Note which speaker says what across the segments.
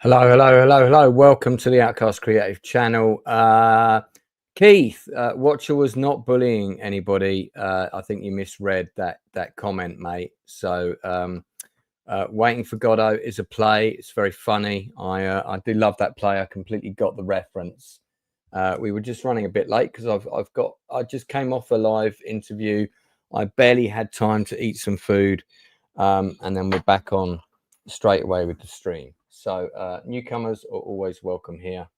Speaker 1: Hello. Welcome to the Outcast Creative Channel. Keith, Watcher was not bullying anybody. I think you misread that comment, mate. So Waiting for Godot is a play. It's very funny. I do love that play. I completely got the reference. We were just running a bit late because I just came off a live interview. I barely had time to eat some food, and then we're back on straight away with the stream. So newcomers are always welcome here.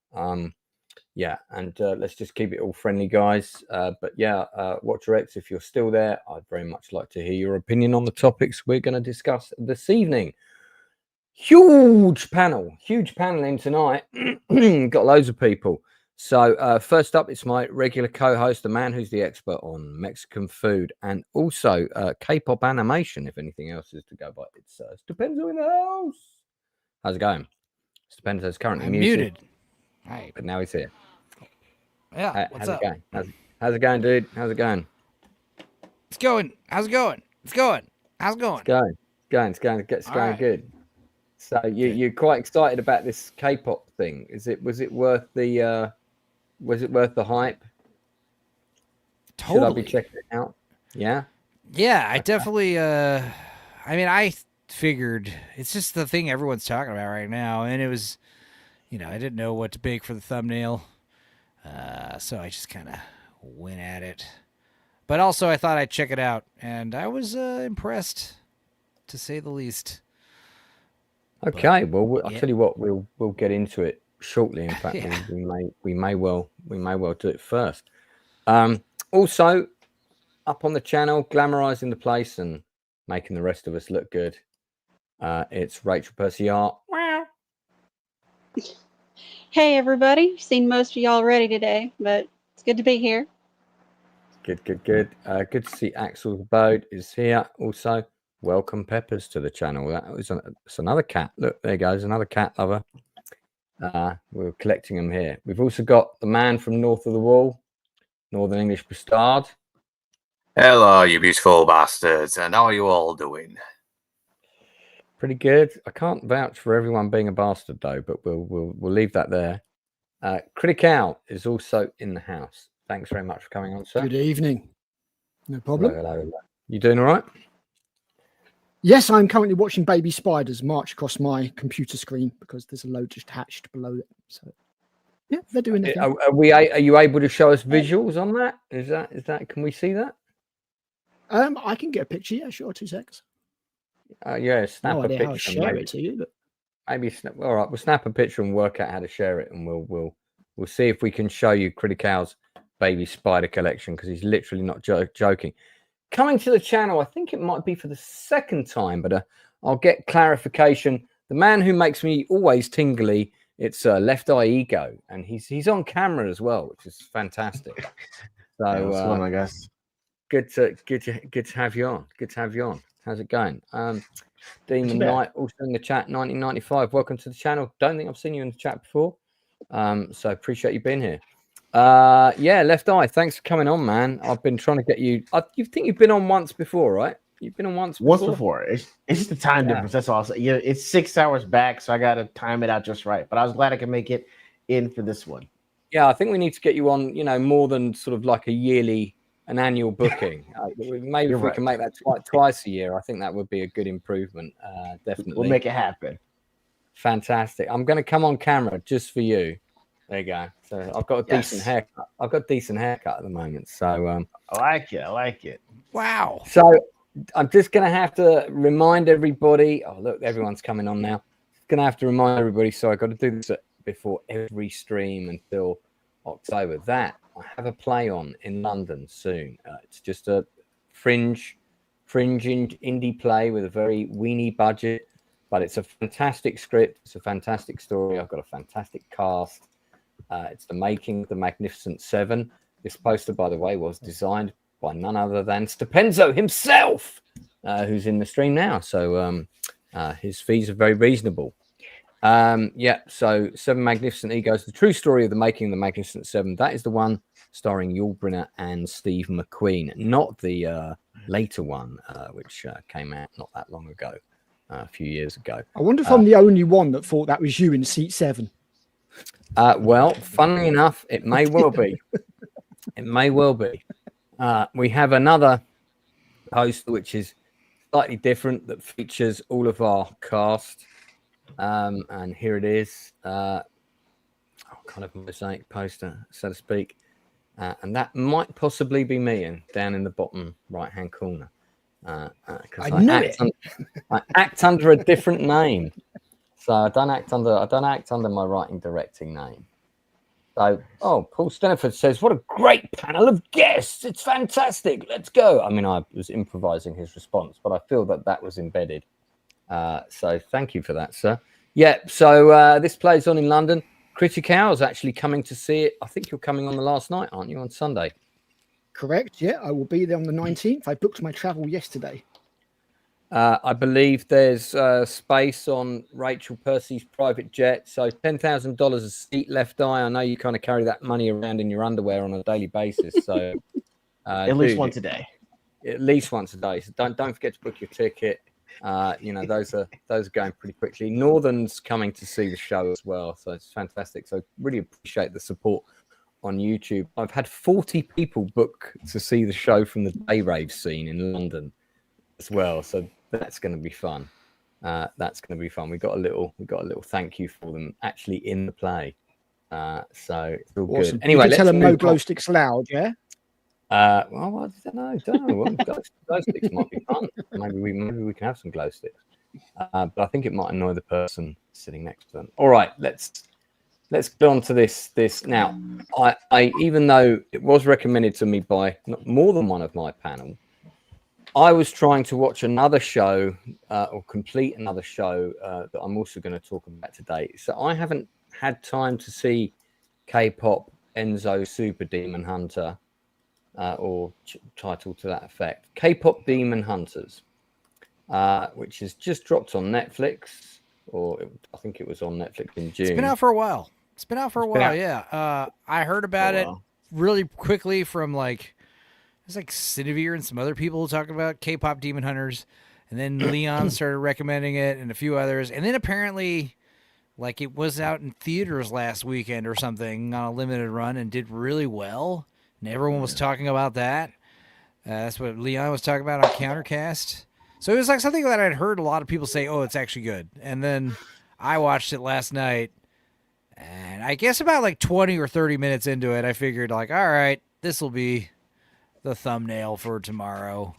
Speaker 1: Yeah, and let's just keep it all friendly, guys. But yeah, Watcher X, if you're still there, I'd very much like to hear your opinion on the topics we're going to discuss this evening. Huge panel in tonight. Got loads of people. So first up, it's my regular co-host, the man who's the expert on Mexican food and also K-pop animation, if anything else is to go by. It's Stupenzolicious in the house. How's it going? Stupenzolicious currently muted.
Speaker 2: Hey.
Speaker 1: But now he's here.
Speaker 2: Yeah, what's up?
Speaker 1: How's it going, dude? How's it going?
Speaker 2: It's going. How's it going? It's going. How's it going?
Speaker 1: It's going good. So you're quite excited about this K-pop thing. Was it worth the hype?
Speaker 2: Totally.
Speaker 1: Should I be checking it out? Yeah.
Speaker 2: Yeah, I definitely. I figured it's just the thing everyone's talking about right now, and it was, I didn't know what to bake for the thumbnail, so I just kind of went at it. But also, I thought I'd check it out, and I was impressed, to say the least.
Speaker 1: Okay, well, I'll tell you what, we'll get into it shortly. In fact, we may well do it first. Also, up on the channel, glamorizing the place and making the rest of us look good. It's Rachel Percy Art.
Speaker 3: Hey everybody, seen most of y'all already today, but it's good to be here.
Speaker 1: Good. Good to see Axel the Boat is here. Also, welcome Peppers to the channel. That's another cat. Look, there goes another cat lover. We're collecting them here. We've also got the man from north of the wall, Northern English Bastard.
Speaker 4: Hello, you beautiful bastards, and how are you all doing?
Speaker 1: Pretty good. I can't vouch for everyone being a bastard though, but we'll leave that there. Critical is also in the house. Thanks very much for coming on, sir.
Speaker 5: Good evening. No problem.
Speaker 1: Hello. You doing all right?
Speaker 5: Yes, I'm currently watching baby spiders march across my computer screen because there's a load just hatched below it. So yeah, they're doing their thing.
Speaker 1: Are you able to show us visuals on that? Is that? Can we see that?
Speaker 5: I can get a picture. Yeah, sure. 2 seconds.
Speaker 1: Yeah, snap a picture.
Speaker 5: I'll share it to you, but
Speaker 1: maybe all right. We'll snap a picture and work out how to share it, and we'll see if we can show you Critical's baby spider collection because he's literally not joking. Coming to the channel, I think it might be for the second time, but I'll get clarification. The man who makes me always tingly, it's Left Eye Ego, and he's on camera as well, which is fantastic. So,
Speaker 6: what's going on, guys?
Speaker 1: Good to have you on. Good to have you on. How's it going? Demon Knight also in the chat. 1995. Welcome to the channel. Don't think I've seen you in the chat before, so appreciate you being here. Yeah, Left Eye, thanks for coming on, man. I've been trying to get you. You think you've been on once before, right? You've been on once before.
Speaker 6: It's just the time difference. That's all. Yeah, it's 6 hours back, so I got to time it out just right. But I was glad I could make it in for this one.
Speaker 1: Yeah, I think we need to get you on, more than sort of like an annual booking. Maybe if we can make that twice a year, I think that would be a good improvement. Definitely.
Speaker 6: We'll make it happen.
Speaker 1: Fantastic. I'm going to come on camera just for you. There you go. So I've got a decent haircut. I've got a decent haircut at the moment. So
Speaker 6: I like it.
Speaker 2: Wow.
Speaker 1: So I'm just going to have to remind everybody. Oh, look, everyone's coming on now. Going to have to remind everybody. So I've got to do this before every stream until October. That I have a play on in London soon. It's just a fringe indie play with a very weeny budget, but it's a fantastic script. It's a fantastic story. I've got a fantastic cast. It's the making of the Magnificent Seven. This poster, by the way, was designed by none other than Stupenzolicious himself, who's in the stream now. So his fees are very reasonable. So Seven Magnificent Egos, the true story of the making of the Magnificent Seven. That is the one starring Yul Brynner and Steve McQueen, not the later one, which came out not that long ago. a few years ago.
Speaker 5: I wonder if I'm the only one that thought that was you in seat 7.
Speaker 1: Well, funnily enough, it may well be. It may well be. We have another post which is slightly different that features all of our cast. And here it is. Kind of mosaic poster, so to speak. And that might possibly be me and down in the bottom right-hand corner. I act under a different name. So I don't act under my writing directing name. So, Paul Steniford says, "What a great panel of guests! It's fantastic. Let's go." I mean, I was improvising his response, but I feel that was embedded. So thank you for that, sir. Yeah. So this plays on in London. Critical is actually coming to see it. I think you're coming on the last night, aren't you? On Sunday.
Speaker 5: Correct. Yeah, I will be there on the 19th. I booked my travel yesterday.
Speaker 1: I believe there's space on Rachel Percy's private jet. So $10,000 a seat, left eye. I know you kind of carry that money around in your underwear on a daily basis. So
Speaker 6: at least once a day.
Speaker 1: At least once a day. So don't forget to book your ticket. Those are going pretty quickly. Northern's coming to see the show as well. So it's fantastic. So really appreciate the support on YouTube. I've had 40 people book to see the show from the day rave scene in London as well. So that's going to be fun. That's going to be fun. We got a little thank you for them actually in the play. So it's all
Speaker 5: Awesome.
Speaker 1: good. Anyway,
Speaker 5: let's tell them no glow sticks allowed. Yeah.
Speaker 1: Well, I don't know. Well, glow sticks might be fun. Maybe we can have some glow sticks. But I think it might annoy the person sitting next to them. All right, let's go on to this now. I even though it was recommended to me by more than one of my panel, I was trying to watch another show or complete another show that I'm also going to talk about today. So I haven't had time to see K-pop Enzo Super Demon Hunter or title to that effect. K-pop Demon Hunters, which has just dropped on Netflix, I think it was on Netflix in June.
Speaker 2: It's been out for a while. Yeah. I heard about it really quickly from there's Cinevere and some other people talking about K-pop Demon Hunters, and then Leon started recommending it and a few others, and then apparently it was out in theaters last weekend or something on a limited run and did really well, and everyone was talking about that. That's what Leon was talking about on Countercast. So it was something that I'd heard a lot of people say, it's actually good. And then I watched it last night, and I guess about 20 or 30 minutes into it, I figured all right, this will be the thumbnail for tomorrow.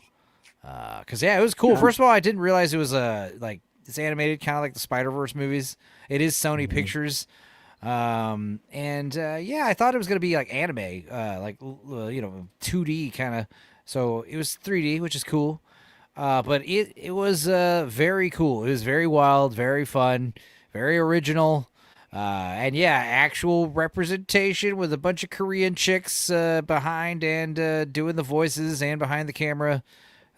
Speaker 2: Because it was cool. First of all, I didn't realize it was it's animated, kind of like the Spider-Verse movies. It is Sony Pictures. I thought it was going to be anime, 2D kind of. So it was 3D, which is cool. But it was very cool. It was very wild, very fun, very original. Actual representation with a bunch of Korean chicks behind and doing the voices and behind the camera,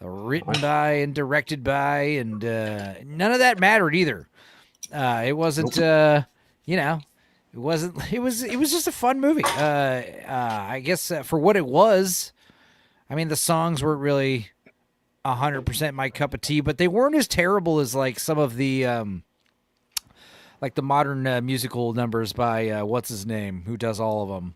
Speaker 2: written by and directed by, and none of that mattered either. It wasn't, it wasn't. It was just a fun movie. I guess for what it was, I mean, the songs weren't really 100% my cup of tea, but they weren't as terrible as some of the. The modern musical numbers by what's his name, who does all of them.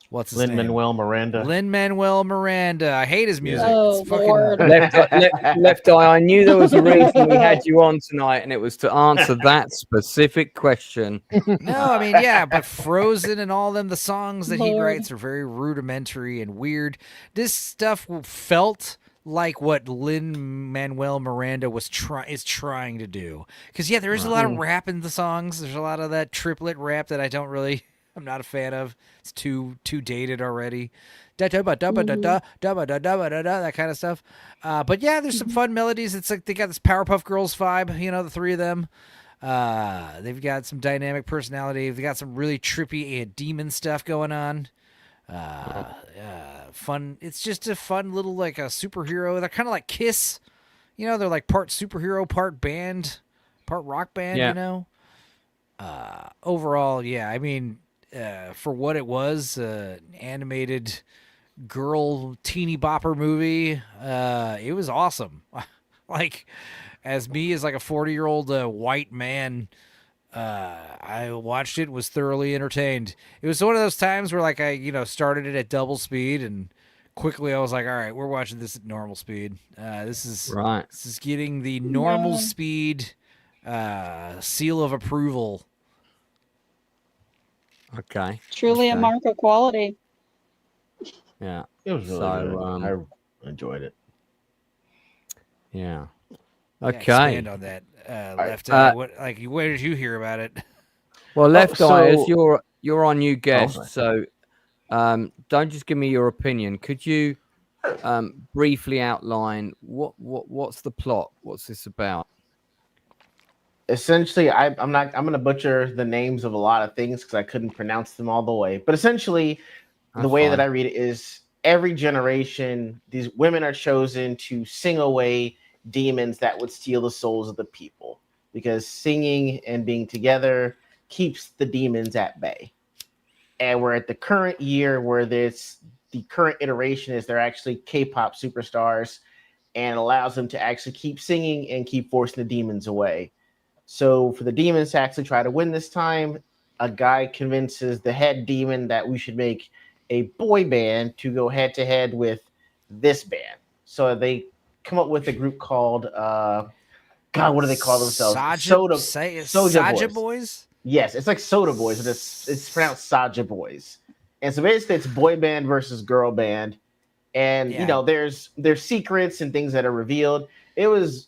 Speaker 2: What's his name?
Speaker 6: Lin-Manuel Miranda.
Speaker 2: Lin-Manuel Miranda. I hate his music.
Speaker 3: Oh,
Speaker 2: it's fucking
Speaker 3: Lord.
Speaker 1: Left eye. I knew there was a reason we had you on tonight, and it was to answer that specific question.
Speaker 2: No, I mean, but Frozen and all them, the songs that he writes are very rudimentary and weird. This stuff felt like what Lin-Manuel Miranda is trying to do. Because, there is a lot of rap in the songs. There's a lot of that triplet rap that I'm not a fan of. It's too dated already. That kind of stuff. But there's some fun melodies. It's they got this Powerpuff Girls vibe, the three of them. They've got some dynamic personality. They've got some really trippy demon stuff going on. Fun. It's just a fun little a superhero. They're kind of like Kiss, they're part superhero, part band, part rock band. Overall, I mean, for what it was, animated girl teeny bopper movie, it was awesome. as me as like a 40-year-old white man, I watched it, was thoroughly entertained. It was one of those times where like I started it at double speed and quickly I was like, all right, we're watching this at normal speed. This is getting the normal speed seal of approval.
Speaker 1: Okay.
Speaker 3: Truly a mark of quality.
Speaker 1: Yeah.
Speaker 6: It was really good. I enjoyed it.
Speaker 1: Yeah.
Speaker 2: Yeah,
Speaker 1: Okay.
Speaker 2: expand on that. Left Eye. Where did you hear about it?
Speaker 1: Well, Left Eye, as you're our new guest, so don't just give me your opinion. Could you briefly outline what's the plot? What's this about?
Speaker 6: Essentially, I'm going to butcher the names of a lot of things because I couldn't pronounce them all the way. But essentially, the way that I read it is every generation, these women are chosen to sing away demons that would steal the souls of the people, because singing and being together keeps the demons at bay. And we're at the current year where the current iteration is they're actually K-pop superstars, and allows them to actually keep singing and keep forcing the demons away. So for the demons to actually try to win this time, a guy convinces the head demon that we should make a boy band to go head to head with this band. So they come up with a group called what do they call themselves?
Speaker 2: Soja Boys?
Speaker 6: Yes, it's like Soda Boys, but it's pronounced Saja Boys. And so basically it's boy band versus girl band. And there's secrets and things that are revealed. It was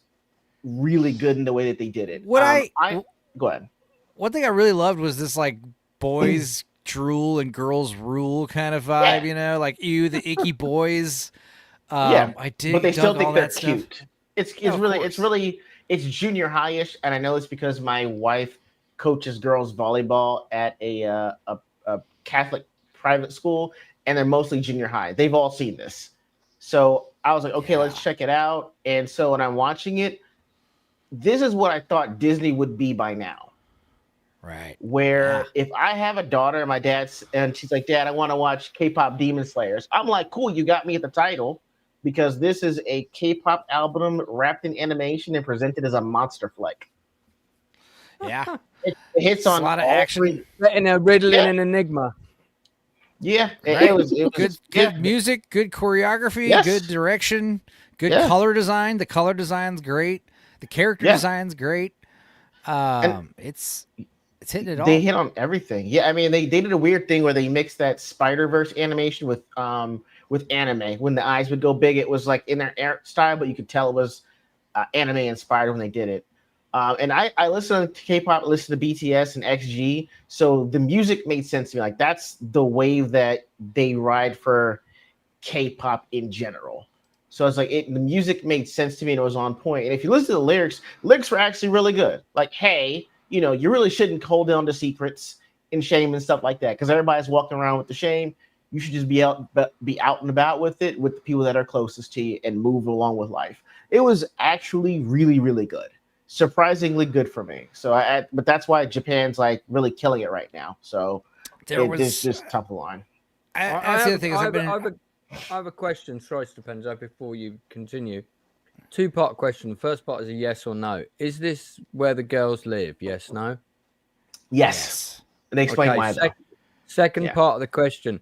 Speaker 6: really good in the way that they did it.
Speaker 2: Go
Speaker 6: ahead.
Speaker 2: One thing I really loved was this like boys drool and girls rule kind of vibe, like the icky boys. I did,
Speaker 6: but they still think they're cute.
Speaker 2: Stuff.
Speaker 6: It's junior high-ish, and I know it's because my wife coaches girls volleyball at a Catholic private school, and they're mostly junior high. They've all seen this, so I was like, okay, let's check it out. And so when I'm watching it, this is what I thought Disney would be by now.
Speaker 2: Right.
Speaker 6: Where if I have a daughter and she's like, Dad, I want to watch K-pop Demon Slayers. I'm like, cool, you got me at the title, because this is a K-pop album wrapped in animation and presented as a monster flick.
Speaker 2: Yeah.
Speaker 6: It hits on
Speaker 2: a lot of action.
Speaker 1: In a riddle and an enigma.
Speaker 6: Yeah.
Speaker 2: Right.
Speaker 6: It was
Speaker 2: good music, good choreography, good direction, good color design. The color design's great. The character design's great. It's hitting it all.
Speaker 6: They hit on everything. Yeah, I mean, they did a weird thing where they mixed that Spider-Verse animation with anime. When the eyes would go big, it was like in their art style, but you could tell it was anime inspired when they did it. And I listen to K-pop, listen to BTS and XG, so the music made sense to me. Like, that's the wave that they ride for K-pop in general. So it's like the music made sense to me and it was on point. And if you listen to the lyrics were actually really good. Like, hey, you really shouldn't hold on to secrets and shame and stuff like that, because everybody's walking around with the shame. You should just be out and about with it, with the people that are closest to you, and move along with life. It was actually really, really good. Surprisingly good for me. So but that's why Japan's like really killing it right now. So it's just top of the line.
Speaker 1: I have a question, sorry, Stupenzolicious, before you continue. Two-part question. The first part is a yes or no. Is this where the girls live? Yes, no?
Speaker 6: Yes. And they explain why.
Speaker 1: Second part of the question.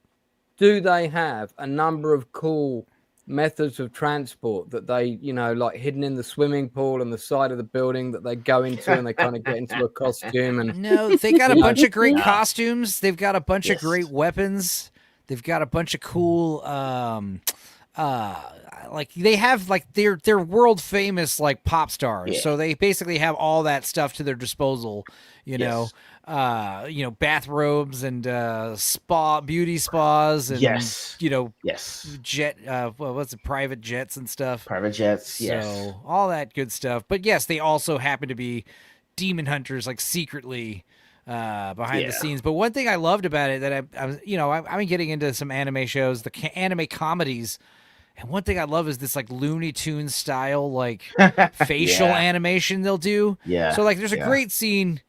Speaker 1: Do they have a number of cool methods of transport that they, like hidden in the swimming pool on the side of the building that they go into and they kind of get into a costume? And
Speaker 2: no, they got a bunch of great costumes. They've got a bunch of great weapons. They've got a bunch of cool, like they have like they're world famous like pop stars. Yeah. So they basically have all that stuff to their disposal, bathrobes and beauty spas and private jets and stuff.
Speaker 6: Private jets,
Speaker 2: so all that good stuff. But yes, they also happen to be demon hunters, like secretly behind the scenes. But one thing I loved about it that I've been getting into some anime shows, the anime comedies, and one thing I love is this like Looney Tunes style like facial animation they'll do.
Speaker 6: Yeah.
Speaker 2: So like there's a great scene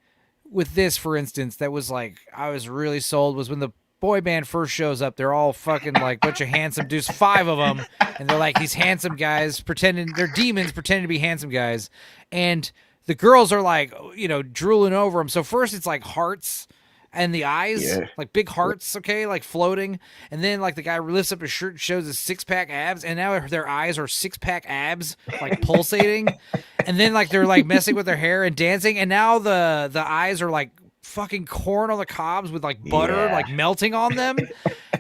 Speaker 2: with this, for instance, that was like I was really sold, was when the boy band first shows up, they're all fucking like bunch of handsome dudes, 5 of them, and they're like these handsome guys pretending they're demons, pretending to be handsome guys, and the girls are like, you know, drooling over them. So first it's like hearts and the eyes, like big hearts, okay, like floating, and then like the guy lifts up his shirt and shows his 6-pack abs, and now their eyes are 6-pack abs, like pulsating, and then like they're like messing with their hair and dancing, and now the eyes are like fucking corn on the cobs with like butter like melting on them,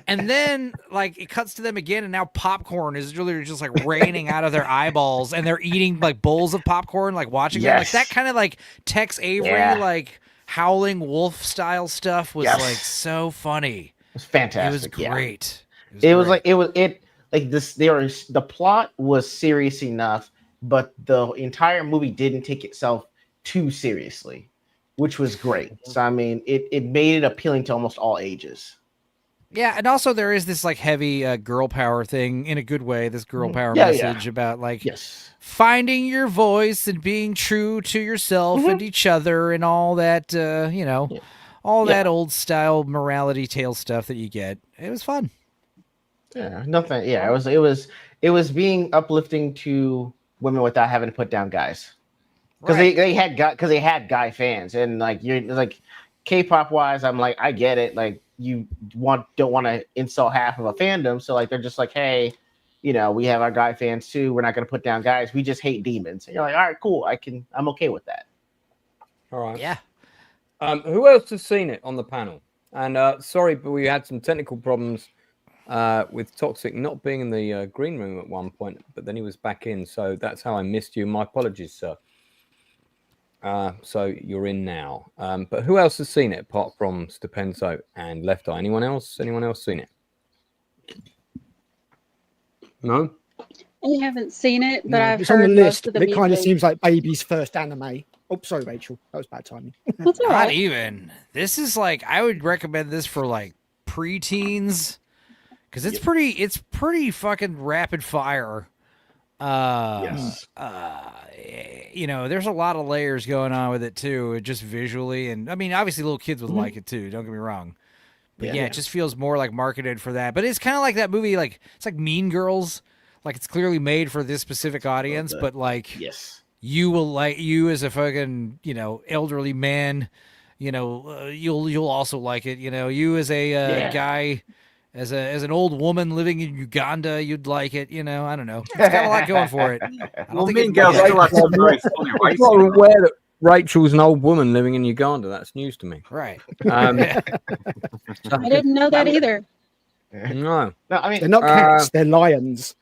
Speaker 2: and then like it cuts to them again, and now popcorn is really just like raining out of their eyeballs, and they're eating like bowls of popcorn, like watching them, like that kind of like Tex Avery like howling wolf style stuff was like so funny.
Speaker 6: It was fantastic.
Speaker 2: It was great.
Speaker 6: The plot was serious enough, but the entire movie didn't take itself too seriously, which was great. So I mean, it made it appealing to almost all ages.
Speaker 2: Yeah, and also there is this like heavy girl power thing in a good way. This girl power message about like finding your voice and being true to yourself and each other and all that. You know, all that old style morality tale stuff that you get. It was fun.
Speaker 6: Yeah, nothing. Yeah, it was being uplifting to women without having to put down guys. Because they had guy fans, and like you're like K-pop wise, I'm like, I get it. Like you don't want to insult half of a fandom, so like they're just like, hey, you know, we have our guy fans too. We're not going to put down guys. We just hate demons. And you're like, all right, cool. I'm okay with that.
Speaker 1: All right.
Speaker 2: Yeah.
Speaker 1: Who else has seen it on the panel? And sorry, but we had some technical problems with Toxic not being in the green room at one point, but then he was back in, so that's how I missed you. My apologies, sir. So you're in now. But who else has seen it apart from Stupenzo and Left Eye? Anyone else? Anyone else seen it? No?
Speaker 3: I haven't seen it, but I've
Speaker 5: it's on
Speaker 3: heard
Speaker 5: the
Speaker 3: most
Speaker 5: list.
Speaker 3: of the
Speaker 5: It kind of
Speaker 3: music.
Speaker 5: seems like baby's first anime. Oh, sorry, Rachel. That was bad timing.
Speaker 3: That's all
Speaker 2: Not
Speaker 3: right.
Speaker 2: even. This is like, I would recommend this for like preteens, because it's pretty fucking rapid fire. You know, there's a lot of layers going on with it too, just visually, and I mean, obviously, little kids would like it too. Don't get me wrong, but yeah, it just feels more like marketed for that. But it's kind of like that movie, like it's like Mean Girls, like it's clearly made for this specific audience, but like, you will like, you as a fucking, you know, elderly man, you know, you'll also like it. You know, you as a guy. As an old woman living in Uganda, you'd like it, you know. I don't know. It's got a lot going for it.
Speaker 4: Mean Girls still have some very funny
Speaker 1: I'm not aware that Rachel's an old woman living in Uganda. That's news to me.
Speaker 2: Right.
Speaker 3: I didn't know that either.
Speaker 1: No,
Speaker 6: I mean
Speaker 5: they're not cats; they're lions.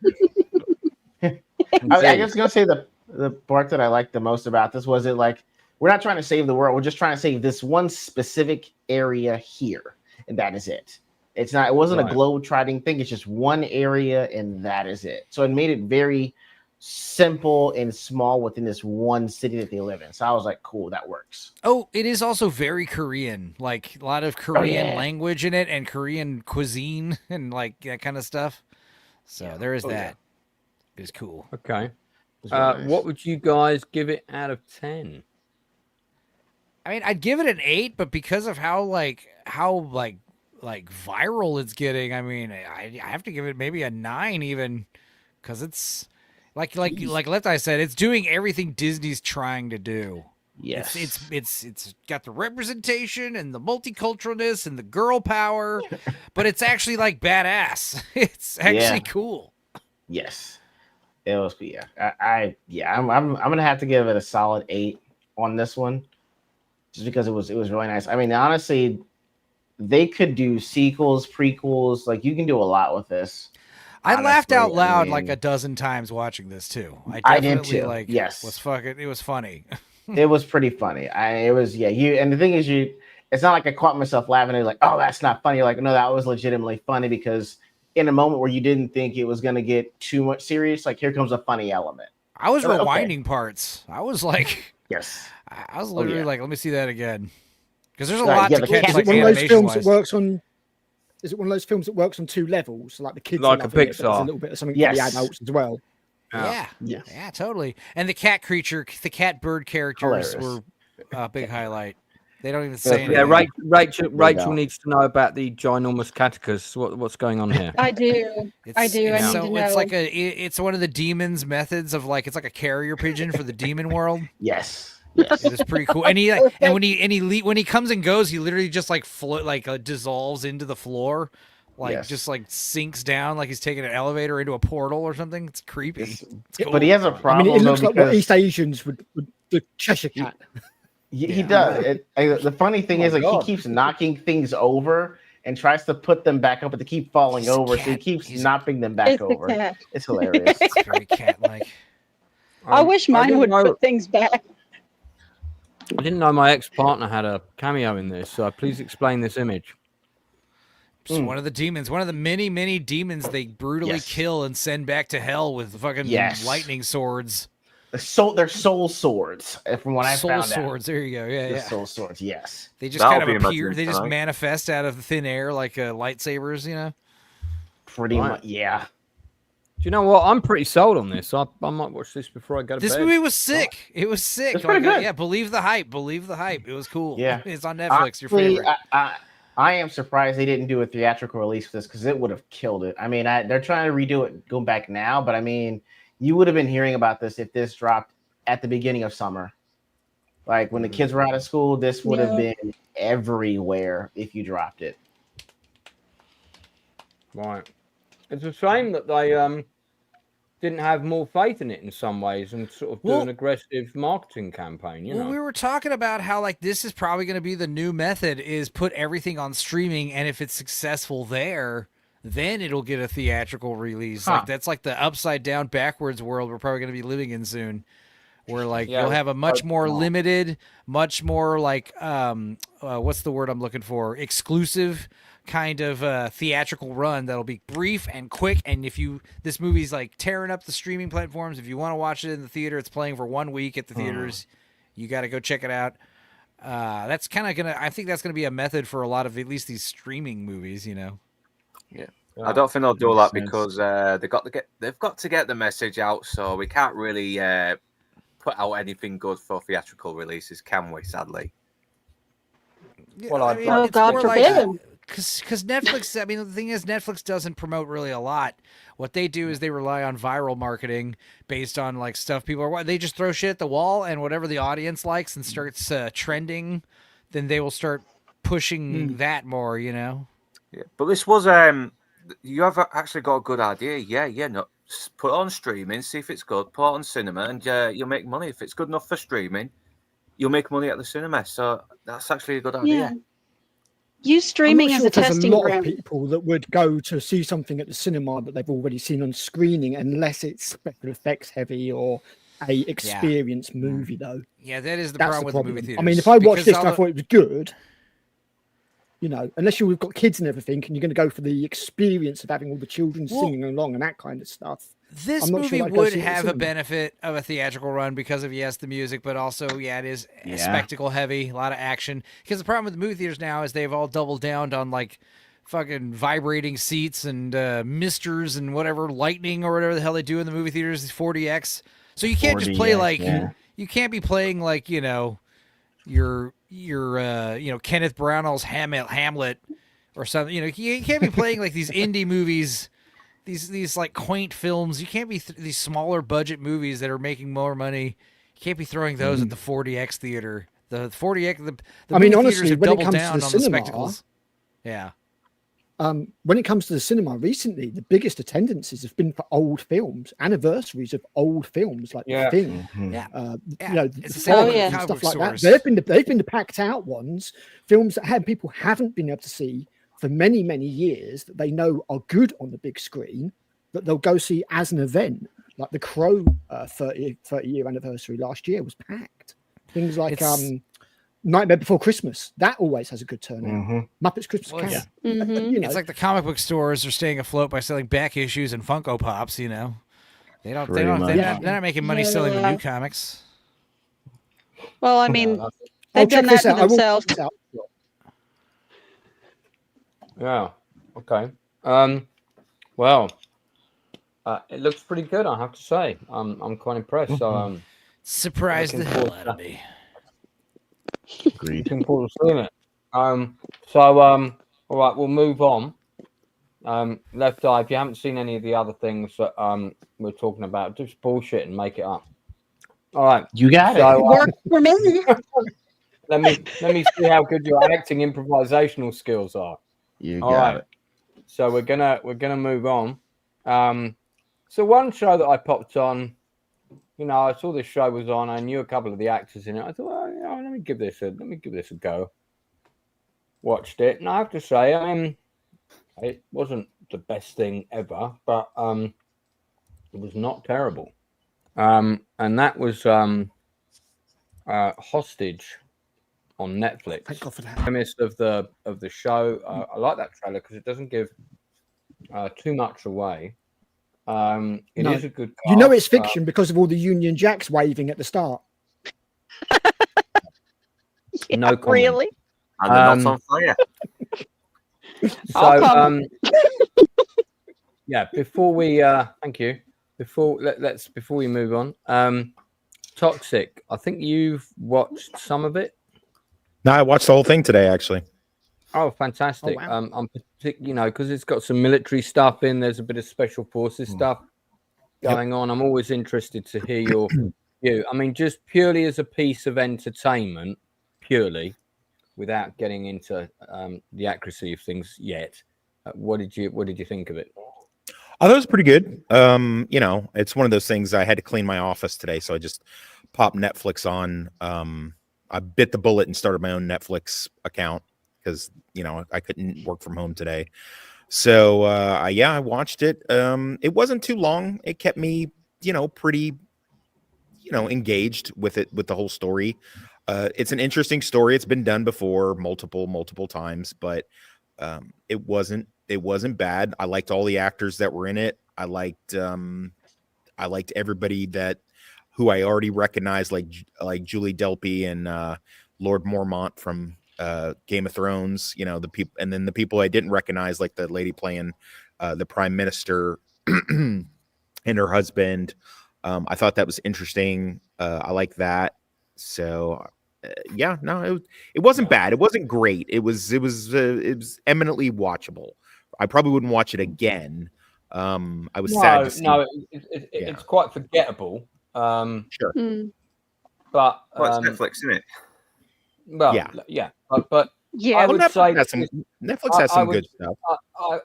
Speaker 6: I was gonna say the part that I liked the most about this was it like we're not trying to save the world. We're just trying to save this one specific area here, and that is it. It wasn't a globe-trotting thing. It's just one area, and that is it. So it made it very simple and small within this one city that they live in. So I was like, cool, that works.
Speaker 2: Oh, it is also very Korean, like a lot of Korean language in it and Korean cuisine and like that kind of stuff. So there is that. It was cool.
Speaker 1: Okay.
Speaker 6: Nice.
Speaker 1: What would you guys give it out of 10?
Speaker 2: I mean, I'd give it an 8, but because of how viral it's getting, I mean, I have to give it maybe a 9 even, because it's like Left Eye said, it's doing everything Disney's trying to do.
Speaker 6: Yes,
Speaker 2: it's got the representation and the multiculturalness and the girl power, but it's actually like badass. It's actually cool.
Speaker 6: Yes, it was. Yeah, I'm gonna have to give it a solid 8 on this one, just because it was really nice. I mean, honestly, they could do sequels, prequels. Like you can do a lot with this.
Speaker 2: I laughed out loud like a dozen times watching this too. I
Speaker 6: did too.
Speaker 2: Like,
Speaker 6: yes,
Speaker 2: it was funny.
Speaker 6: It was pretty funny. And the thing is, it's not like I caught myself laughing and like, oh, that's not funny. You're like, no, that was legitimately funny, because in a moment where you didn't think it was gonna get too much serious, like here comes a funny element.
Speaker 2: I was rewinding parts. I was like,
Speaker 6: yes,
Speaker 2: I was literally like, let me see that again. Because there's a lot to catch.
Speaker 5: Is it one of those films that works on? Is it one of those films that works on 2 levels? So like the kids,
Speaker 1: like a Pixar,
Speaker 5: it, there's a little bit of something for the adults as well.
Speaker 2: Yeah, totally. And the cat bird characters were a big highlight. They don't even say
Speaker 1: Yeah,
Speaker 2: anything.
Speaker 1: Rachel needs to know about the ginormous catechus. What's going on here?
Speaker 3: I do. I do. I need to know.
Speaker 2: It's like it's one of the demon's methods of like it's like a carrier pigeon for the demon world.
Speaker 6: Yes.
Speaker 2: It is pretty cool. And when he comes and goes, he literally just like dissolves into the floor, just like sinks down like he's taking an elevator into a portal or something. It's creepy. It's cool.
Speaker 6: But he has a problem.
Speaker 5: I mean, it looks like what East Asians would the Cheshire Cat.
Speaker 6: He does. The funny thing is, like, he keeps knocking things over and tries to put them back up, but they keep falling over. So he keeps knocking them back over. It's hilarious.
Speaker 2: It's very cat-like.
Speaker 3: I wish mine would put things back.
Speaker 1: I didn't know my ex-partner had a cameo in this, so please explain this image.
Speaker 2: It's one of the demons, one of the many, many demons they brutally kill and send back to hell with fucking lightning swords.
Speaker 6: They're soul swords, from what I found out.
Speaker 2: Soul swords, there you go. Yeah.
Speaker 6: Soul swords, yes.
Speaker 2: They just kind of appear, they just manifest out of thin air like lightsabers, you know?
Speaker 6: Pretty much, yeah.
Speaker 1: Do you know what? I'm pretty sold on this. I might watch this before I go to bed.
Speaker 2: This movie was sick. It was sick.
Speaker 6: It's pretty good.
Speaker 2: Yeah, believe the hype. Believe the hype. It was cool.
Speaker 6: Yeah.
Speaker 2: It's on Netflix, your favorite.
Speaker 6: I am surprised they didn't do a theatrical release for this because it would have killed it. I mean, they're trying to redo it, going back now, but I mean, you would have been hearing about this if this dropped at the beginning of summer. Like when the kids were out of school, this would have been everywhere if you dropped it.
Speaker 1: Right. It's a shame that they didn't have more faith in it in some ways and sort of do an aggressive marketing campaign, you know.
Speaker 2: We were talking about how like this is probably going to be the new method is put everything on streaming, and if it's successful there, then it'll get a theatrical release. Like that's like the upside down backwards world we're probably going to be living in soon. Where like you'll have a much more limited, much more like what's the word I'm looking for? Exclusive kind of theatrical run that'll be brief and quick. And if this movie's like tearing up the streaming platforms, if you want to watch it in the theater, it's playing for 1 week at the theaters. You got to go check it out. That's kind of I think that's gonna be a method for a lot of at least these streaming movies, you know.
Speaker 4: Yeah. I don't think they'll do that because they've got to get the message out. So we can't really put out anything good for theatrical releases, can we? Sadly.
Speaker 2: Yeah,
Speaker 1: well,
Speaker 2: I mean,
Speaker 3: oh God forbid.
Speaker 2: Because Netflix, I mean, the thing is, Netflix doesn't promote really a lot. What they do is they rely on viral marketing based on like stuff people are. They just throw shit at the wall, and whatever the audience likes and starts trending, then they will start pushing that more. You know.
Speaker 4: Yeah, but this was you have actually got a good idea. Yeah. No, put it on streaming, see if it's good. Put it on cinema, and you'll make money. If it's good enough for streaming, you'll make money at the cinema. So that's actually a good idea.
Speaker 3: Yeah. Use streaming as a testing
Speaker 5: ground. There's a lot
Speaker 3: ground.
Speaker 5: of people that would go to see something at the cinema that they've already seen on screening, unless it's special effects heavy or a experienced movie, though.
Speaker 2: Yeah, that is the problem with the movie theaters.
Speaker 5: I mean, if I watched this and I thought it was good, you know, unless you've got kids and everything, and you're going to go for the experience of having all the children singing along and that kind of stuff.
Speaker 2: This movie would have a benefit of a theatrical run because of, the music, but also, it is spectacle heavy, a lot of action. Because the problem with the movie theaters now is they've all doubled down on like fucking vibrating seats and misters and whatever, lightning or whatever the hell they do in the movie theaters, these 4DX. So you can't just play like, you can't be playing like, your Kenneth Branagh's Hamlet or something. You can't be playing like these indie movies. These like quaint films, you can't be these smaller budget movies that are making more money. You can't be throwing those at the 4DX theater. The 4DX, the movie
Speaker 5: honestly,
Speaker 2: theaters have doubled down on the spectacles. Yeah.
Speaker 5: When it comes to the cinema recently, the biggest attendances have been for old films, anniversaries of old films like The Thing. Stuff like that. They've been the packed out ones, films that people haven't been able to see for many, many years that they know are good on the big screen, that they'll go see as an event. Like the Crow 30-year anniversary last year was packed. Things like Nightmare Before Christmas, that always has a good turnout. Muppets Christmas Carol.
Speaker 2: It's like the comic book stores are staying afloat by selling back issues and Funko Pops, They're not making money selling the new comics.
Speaker 3: Well, I mean, they've done that to themselves.
Speaker 1: Yeah. Okay. Well, it looks pretty good, I have to say. I'm quite impressed. So,
Speaker 2: surprised the hell out of me.
Speaker 7: Agreed.
Speaker 1: Looking forward to seeing it. All right, we'll move on. Left Eye, if you haven't seen any of the other things that we're talking about, just bullshit and make it up. All right,
Speaker 6: You got it.
Speaker 3: Work for me.
Speaker 1: let me see how good your acting improvisational skills are.
Speaker 7: You
Speaker 1: All
Speaker 7: got
Speaker 1: right.
Speaker 7: it.
Speaker 1: So we're gonna move on. So one show that I popped on, I saw this show was on. I knew a couple of the actors in it. I thought, let me give this a go. Watched it, and I have to say, it wasn't the best thing ever, but it was not terrible. And that was Hostage on Netflix.
Speaker 5: Thank God for that.
Speaker 1: Premise of the show. I like that trailer because it doesn't give too much away. It is a good cast.
Speaker 5: You know it's fiction because of all the Union Jacks waving at the start.
Speaker 1: No comment.
Speaker 3: Really?
Speaker 4: And they're not on fire.
Speaker 1: So yeah, before we thank you. Before we move on, Toxic. I think you've watched some of it.
Speaker 7: No, I watched the whole thing today, actually.
Speaker 1: Oh, fantastic!
Speaker 5: Oh, wow.
Speaker 1: I'm because it's got some military stuff in. There's a bit of special forces stuff going on. I'm always interested to hear your view. I mean, just purely as a piece of entertainment, without getting into the accuracy of things yet. What did you think of it?
Speaker 7: Oh, that was pretty good. It's one of those things. I had to clean my office today, so I just popped Netflix on. I bit the bullet and started my own Netflix account because I couldn't work from home today. So I watched it. It wasn't too long. It kept me pretty engaged with it, with the whole story. It's an interesting story. It's been done before multiple times, but it wasn't bad. I liked all the actors that were in it. I liked everybody who I already recognized, like Julie Delpy and Lord Mormont from Game of Thrones. The people, and then the people I didn't recognize, like the lady playing the Prime Minister and her husband. I thought that was interesting. I like that. So it wasn't bad. It wasn't great. It was eminently watchable. I probably wouldn't watch it again. I was sad to see.
Speaker 1: It's quite forgettable.
Speaker 7: Sure.
Speaker 1: But
Speaker 4: Well, it's Netflix, isn't it?
Speaker 1: Well, yeah. But
Speaker 3: Yeah.
Speaker 1: I would say
Speaker 7: Netflix has some good stuff.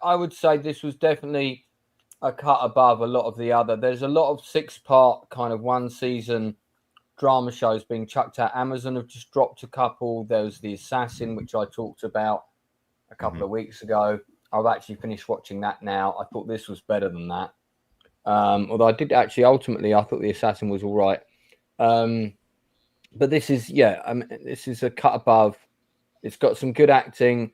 Speaker 1: I would say this was definitely a cut above a lot of the other. There's a lot of 6-part kind of one season drama shows being chucked out. Amazon have just dropped a couple. There's The Assassin, which I talked about a couple of weeks ago. I've actually finished watching that now. I thought this was better than that. Although I did actually ultimately, I thought The Assassin was all right. But this is, this is a cut above. It's got some good acting.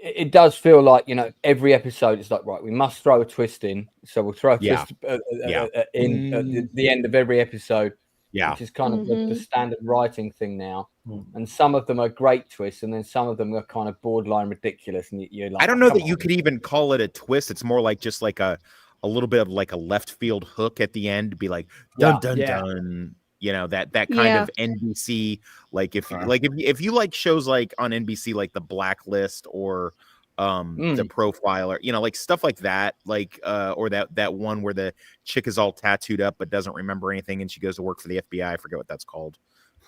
Speaker 1: It does feel like, every episode is like, right, we must throw a twist in. So we'll throw a twist in at the end of every episode. Yeah, which is kind of the standard writing thing now. And some of them are great twists, and then some of them are kind of borderline ridiculous. And you're like,
Speaker 7: I don't know that you could even call it a twist. It's more like just like a little bit of like a left field hook at the end to be like dun dun dun. That kind of NBC, like if you like shows like on NBC, like The Blacklist or The Profiler, like stuff like that, like or that one where the chick is all tattooed up but doesn't remember anything and she goes to work for the FBI. I forget what that's called,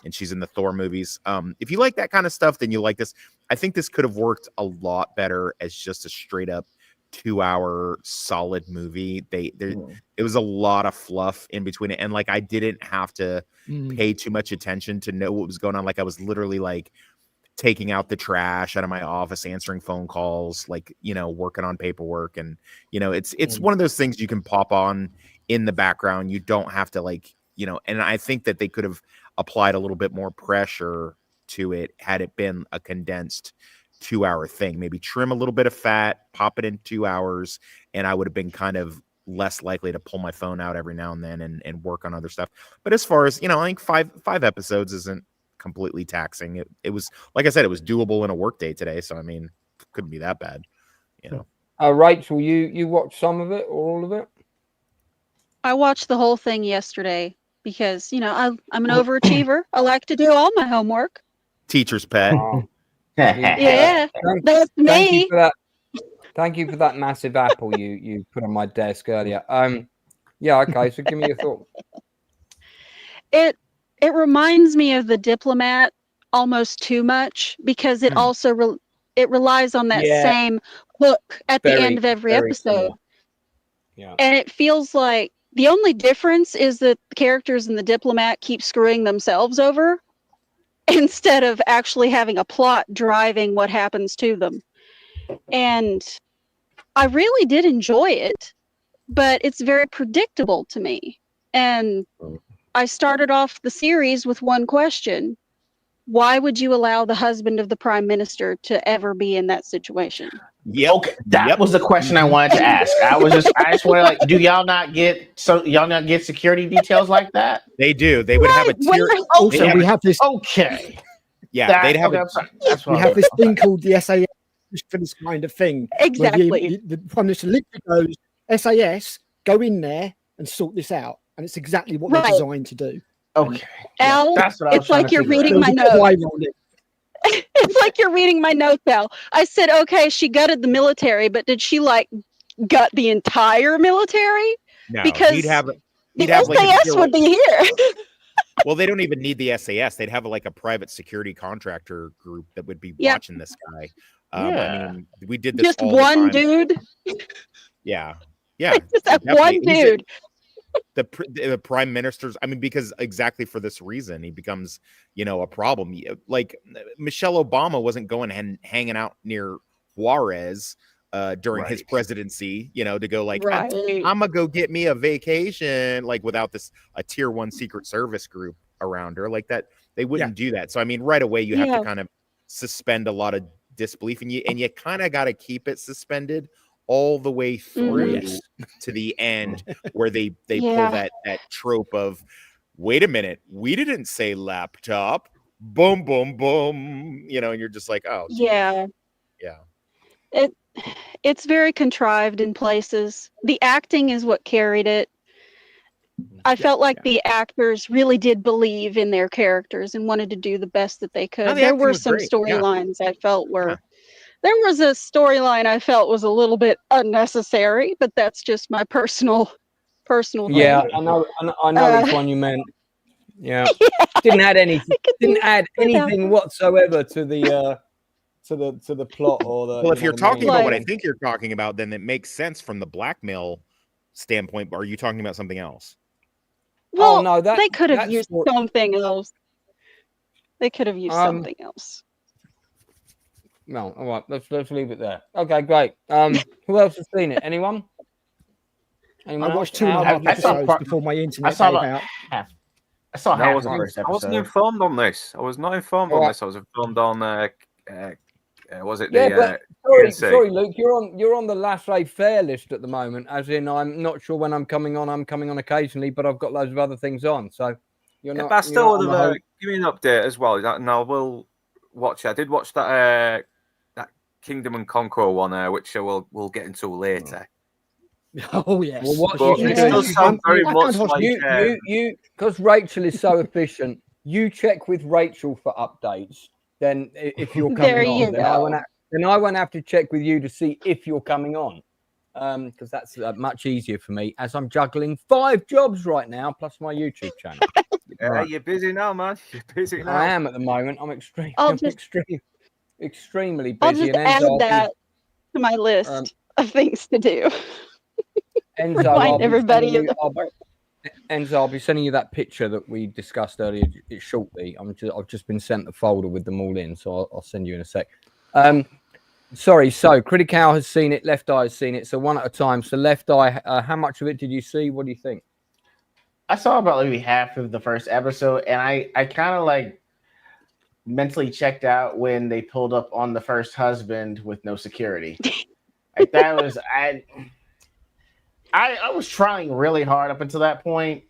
Speaker 7: and she's in the Thor movies. If you like that kind of stuff, then you like this. I think this could have worked a lot better as just a straight up 2-hour solid movie. It was a lot of fluff in between it, and like I didn't have to pay too much attention to know what was going on. Like I was literally like taking out the trash out of my office, answering phone calls, like working on paperwork, and it's one of those things you can pop on in the background. You don't have to and I think that they could have applied a little bit more pressure to it had it been a condensed 2-hour thing. Maybe trim a little bit of fat, pop it in 2 hours, and I would have been kind of less likely to pull my phone out every now and then and work on other stuff. But as far as I think five episodes isn't completely taxing. It was, like I said, it was doable in a work day today, so I mean, it couldn't be that bad.
Speaker 1: Rachel, you watched some of it or all of it?
Speaker 3: I watched the whole thing yesterday because I'm an overachiever. I like to do all my homework.
Speaker 7: Teacher's pet.
Speaker 1: Oh,
Speaker 3: Yeah, that's me.
Speaker 1: Thank you for that. Thank you for that massive apple you put on my desk earlier. Yeah, okay. So give me your thought.
Speaker 3: It reminds me of The Diplomat almost too much because it also it relies on that same hook at the end of every episode.
Speaker 1: Similar. Yeah.
Speaker 3: And it feels like the only difference is that the characters in The Diplomat keep screwing themselves over instead of actually having a plot driving what happens to them. And I really did enjoy it, but it's very predictable to me. And I started off the series with one question. Why would you allow the husband of the prime minister to ever be in that situation?
Speaker 6: Yeah, okay. That was the question I wanted to ask. I just wanted, like, do y'all not get security details like that?
Speaker 7: They do. They would have a tier.
Speaker 5: Also, we have this.
Speaker 6: Okay.
Speaker 7: Yeah, they'd have.
Speaker 5: We have this thing called the SAS for this kind of thing.
Speaker 3: Exactly.
Speaker 5: The prime minister literally goes, SAS, go in there and sort this out, and it's exactly what they're designed to do.
Speaker 6: Okay.
Speaker 3: Al, it's like you're reading my notes. It's like you're reading my notes, Al. I said, okay, she gutted the military, but did she like gut the entire military?
Speaker 7: No,
Speaker 3: because
Speaker 7: he'd have
Speaker 3: the SAS would be here.
Speaker 7: Well, they don't even need the SAS. They'd have like a private security contractor group that would be watching this guy. I mean, we did this
Speaker 3: just
Speaker 7: all
Speaker 3: one
Speaker 7: the time.
Speaker 3: Dude.
Speaker 7: Yeah.
Speaker 3: Just that one dude.
Speaker 7: The prime ministers, I mean, because exactly for this reason, he becomes, a problem. Like Michelle Obama wasn't going and hanging out near Juarez during his presidency, to go like, I'm gonna go get me a vacation, like without a tier 1 Secret Service group around her like that. They wouldn't do that. So, I mean, right away, you have to kind of suspend a lot of disbelief, and you kind of got to keep it suspended all the way through to the end, where they pull that trope of, wait a minute, we didn't say laptop, boom, boom, boom, and you're just like, oh, geez.
Speaker 3: Yeah. It's very contrived in places. The acting is what carried it. I felt like the actors really did believe in their characters and wanted to do the best that they could. There were some storylines I felt were. There was a storyline I felt was a little bit unnecessary, but that's just my personal
Speaker 1: Yeah,
Speaker 3: thing.
Speaker 1: I know which one you meant. Yeah. Didn't add anything whatsoever to the to the plot or the.
Speaker 7: Well, if you're talking about what I think you're talking about, then it makes sense from the blackmail standpoint. But are you talking about something else?
Speaker 3: Well, no, they could have used something else. They could have used something else.
Speaker 1: No, all right. Let's leave it there. Okay, great. Who else has seen it? Anyone?
Speaker 5: I watched 2.5 episodes before my internet.
Speaker 6: I saw about half. I saw half of the first episode.
Speaker 4: I wasn't informed on this. I was not informed on this. I was informed on was it
Speaker 1: sorry, Luke. You're on the Lasso Fair list at the moment. As in, I'm not sure when I'm coming on. I'm coming on occasionally, but I've got loads of other things on. So you're not.
Speaker 4: But I still would have give me an update as well. And I will watch. I did watch that Kingdom and Conquer one, which we'll get into later.
Speaker 5: Oh yes.
Speaker 1: Well,
Speaker 4: it does sound very much like
Speaker 1: you because Rachel is so efficient. You check with Rachel for updates. Then if you're coming on, then I won't have to check with you to see if you're coming on, because that's much easier for me as I'm juggling 5 jobs right now plus my YouTube channel.
Speaker 4: You're busy now, man. You're busy now.
Speaker 1: I am at the moment. I'm extremely busy.
Speaker 3: I'll just add that to my list of things to do.
Speaker 1: Enzo, I'll be sending you that picture that we discussed earlier shortly. I've just been sent the folder with them all in, so I'll send you in a sec. Sorry, so Critical has seen it, Left Eye has seen it, so one at a time. So Left Eye, how much of it did you see? What do you think?
Speaker 6: I saw about maybe half of the first episode, and I kind of like mentally checked out when they pulled up on the first husband with no security. Like that was I was trying really hard up until that point,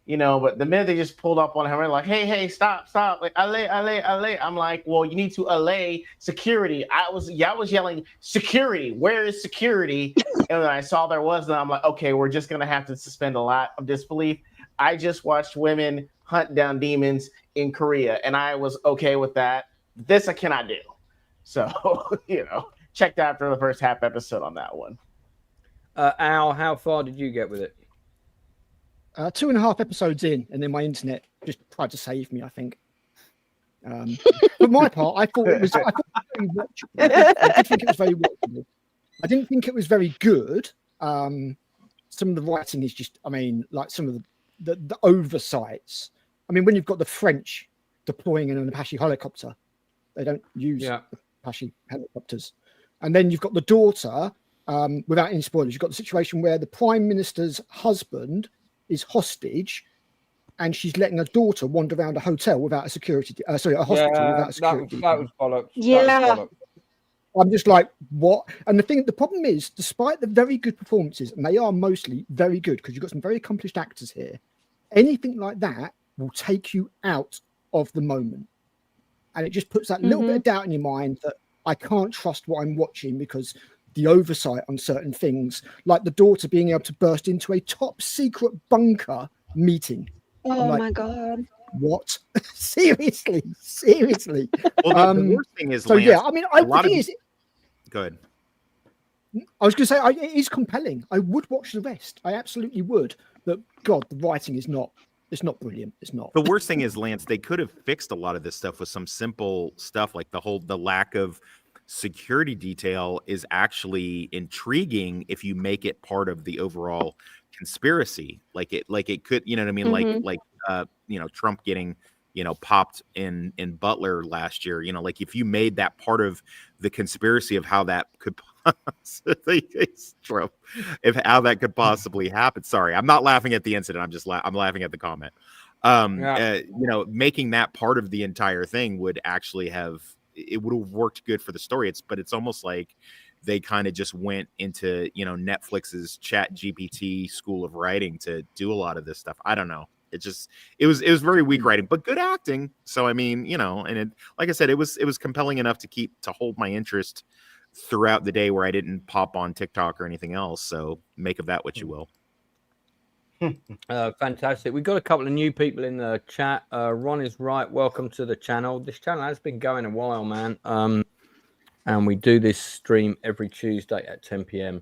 Speaker 6: but the minute they just pulled up on him, they're like, hey, stop. Like, allay. I'm like, well, you need to allay security. I was yelling, security, where is security? And then I saw there was, and I'm like, okay, we're just going to have to suspend a lot of disbelief. I just watched women hunt down demons in Korea, and I was okay with that. This I cannot do. So, check that after the first half episode on that one.
Speaker 1: Al, how far did you get with it?
Speaker 5: 2.5 episodes in, and then my internet just tried to save me, I think. For my part, I thought it was very watchable. I did think it was very watchable. I didn't think it was very good. Some of the writing is just, like some of the oversights. When you've got the French deploying an Apache helicopter, they don't use Apache helicopters. And then you've got the daughter, without any spoilers, you've got the situation where the Prime Minister's husband is hostage, and she's letting her daughter wander around a hotel without a security. A hospital without a security.
Speaker 1: That was bollocks.
Speaker 3: Yeah.
Speaker 1: That was bollocks.
Speaker 5: I'm just like, what? And the problem is, despite the very good performances, and they are mostly very good because you've got some very accomplished actors here, anything like that will take you out of the moment. And it just puts that little bit of doubt in your mind that I can't trust what I'm watching because the oversight on certain things, like the daughter being able to burst into a top secret bunker meeting.
Speaker 3: Oh my God.
Speaker 5: What? Seriously.
Speaker 7: Well, the worst thing is,
Speaker 5: so
Speaker 7: Lance,
Speaker 5: yeah,
Speaker 7: go ahead.
Speaker 5: I was going to say, it is compelling. I would watch the rest. I absolutely would. But God, the writing is not. It's not brilliant. It's not.
Speaker 7: The worst thing is, Lance, they could have fixed a lot of this stuff with some simple stuff, like the lack of security detail is actually intriguing if you make it part of the overall conspiracy. Like it could, you know what I mean? Like Trump getting, popped in Butler last year, like if you made that part of the conspiracy of how that could possibly Trump, how that could possibly happen. Sorry, I'm not laughing at the incident. I'm just I'm laughing at the comment. Making that part of the entire thing would actually it would have worked good for the story. But it's almost like they kind of just went into, Netflix's Chat GPT school of writing to do a lot of this stuff. I don't know. It was very weak writing, but good acting. So, and it, like I said, it was compelling enough to hold my interest throughout the day where I didn't pop on TikTok or anything else. So make of that what you will.
Speaker 1: Fantastic. We've got a couple of new people in the chat. Ron is right. Welcome to the channel. This channel has been going a while, man. And we do this stream every Tuesday at 10 p.m.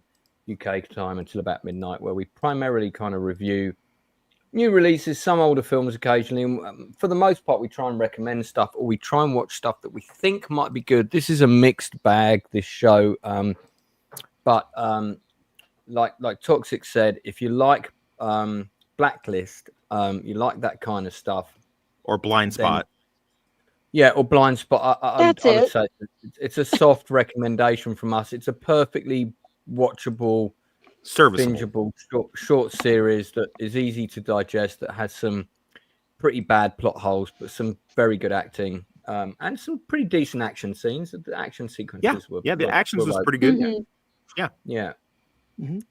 Speaker 1: UK time until about midnight, where we primarily kind of review new releases, some older films occasionally. And for the most part, we try and recommend stuff, or we try and watch stuff that we think might be good. This is a mixed bag, this show. But like Toxic said, if you like Blacklist, you like that kind of stuff,
Speaker 7: or Blind Spot,
Speaker 1: or Blind Spot, I would say it's a soft recommendation from us. It's a perfectly watchable, serviceable, bingeable short series that is easy to digest, that has some pretty bad plot holes but some very good acting, and some pretty decent action scenes. The action sequences were
Speaker 7: the actions was pretty good.
Speaker 1: Yeah.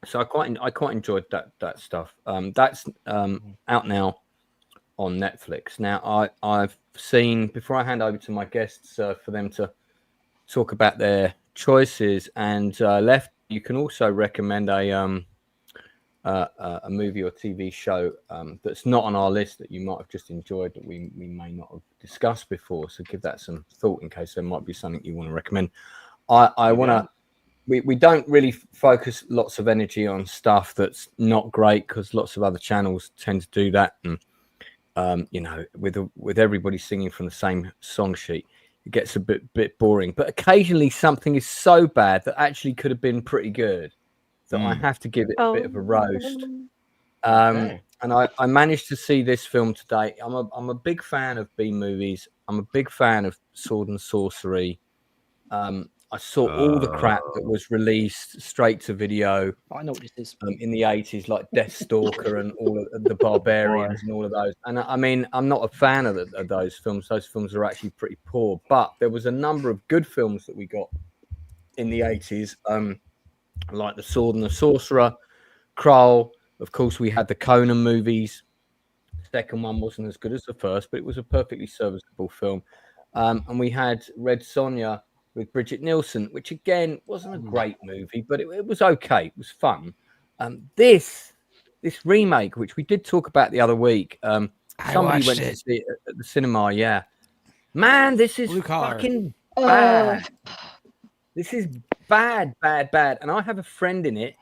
Speaker 1: So I quite enjoyed that stuff. That's out now on Netflix. Now I've seen, before I hand over to my guests for them to talk about their choices, and left, you can also recommend a movie or TV show that's not on our list that you might have just enjoyed that we may not have discussed before. So give that some thought in case there might be something you want to recommend. I want to. We don't really focus lots of energy on stuff that's not great, because lots of other channels tend to do that, and with everybody singing from the same song sheet, it gets a bit boring. But occasionally something is so bad that actually could have been pretty good that I have to give it a bit of a roast. And I managed to see this film today. I'm a big fan of B movies. I'm a big fan of sword and sorcery. I saw all the crap that was released straight to video.
Speaker 5: I know what this is.
Speaker 1: In the 80s, like Deathstalker and all of the Barbarians and all of those. And I'm not a fan of those films. Those films are actually pretty poor. But there was a number of good films that we got in the 80s, like The Sword and the Sorcerer, Krull. Of course, we had the Conan movies. The second one wasn't as good as the first, but it was a perfectly serviceable film. And we had Red Sonja with Brigitte Nielsen, which again wasn't a great movie, but it was okay. It was fun. This remake, which we did talk about the other week, somebody went to see it at the cinema. Yeah, Man, this is
Speaker 2: Blue collar.
Speaker 1: fucking bad. This is bad. And I have a friend in it,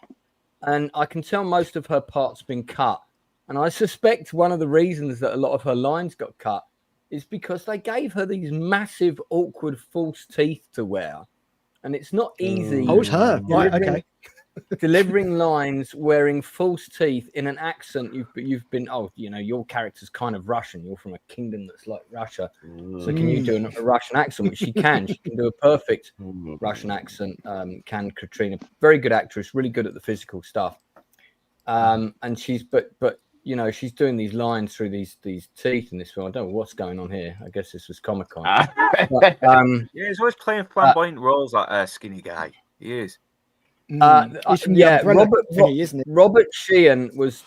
Speaker 1: and I can tell most of her parts been cut. And I suspect one of the reasons that a lot of her lines got cut is because they gave her these massive, awkward, false teeth to wear. And it's not easy.
Speaker 5: Oh, it's her. Right, okay.
Speaker 1: Delivering lines wearing false teeth in an accent you've been, your character's kind of Russian. You're from a kingdom that's like Russia. So can you do a Russian accent? Which she can. She can do a perfect Russian accent. Can Katrina. Very good actress, really good at the physical stuff. And she's, but she's doing these lines through these teeth in this film. I don't know what's going on here. I guess this was Comic-Con.
Speaker 4: He's always playing flamboyant roles, that skinny guy. He is.
Speaker 1: Robert Sheehan was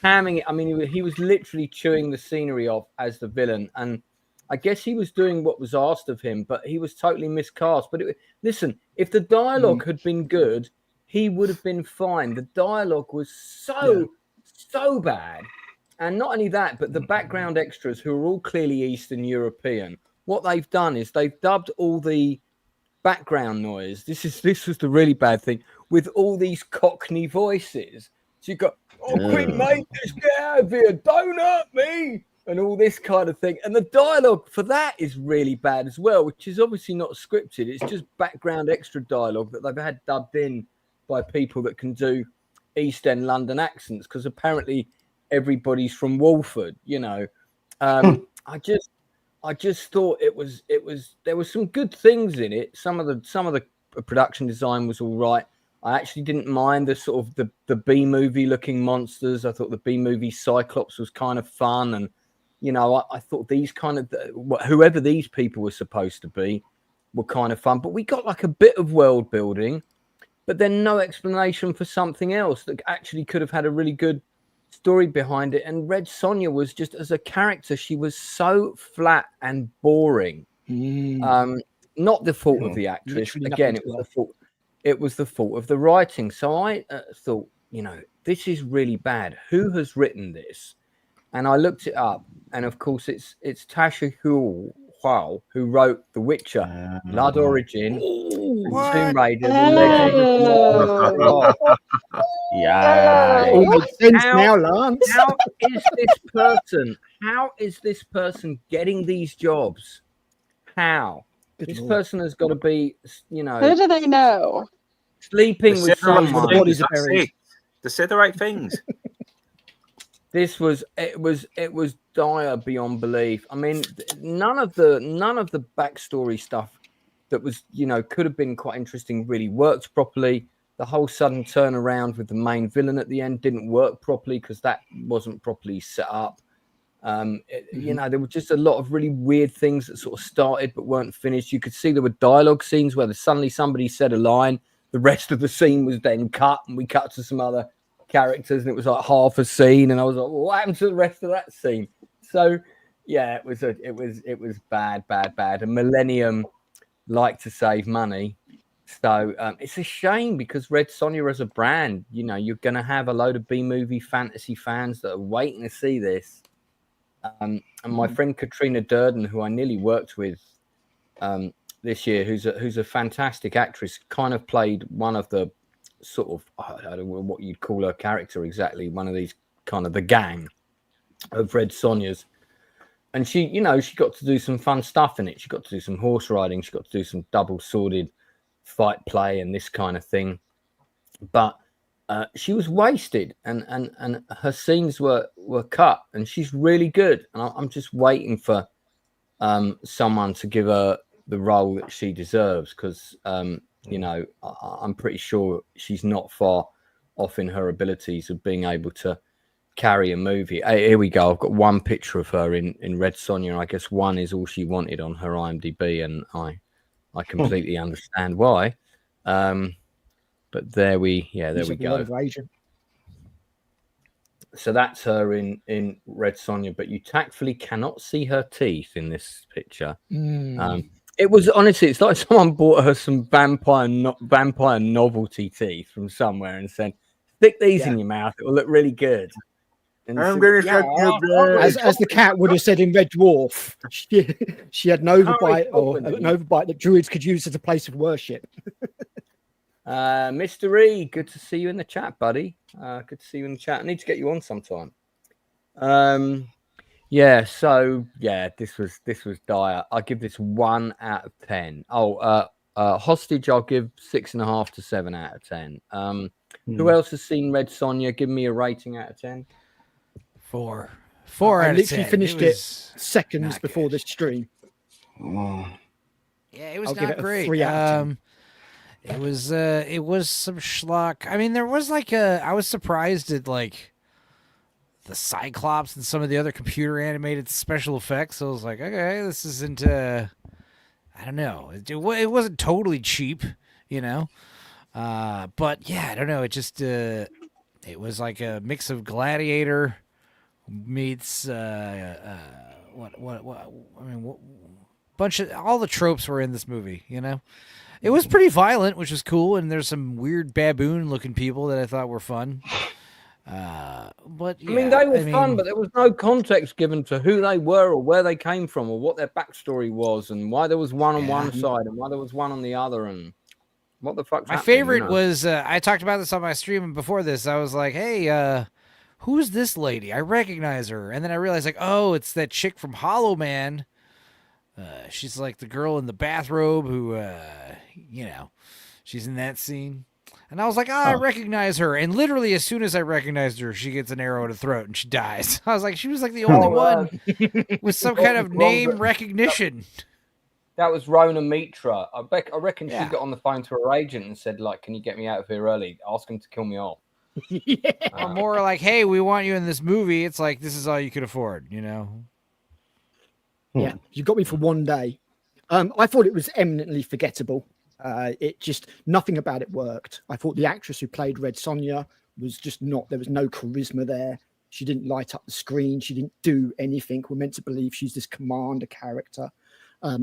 Speaker 1: hamming it. I mean, he was literally chewing the scenery off as the villain, and I guess he was doing what was asked of him, but he was totally miscast. But listen, if the dialogue had been good, he would have been fine. The dialogue was so bad, and not only that, but the background extras, who are all clearly Eastern European, what they've done is they've dubbed all the background noise. This was the really bad thing, with all these Cockney voices. So you got, quick mate, just get out of here, don't hurt me, and all this kind of thing. And the dialogue for that is really bad as well, which is obviously not scripted. It's just background extra dialogue that they've had dubbed in by people that can do East End London accents, because apparently everybody's from Walford. I just thought there was some good things in it. Some of the production design was all right. I actually didn't mind the sort of the B-movie looking monsters. I thought the B-movie Cyclops was kind of fun, and I thought these kind of whoever these people were supposed to be were kind of fun. But we got like a bit of world building, but then no explanation for something else that actually could have had a really good story behind it. And Red Sonja was just, as a character, she was so flat and boring. Not the fault of the actress. Again, it was the fault of the writing. So I thought, this is really bad. Who has written this? And I looked it up, and of course it's Tasha Hull, who wrote The Witcher, Blood Origin, and Tomb Raider, The Legend of Lord.
Speaker 5: All makes sense now, Lance.
Speaker 1: How is this person getting these jobs? How? This person has got to be,
Speaker 3: Who do they know?
Speaker 1: Sleeping with someone.
Speaker 5: The bodies are buried.
Speaker 4: They say the right things.
Speaker 1: It was dire beyond belief. I mean, none of the backstory stuff that was, could have been quite interesting really worked properly. The whole sudden turnaround with the main villain at the end didn't work properly because that wasn't properly set up. There were just a lot of really weird things that sort of started but weren't finished. You could see there were dialogue scenes where suddenly somebody said a line, the rest of the scene was then cut, and we cut to some other characters, and it was like half a scene, and I was like, well, what happened to the rest of that scene? So yeah, it was bad. And Millennium liked to save money. So it's a shame, because Red Sonja as a brand, you're going to have a load of B-movie fantasy fans that are waiting to see this. And my friend Katrina Durden, who I nearly worked with this year, who's a fantastic actress, kind of played one of the sort of, I don't know what you'd call her character exactly, one of these kind of the gang of Red Sonjas. And she got to do some fun stuff in it. She got to do some horse riding. She got to do some double-sworded fight play and this kind of thing. But she was wasted, and her scenes were cut, and she's really good. And I'm just waiting for someone to give her the role that she deserves, because I'm pretty sure she's not far off in her abilities of being able to carry a movie. Here we go. I've got one picture of her in Red Sonja, and I guess one is all she wanted on her IMDb, and I completely understand why. But there we go. So that's her in Red Sonja, but you tactfully cannot see her teeth in this picture. It was honestly, it's like someone bought her some vampire novelty teeth from somewhere and said, "Stick these in your mouth; it will look really good." And
Speaker 4: I'm
Speaker 1: so-
Speaker 4: gonna
Speaker 1: yeah,
Speaker 4: get your blood.
Speaker 5: As the cat would have said in Red Dwarf, she had an overbite or an overbite that druids could use as a place of worship.
Speaker 1: Mr. E, good to see you in the chat, buddy. Good to see you in the chat. I need to get you on sometime. Yeah, so yeah, this was dire. I give this 1 out of 10. Hostage, I'll give 6.5 to 7 out of 10. Who else has seen Red Sonja? Give me a rating out of 10.
Speaker 2: 4
Speaker 5: I
Speaker 2: out of
Speaker 5: literally
Speaker 2: 10.
Speaker 5: finished it seconds
Speaker 2: not
Speaker 5: before
Speaker 2: good.
Speaker 5: this stream.
Speaker 2: Yeah, it was
Speaker 5: I'll give
Speaker 2: not
Speaker 5: it a
Speaker 2: great.
Speaker 5: 3 out of 10.
Speaker 2: It was some schlock. I mean, there was I was surprised at like the Cyclops and some of the other computer animated special effects. So I was like, okay, this isn't I don't know. It wasn't totally cheap, you know. But yeah, I don't know. It just it was like a mix of Gladiator meets bunch of all the tropes were in this movie, you know. It was pretty violent, which was cool, and there's some weird baboon-looking people that I thought were fun. But yeah,
Speaker 1: I mean, they were fun, but there was no context given to who they were or where they came from or what their backstory was and why there was one on one side and why there was one on the other and what the fuck's
Speaker 2: my
Speaker 1: happening,
Speaker 2: favorite was I talked about this on my stream before this. I was like, hey, who's this lady? I recognize her. And then I realized, like, oh, it's that chick from Hollow Man. She's like the girl in the bathrobe who, you know, she's in that scene. And I was like, I recognize her. And literally, as soon as I recognized her, she gets an arrow to the throat and she dies. I was like, she was like the only one with some kind of name recognition.
Speaker 1: That was Rona Mitra. I reckon
Speaker 2: Yeah.
Speaker 1: she got on the phone to her agent and said, like, can you get me out of here early? Ask him to kill me off.
Speaker 2: Or more like, hey, we want you in this movie. It's like, this is all you could afford, you know?
Speaker 5: Yeah, you got me for one day. I thought it was eminently forgettable. It just, nothing about it worked. I thought the actress who played Red Sonja was just not, there was no charisma there. She didn't light up the screen. She didn't do anything. We're meant to believe she's this commander character.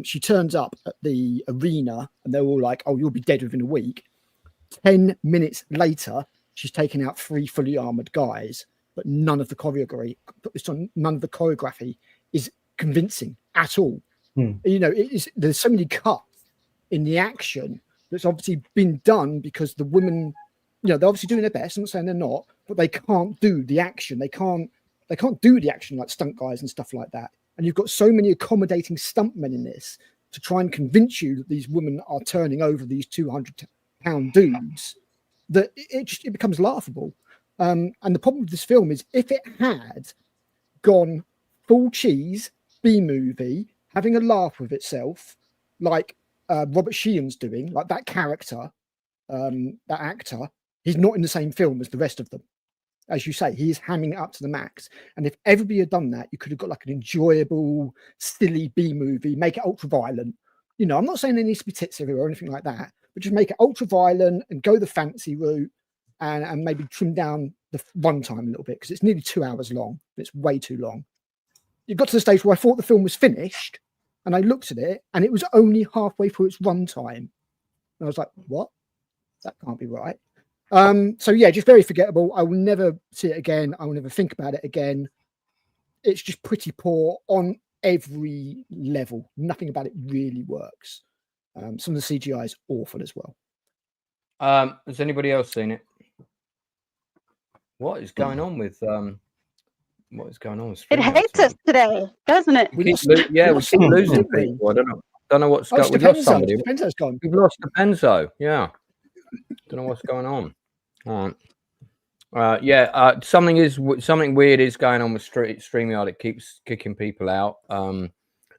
Speaker 5: She turns up at the arena and they're all like, oh, you'll be dead within a week. 10 minutes later, she's taken out 3 fully armored guys, but none of the choreography is convincing at all. You know, there's so many cuts in the action that's obviously been done because the women, you know, they're obviously doing their best. I'm not saying they're not, but they can't do the action. They can't do the action like stunt guys and stuff like that. And you've got so many accommodating stuntmen in this to try and convince you that these women are turning over these 200-pound dudes that it becomes laughable. And the problem with this film is if it had gone full cheese, B-movie, having a laugh with itself, like Robert Sheehan's doing, like that character, that actor, he's not in the same film as the rest of them. As you say, he is hamming it up to the max. And if everybody had done that, you could have got like an enjoyable, silly B-movie, make it ultra-violent. You know, I'm not saying there needs to be tits everywhere or anything like that, but just make it ultra-violent and go the fancy route and maybe trim down the runtime a little bit because it's nearly 2 hours long. It's way too long. You got to the stage where I thought the film was finished and I looked at it and it was only halfway through its runtime. And I was like, what? That can't be right. So yeah, just very forgettable. I will never see it again. I will never think about it again. It's just pretty poor on every level. Nothing about it really works. Some of the CGI is awful as well.
Speaker 1: Has anybody else seen it? What is going on with what is going on with
Speaker 3: It hates us today, doesn't it?
Speaker 1: we keep losing people. I don't know what's going on. We've lost somebody.
Speaker 5: Stepenzo's gone.
Speaker 1: We've lost Stepenzo. Yeah. Don't know what's going on. All right. Something weird is going on with StreamYard. It keeps kicking people out.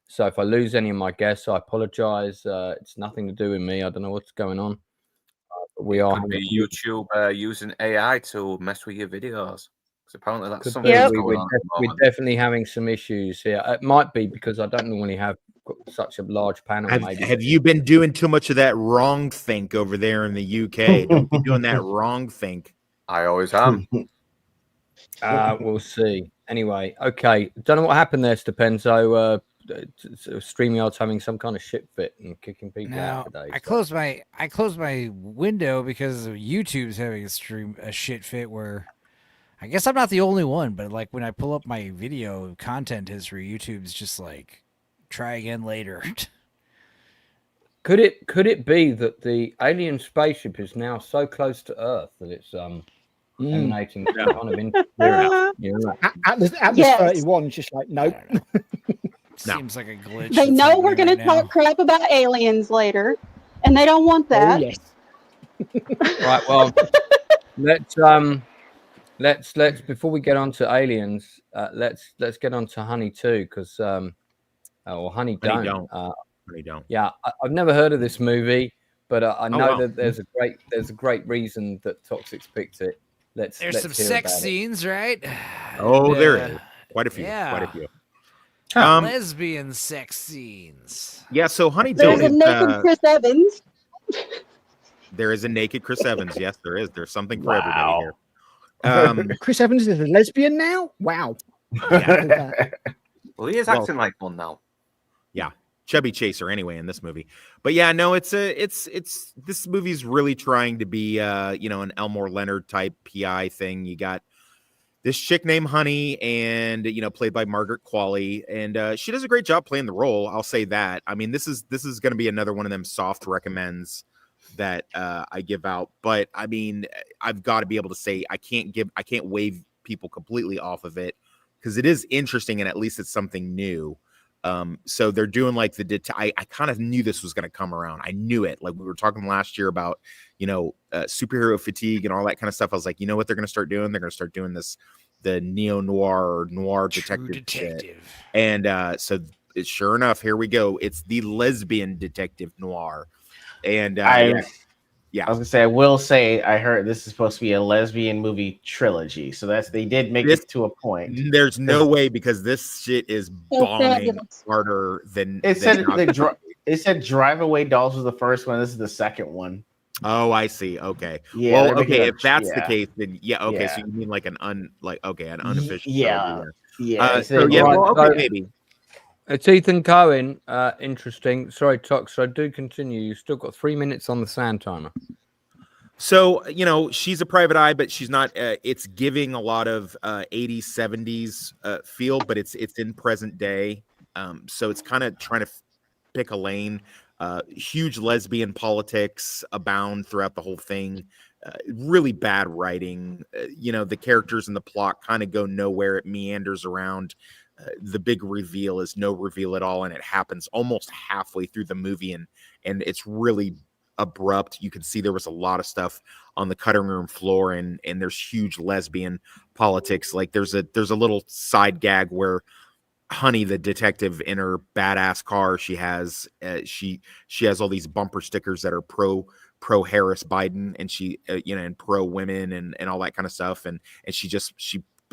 Speaker 1: So if I lose any of my guests, I apologize. It's nothing to do with me. I don't know what's going on. But we are
Speaker 4: Could be YouTube using AI to mess with your videos. Because apparently that's something
Speaker 3: Yep.
Speaker 4: that's going on at the
Speaker 1: we're
Speaker 4: moment.
Speaker 1: definitely having some issues here. It might be because I don't normally have such a large panel.
Speaker 7: Have you been doing too much of that wrong think over there in the UK? Don't be doing that wrong think.
Speaker 4: I always am.
Speaker 1: We'll see. Anyway, okay. Don't know what happened there, Stepenzo. StreamYard's having some kind of shit fit and kicking people out today.
Speaker 2: I closed my window because YouTube's having a shit fit where I guess I'm not the only one, but like when I pull up my video content history, YouTube's just like, try again later.
Speaker 1: Could it be that the alien spaceship is now so close to Earth that it's emanating some kind of interference? You know,
Speaker 5: At the
Speaker 3: Yes.
Speaker 5: 31, just like, nope.
Speaker 2: Seems like a glitch.
Speaker 3: They
Speaker 2: that's
Speaker 3: know we're
Speaker 2: happening
Speaker 3: going to
Speaker 2: right now.
Speaker 3: talk crap about aliens later, and they don't want that.
Speaker 5: Oh, yes.
Speaker 1: Right. Well, let's before we get on to aliens, let's get on to Honey too, because or Honey Don't.
Speaker 7: Honey Don't.
Speaker 1: Yeah, I've never heard of this movie, but I know
Speaker 7: wow.
Speaker 1: that there's a great reason that Toxics picked it. Let's
Speaker 2: There's some
Speaker 1: hear
Speaker 2: sex
Speaker 1: about it.
Speaker 2: scenes, right?
Speaker 7: Oh,
Speaker 2: And,
Speaker 7: there is quite a few.
Speaker 2: yeah.
Speaker 7: Quite a few.
Speaker 2: Lesbian sex scenes.
Speaker 7: Yeah. So Honey
Speaker 3: There's
Speaker 7: Don't
Speaker 3: a
Speaker 7: is,
Speaker 3: naked Chris Evans.
Speaker 7: there is a naked Chris Evans. Yes, there is. There's something for
Speaker 6: Wow.
Speaker 7: everybody here.
Speaker 5: Chris Evans is a lesbian now? Wow.
Speaker 4: Well, he is acting like one now.
Speaker 7: Chubby chaser anyway in this movie. But yeah, no, it's this movie's really trying to be an Elmore Leonard type PI thing. You got this chick named Honey and played by Margaret Qualley, and she does a great job playing the role. I'll say that. I mean, this is going to be another one of them soft recommends that I give out. But I mean, I've got to be able to say I can't wave people completely off of it because it is interesting and at least it's something new. So they're doing like I kind of knew this was going to come around. I knew it. Like we were talking last year about, superhero fatigue and all that kind of stuff. I was like, you know what they're going to start doing? They're going to start doing the neo-noir or noir detective shit. And so sure enough, here we go. It's the lesbian detective noir. And
Speaker 6: I was gonna say, I will say, I heard this is supposed to be a lesbian movie trilogy, so they did make it to a point.
Speaker 7: There's no way because this shit is bombing harder than
Speaker 6: It said. It said Drive Away Dolls was the first one. This is the second one.
Speaker 7: Oh, I see. Okay.
Speaker 6: Yeah.
Speaker 7: Well, okay. If that's the case, then yeah. Okay.
Speaker 6: Yeah.
Speaker 7: So you mean like an unofficial?
Speaker 6: Yeah.
Speaker 7: Maybe.
Speaker 1: It's Ethan Cohen. Interesting. Sorry, Tox. I do continue. You've still got 3 minutes on the sound timer.
Speaker 7: So, she's a private eye, but she's not. It's giving a lot of 80s, 70s feel, but it's in present day. So it's kind of trying to pick a lane. Huge lesbian politics abound throughout the whole thing. Really bad writing. The characters and the plot kind of go nowhere. It meanders around. The big reveal is no reveal at all, and it happens almost halfway through the movie, and it's really abrupt. You can see there was a lot of stuff on the cutting room floor, and there's huge lesbian politics. Like there's a little side gag where Honey, the detective, in her badass car, she has all these bumper stickers that are pro Harris Biden, and she and pro women and all that kind of stuff, and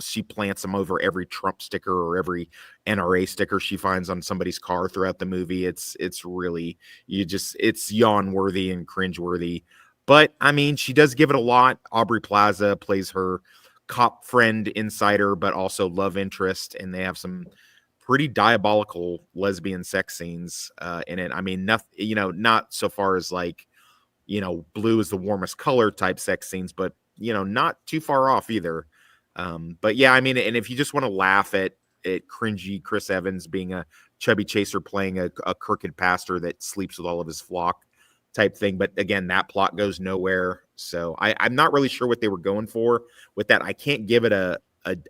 Speaker 7: she plants them over every Trump sticker or every NRA sticker she finds on somebody's car throughout the movie. It's really, it's yawn worthy and cringe worthy. But I mean, she does give it a lot. Aubrey Plaza plays her cop friend insider, but also love interest. And they have some pretty diabolical lesbian sex scenes in it. I mean, nothing, not so far as like, blue is the warmest color type sex scenes, but not too far off either. But yeah, I mean, and if you just want to laugh at cringy Chris Evans being a chubby chaser playing a crooked pastor that sleeps with all of his flock type thing. But again, that plot goes nowhere. So I'm not really sure what they were going for with that. I can't give it a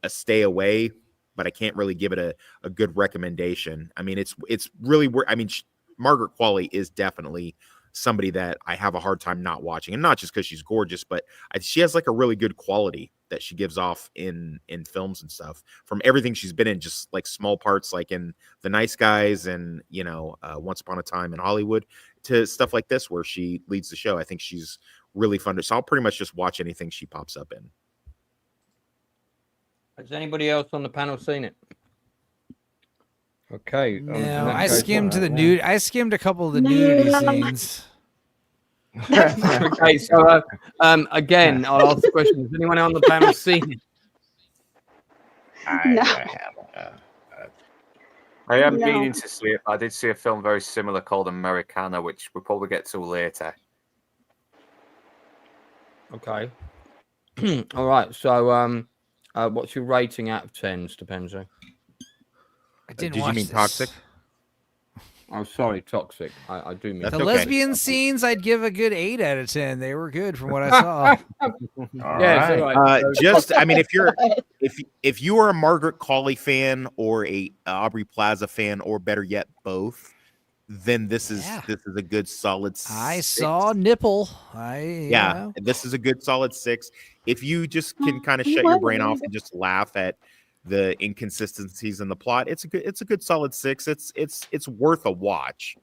Speaker 7: stay away, but I can't really give it a good recommendation. I mean, it's really Margaret Qualley is definitely somebody that I have a hard time not watching, and not just because she's gorgeous, but she has like a really good quality that she gives off in films and stuff from everything she's been in, just like small parts like in The Nice Guys and Once Upon a Time in Hollywood to stuff like this where she leads the show. I think she's really fun so I'll pretty much just watch anything she pops up in.
Speaker 1: Has anybody else on the panel seen it? Okay.
Speaker 2: No, I skimmed I skimmed a couple of the nudity scenes.
Speaker 1: Okay, so again, I'll ask the question. Has anyone on the panel seen it?
Speaker 3: No.
Speaker 4: I am meaning to see it. I did see a film very similar called Americana, which we'll probably get to later.
Speaker 1: Okay. All right. So What's your rating out of 10, Stupenzolicious?
Speaker 2: I didn't
Speaker 7: Did you
Speaker 2: watch
Speaker 7: mean
Speaker 2: this.
Speaker 7: Toxic?
Speaker 1: Oh, sorry, Toxic. I do mean
Speaker 7: That's
Speaker 2: The
Speaker 7: okay.
Speaker 2: lesbian scenes, I'd give a good 8 out of 10. They were good from what I saw.
Speaker 1: Yeah, it's all right.
Speaker 7: Just, I mean, if you are a Margaret Qualley fan or a Aubrey Plaza fan, or better yet, both, then this is a good solid 6.
Speaker 2: I saw nipple.
Speaker 7: This is a good solid 6. If you just can kind of shut your brain off and just laugh at the inconsistencies in the plot, it's a good solid 6. It's worth a watch.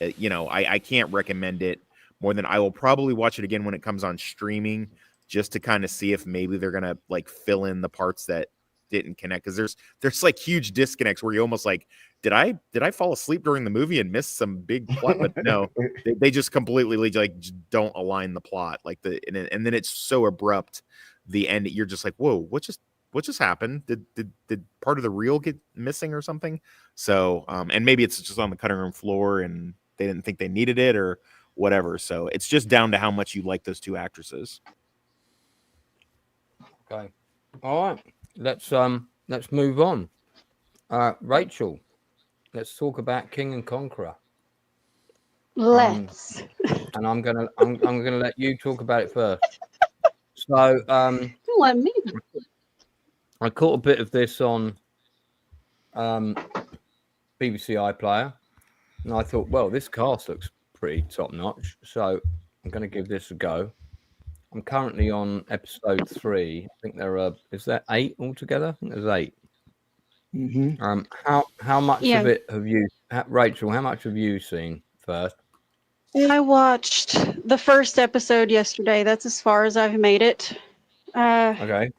Speaker 7: I can't recommend it more than I will probably watch it again when it comes on streaming, just to kind of see if maybe they're gonna like fill in the parts that didn't connect, because there's like huge disconnects where you almost like, did I fall asleep during the movie and miss some big plot? But no, they just completely like just don't align the plot, like and then it's so abrupt, the end, you're just like, whoa, what just happened? Did part of the reel get missing or something? So and maybe it's just on the cutting room floor and they didn't think they needed it or whatever. So it's just down to how much you like those two actresses.
Speaker 1: Okay. All right. Let's move on. Rachel, let's talk about King and Conqueror.
Speaker 3: Let's.
Speaker 1: And I'm gonna let you talk about it first. So
Speaker 3: Let me.
Speaker 1: I caught a bit of this on BBC iPlayer, and I thought, well, this cast looks pretty top notch, so I'm going to give this a go. I'm currently on episode 3. I think there are, is there 8 altogether? I think there's 8.
Speaker 5: Mm-hmm.
Speaker 1: How much of it have you, Rachel? How much have you seen first?
Speaker 3: I watched the first episode yesterday. That's as far as I've made it.
Speaker 1: Okay.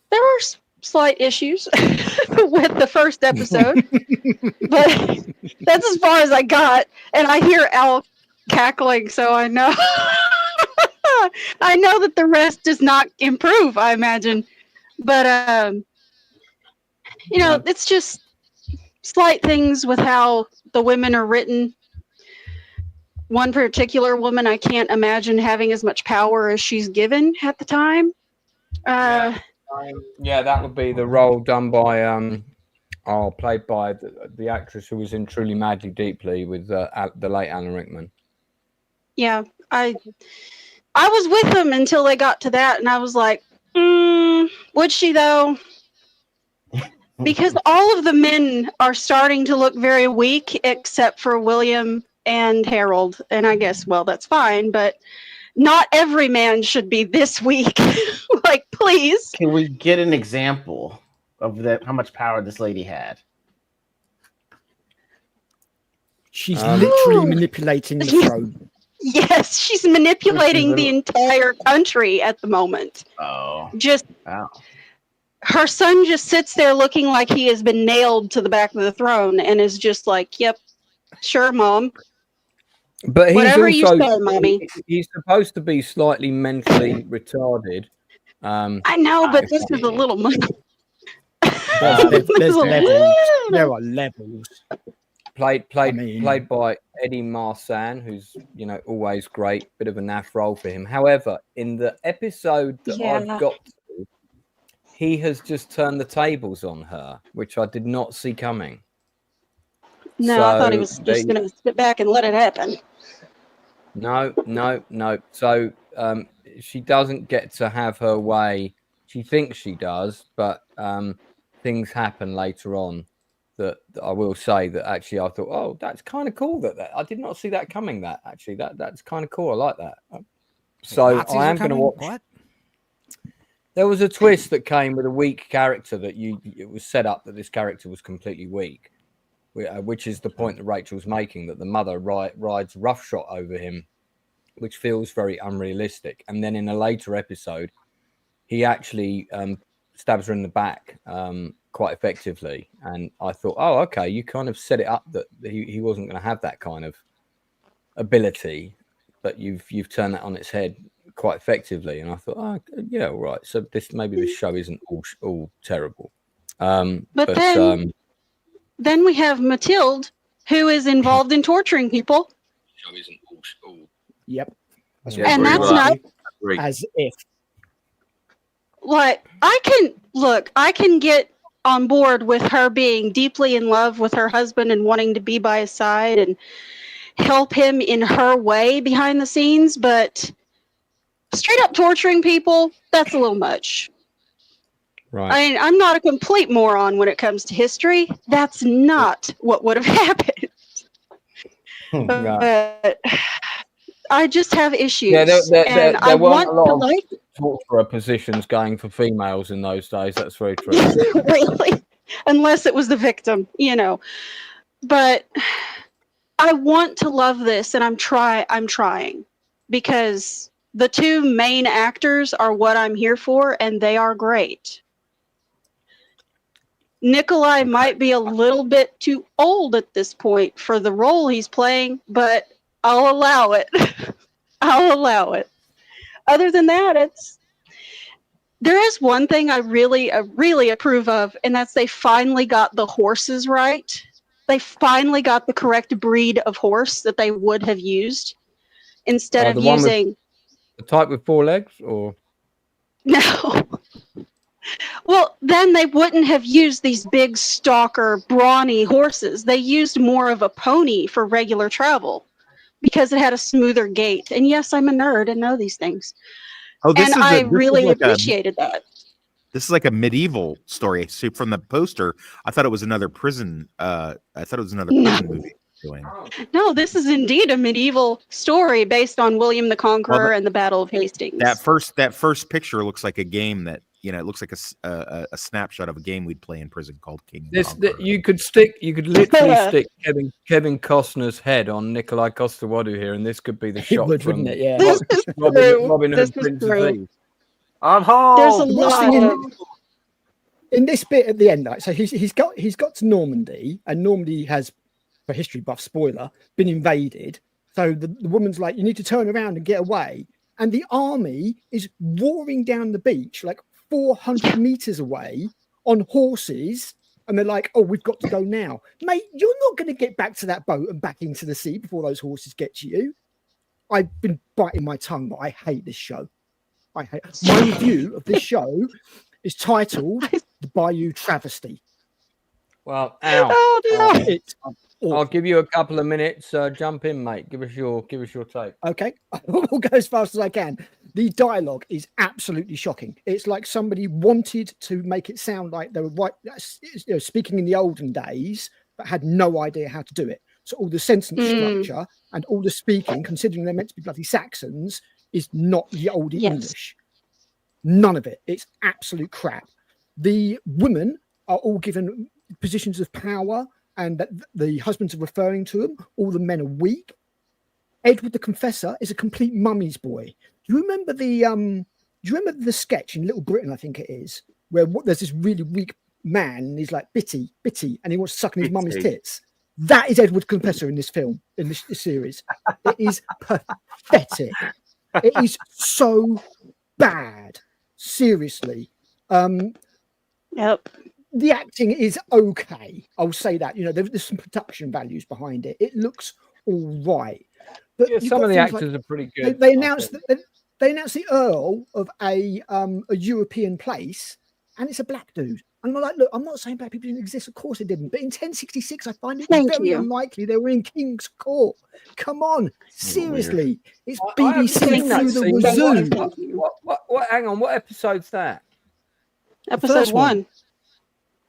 Speaker 3: There were slight issues with the first episode, but that's as far as I got. And I hear Al cackling, so I know I know that the rest does not improve, I imagine. But it's just slight things with how the women are written. One particular woman, I can't imagine having as much power as she's given at the time.
Speaker 1: Yeah, that would be the role done by played by the actress who was in Truly Madly Deeply with the late Alan Rickman.
Speaker 3: Yeah, I was with them until they got to that, and I was like, would she though? Because all of the men are starting to look very weak, except for William and Harold, and I guess, well, that's fine, but not every man should be this weak. Like, please.
Speaker 6: Can we get an example of that? How much power this lady had?
Speaker 5: She's literally manipulating the throne.
Speaker 3: Yes, she's manipulating the entire country at the moment.
Speaker 6: Oh,
Speaker 3: wow. Her son just sits there looking like he has been nailed to the back of the throne and is just like, yep, sure, Mom.
Speaker 1: But he's
Speaker 3: whatever you
Speaker 1: also,
Speaker 3: say, Mommy.
Speaker 1: He's supposed to be slightly mentally retarded.
Speaker 3: I know, but this is a little much.
Speaker 5: There's levels. There are levels.
Speaker 1: Played by Eddie Marsan, who's always great. Bit of a naff role for him. However, in the episode that I've got to, he has just turned the tables on her, which I did not see coming.
Speaker 3: No, I thought he was just going to sit back and let it happen.
Speaker 1: No. So she doesn't get to have her way. She thinks she does, but things happen later on that I will say that actually I thought, oh, that's kind of cool. That I did not see that coming. That's kind of cool. I like that. So I am going to watch.
Speaker 2: What?
Speaker 1: There was a twist that came with a weak character that it was set up that this character was completely weak. Which is the point that Rachel's making, that the mother rides roughshod over him, which feels very unrealistic. And then in a later episode, he actually stabs her in the back quite effectively. And I thought, oh, okay, you kind of set it up that he wasn't going to have that kind of ability, but you've turned that on its head quite effectively. And I thought, oh, yeah, all right. So maybe this show isn't all terrible. But
Speaker 3: then we have Mathilde, who is involved in torturing people.
Speaker 5: Yep.
Speaker 3: And that's not
Speaker 5: as if.
Speaker 3: like, I can get on board with her being deeply in love with her husband and wanting to be by his side and help him in her way behind the scenes, but straight up torturing people, that's a little much.
Speaker 1: Right.
Speaker 3: I mean, I'm not a complete moron when it comes to history. That's not what would have happened. But I just have issues.
Speaker 1: Yeah,
Speaker 3: and
Speaker 1: there
Speaker 3: I
Speaker 1: weren't
Speaker 3: want
Speaker 1: a lot
Speaker 3: to
Speaker 1: of
Speaker 3: like
Speaker 1: torturer positions going for females in those days. That's very true.
Speaker 3: really, unless it was the victim, But I want to love this, and I'm trying, because the two main actors are what I'm here for, and they are great. Nikolai might be a little bit too old at this point for the role he's playing, but I'll allow it. I'll allow it. Other than that, there is one thing I really approve of, and that's they finally got the horses right. They finally got the correct breed of horse that they would have used instead of using
Speaker 1: the type with 4 legs, or
Speaker 3: no. Well, then they wouldn't have used these big stalker, brawny horses. They used more of a pony for regular travel because it had a smoother gait. And yes, I'm a nerd and know these things.
Speaker 7: Oh,
Speaker 3: I really appreciated that.
Speaker 7: This is like a medieval story. So from the poster, I thought it was another prison. Prison movie.
Speaker 3: No, this is indeed a medieval story based on William the Conqueror and the Battle of Hastings.
Speaker 7: That first picture looks like a game that it looks like a snapshot of a game we'd play in prison called King.
Speaker 1: You could literally stick Kevin Costner's head on Nikolai Coster-Waldau here, and this could be the shot from
Speaker 5: wouldn't it? Yeah.
Speaker 3: This is
Speaker 1: Robin
Speaker 3: This
Speaker 1: Hood,
Speaker 3: is
Speaker 1: Prince of
Speaker 3: true.
Speaker 1: Thieves.
Speaker 4: I'm home.
Speaker 3: There's a lot
Speaker 5: in this bit at the end, like, so he's got to Normandy, and Normandy has, for history buff spoiler, been invaded. So the woman's like, you need to turn around and get away, and the army is roaring down the beach like 400 meters away on horses, and they're like, oh, we've got to go now. Mate, you're not going to get back to that boat and back into the sea before those horses get to you. I've been biting my tongue, but I hate this show. My review of this show is titled The Bayou Travesty.
Speaker 1: Well, Al,
Speaker 3: Oh, no.
Speaker 1: I'll give you a couple of minutes. Jump in, mate. Give us your take.
Speaker 5: Okay, I'll go as fast as I can. The dialogue is absolutely shocking. It's like somebody wanted to make it sound like they were speaking in the olden days, but had no idea how to do it. So all the sentence structure and all the speaking, considering they're meant to be bloody Saxons, is not the old English. None of it. It's absolute crap. The women are all given positions of power, and that the husbands are referring to them. All the men are weak. Edward the Confessor is a complete mummy's boy. Do you remember the sketch in Little Britain, I think it is, where there's this really weak man and he's like, Bitty, and he wants to suck in his mummy's tits? That is Edward Confessor in this film, in this series. It is pathetic. It is so bad. Seriously.
Speaker 3: Yep.
Speaker 5: The acting is okay. I'll say that. There's some production values behind it. It looks all right. But
Speaker 1: some of the actors are pretty good.
Speaker 5: They announced the Earl of a European place, and it's a black dude. And I'm like, look, I'm not saying black people didn't exist. Of course it didn't. But in 1066, I find it very unlikely they were in King's Court. Come on, seriously. It's BBC through the wazoo.
Speaker 1: What? Hang on. What episode's that?
Speaker 3: Episode 1.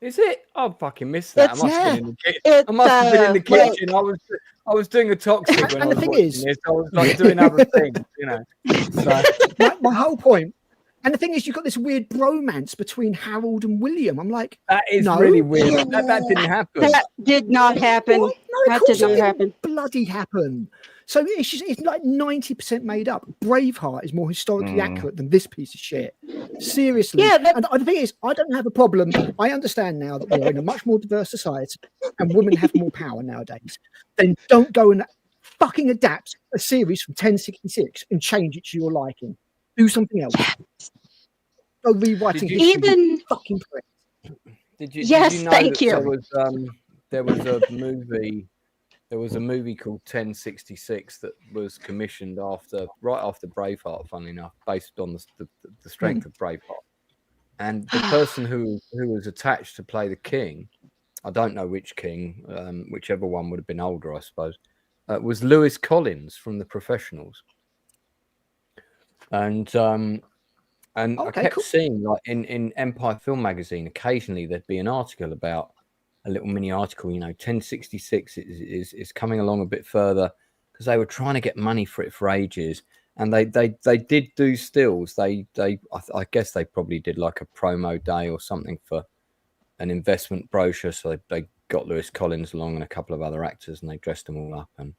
Speaker 1: Is it? I fucking missed that. I must have been in the kitchen.
Speaker 3: It's,
Speaker 1: I must have been in the kitchen. I was doing a toxic when I was watching this. I was like doing other things, So.
Speaker 5: My whole point. And the thing is, you've got this weird bromance between Harold and William. I'm like,
Speaker 1: that is really weird. That didn't happen.
Speaker 3: That did not happen.
Speaker 5: No,
Speaker 3: that did not happen.
Speaker 5: Bloody happen. So it's like 90% made up. Braveheart is more historically accurate than this piece of shit. Seriously. Yeah, and the thing is, I don't have a problem. I understand now that we're in a much more diverse society and women have more power nowadays. Then don't go and fucking adapt a series from 1066 and change it to your liking. Do something else. Go rewriting history.
Speaker 3: Even
Speaker 5: fucking prick.
Speaker 1: Did you know that there was a movie. There was a movie called 1066 that was commissioned right after Braveheart, funnily enough, based on the strength of Braveheart. and the person who was attached to play the king, I don't know which king, whichever one would have been older, I suppose, was Lewis Collins from The Professionals. And I kept seeing, like, in Empire Film Magazine, occasionally there'd be an article about a little mini article, 1066 is coming along a bit further, because they were trying to get money for it for ages. And they did do stills. I guess they probably did like a promo day or something for an investment brochure. So they got Lewis Collins along and a couple of other actors, and they dressed them all up. And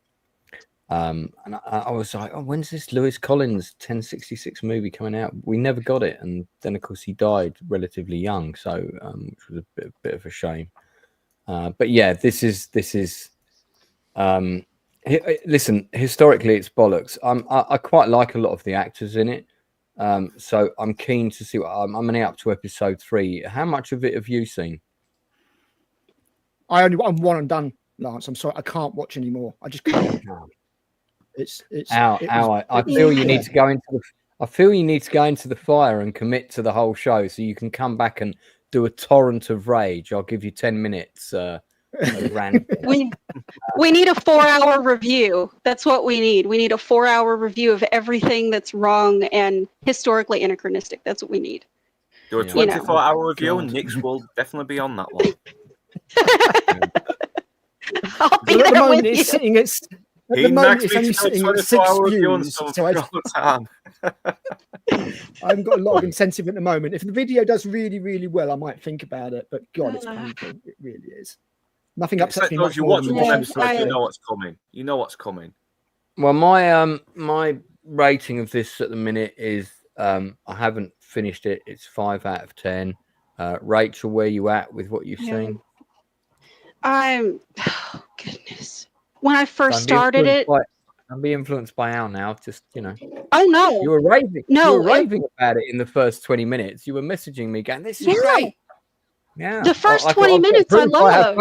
Speaker 1: I was like, oh, when's this Lewis Collins 1066 movie coming out? We never got it. And then, of course, he died relatively young, so which was a bit of a shame. But yeah, this is listen, historically it's bollocks. I quite like a lot of the actors in it, so I'm keen to see what I'm only up to episode 3. How much of it have you seen?
Speaker 5: I'm one and done, Lance. I'm sorry, I can't watch anymore. I just can't. I feel you need to go into the fire and commit to the whole show, so you can come back and do a torrent of rage. I'll give you 10 minutes.
Speaker 3: We need a 4-hour review. That's what we need. We need a 4-hour review of everything that's wrong and historically anachronistic. That's what we need.
Speaker 4: Do a 24-hour review, and Nick's will definitely be on that one.
Speaker 3: I'll be there with you.
Speaker 5: Sitting at
Speaker 4: He
Speaker 5: the moment,
Speaker 4: maxed
Speaker 5: it's
Speaker 4: me
Speaker 5: only
Speaker 4: to a
Speaker 5: sitting at
Speaker 4: 24-hour
Speaker 5: 6
Speaker 4: review on
Speaker 5: views.
Speaker 4: some
Speaker 5: So I
Speaker 4: time.
Speaker 5: haven't got a lot of incentive at the moment. If the video does really, really well, I might think about it. But God, it's painful. It really is. Nothing upsets me much
Speaker 4: you
Speaker 5: more
Speaker 4: watch
Speaker 5: than
Speaker 4: one
Speaker 5: watching
Speaker 4: episode, you know what's coming. You know what's coming.
Speaker 1: Well, my rating of this at the minute is I haven't finished it. It's 5 out of 10. Rachel, where you at with what you've seen?
Speaker 3: Oh goodness. When I first started it,
Speaker 1: Don't be influenced by Al now. Just
Speaker 3: oh no,
Speaker 1: you were raving.
Speaker 3: No,
Speaker 1: you were raving about it in the first 20 minutes. You were messaging me, going, "This is great." Yeah,
Speaker 3: the first 20 minutes I love.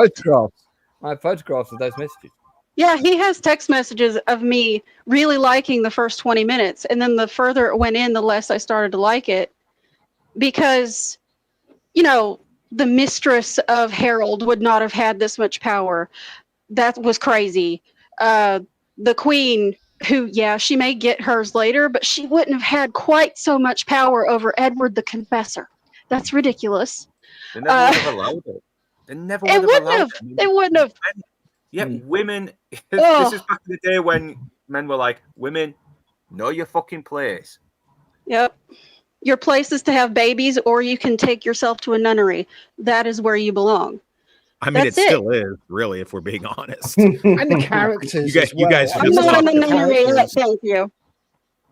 Speaker 1: I have photographs of those messages.
Speaker 3: Yeah, he has text messages of me really liking the first 20 minutes, and then the further it went in, the less I started to like it, because the mistress of Harold would not have had this much power. That was crazy. The queen, who, she may get hers later, but she wouldn't have had quite so much power over Edward the Confessor. That's ridiculous.
Speaker 4: They never would have allowed it. They never would have allowed it.
Speaker 3: They wouldn't have.
Speaker 4: Yeah, women. This is back in the day when men were like, women, know your fucking place.
Speaker 3: Yep. Your place is to have babies, or you can take yourself to a nunnery. That is where you belong.
Speaker 7: I mean, it still is, really, if we're being honest.
Speaker 5: And the characters.
Speaker 7: You guys
Speaker 3: I'm not in the nunnery. Thank you.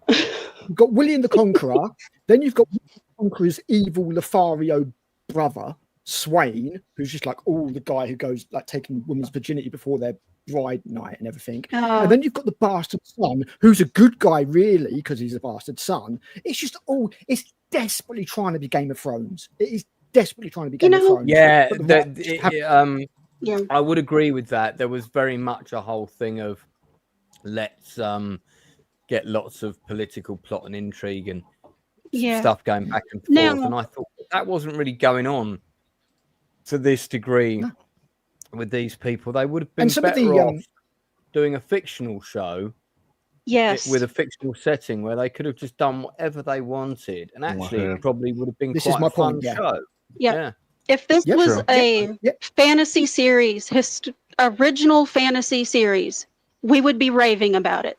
Speaker 5: You've got William the Conqueror. Then you've got William the Conqueror's evil Lothario brother, Swain, who's just like the guy who goes like taking women's virginity before their bride night and everything. And then you've got the bastard son, who's a good guy really because he's a bastard son. It's just it's desperately trying to be Game of Thrones. It is desperately trying to be Game of Thrones.
Speaker 1: Yeah, I would agree with that. There was very much a whole thing of let's get lots of political plot and intrigue and stuff going back and forth. And I thought that wasn't really going on to this degree with these people. They would have been better off doing a fictional show with a fictional setting where they could have just done whatever they wanted, and actually it probably would have been quite a fun show.
Speaker 3: Yeah. If this was a fantasy series, original fantasy series, we would be raving about it.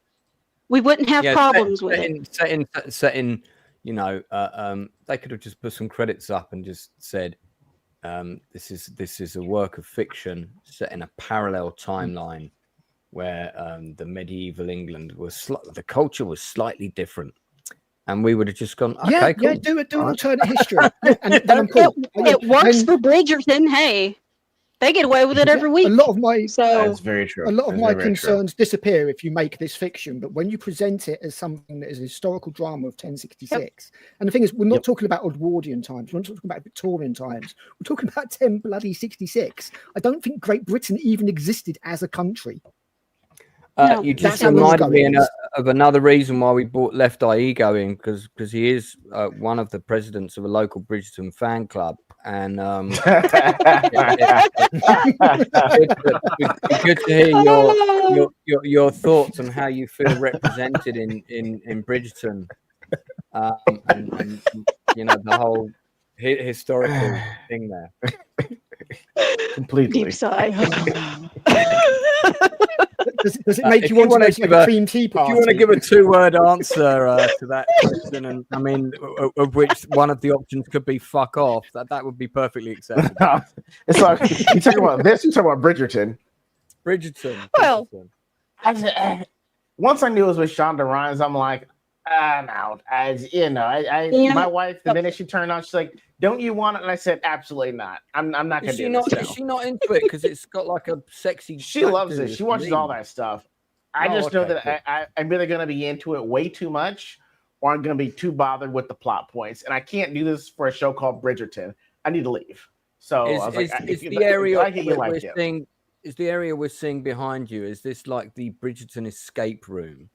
Speaker 3: We wouldn't have problems with it.
Speaker 1: Setting, they could have just put some credits up and just said, this is a work of fiction set in a parallel timeline where the medieval England was the culture was slightly different, and we would have just gone, okay, cool.
Speaker 5: do an alternate history. And then I'm cool.
Speaker 3: It works for Bridgerton. Hey, they get away with it every week.
Speaker 5: A lot of my
Speaker 8: that's very true.
Speaker 5: A lot of my concerns disappear if you make this fiction, but when you present it as something that is a historical drama of 1066, and the thing is, we're not talking about Edwardian times, we're not talking about Victorian times, we're talking about 1066. I don't think Great Britain even existed as a country.
Speaker 3: No,
Speaker 1: You just
Speaker 5: that's how long
Speaker 1: reminded
Speaker 5: ago
Speaker 1: me
Speaker 5: it is.
Speaker 1: of another reason why we brought Left Eye Ego in, because he is one of the presidents of a local Bridgerton fan club, and it'd be good to hear your thoughts on how you feel represented in Bridgerton, and you know, the whole historical thing there.
Speaker 6: Completely.
Speaker 3: Deep sigh.
Speaker 5: Does it make you want to go to like a cream tea party?
Speaker 1: If you want to give a 2-word answer to that question, and I mean, of which one of the options could be "fuck off," that would be perfectly acceptable.
Speaker 6: It's like you talking about this. You talking about Bridgerton.
Speaker 1: Bridgerton.
Speaker 3: Well,
Speaker 6: Once I knew it was with Shonda Rhimes, I'm like, I'm out. As you know, my wife, the minute she turned on, she's like, "Don't you want it?" And I said, "Absolutely not. I'm not gonna do this."
Speaker 1: Is she not into it because it's got like a sexy?
Speaker 6: She loves it. She watches all that stuff. I just know that I'm either gonna be into it way too much, or I'm gonna be too bothered with the plot points, and I can't do this for a show called Bridgerton. I need to leave. So I was like,
Speaker 1: is the area is the area we're seeing behind you? Is this like the Bridgerton escape room?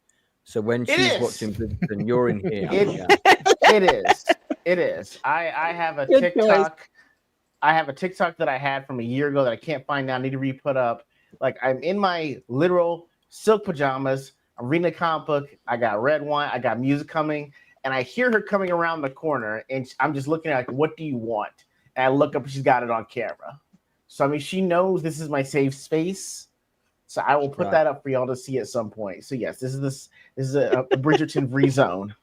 Speaker 1: So when she's watching Bridgerton, you're in here.
Speaker 6: It is. I have a TikTok. I have a TikTok that I had from a year ago that I can't find now. I need to re-put up. Like, I'm in my literal silk pajamas. I'm reading a comic book. I got red wine. I got music coming. And I hear her coming around the corner. And I'm just looking at, like, what do you want? And I look up and she's got it on camera. So, I mean, she knows this is my safe space. So I will put that up for y'all to see at some point. So, yes, this is a Bridgerton free zone.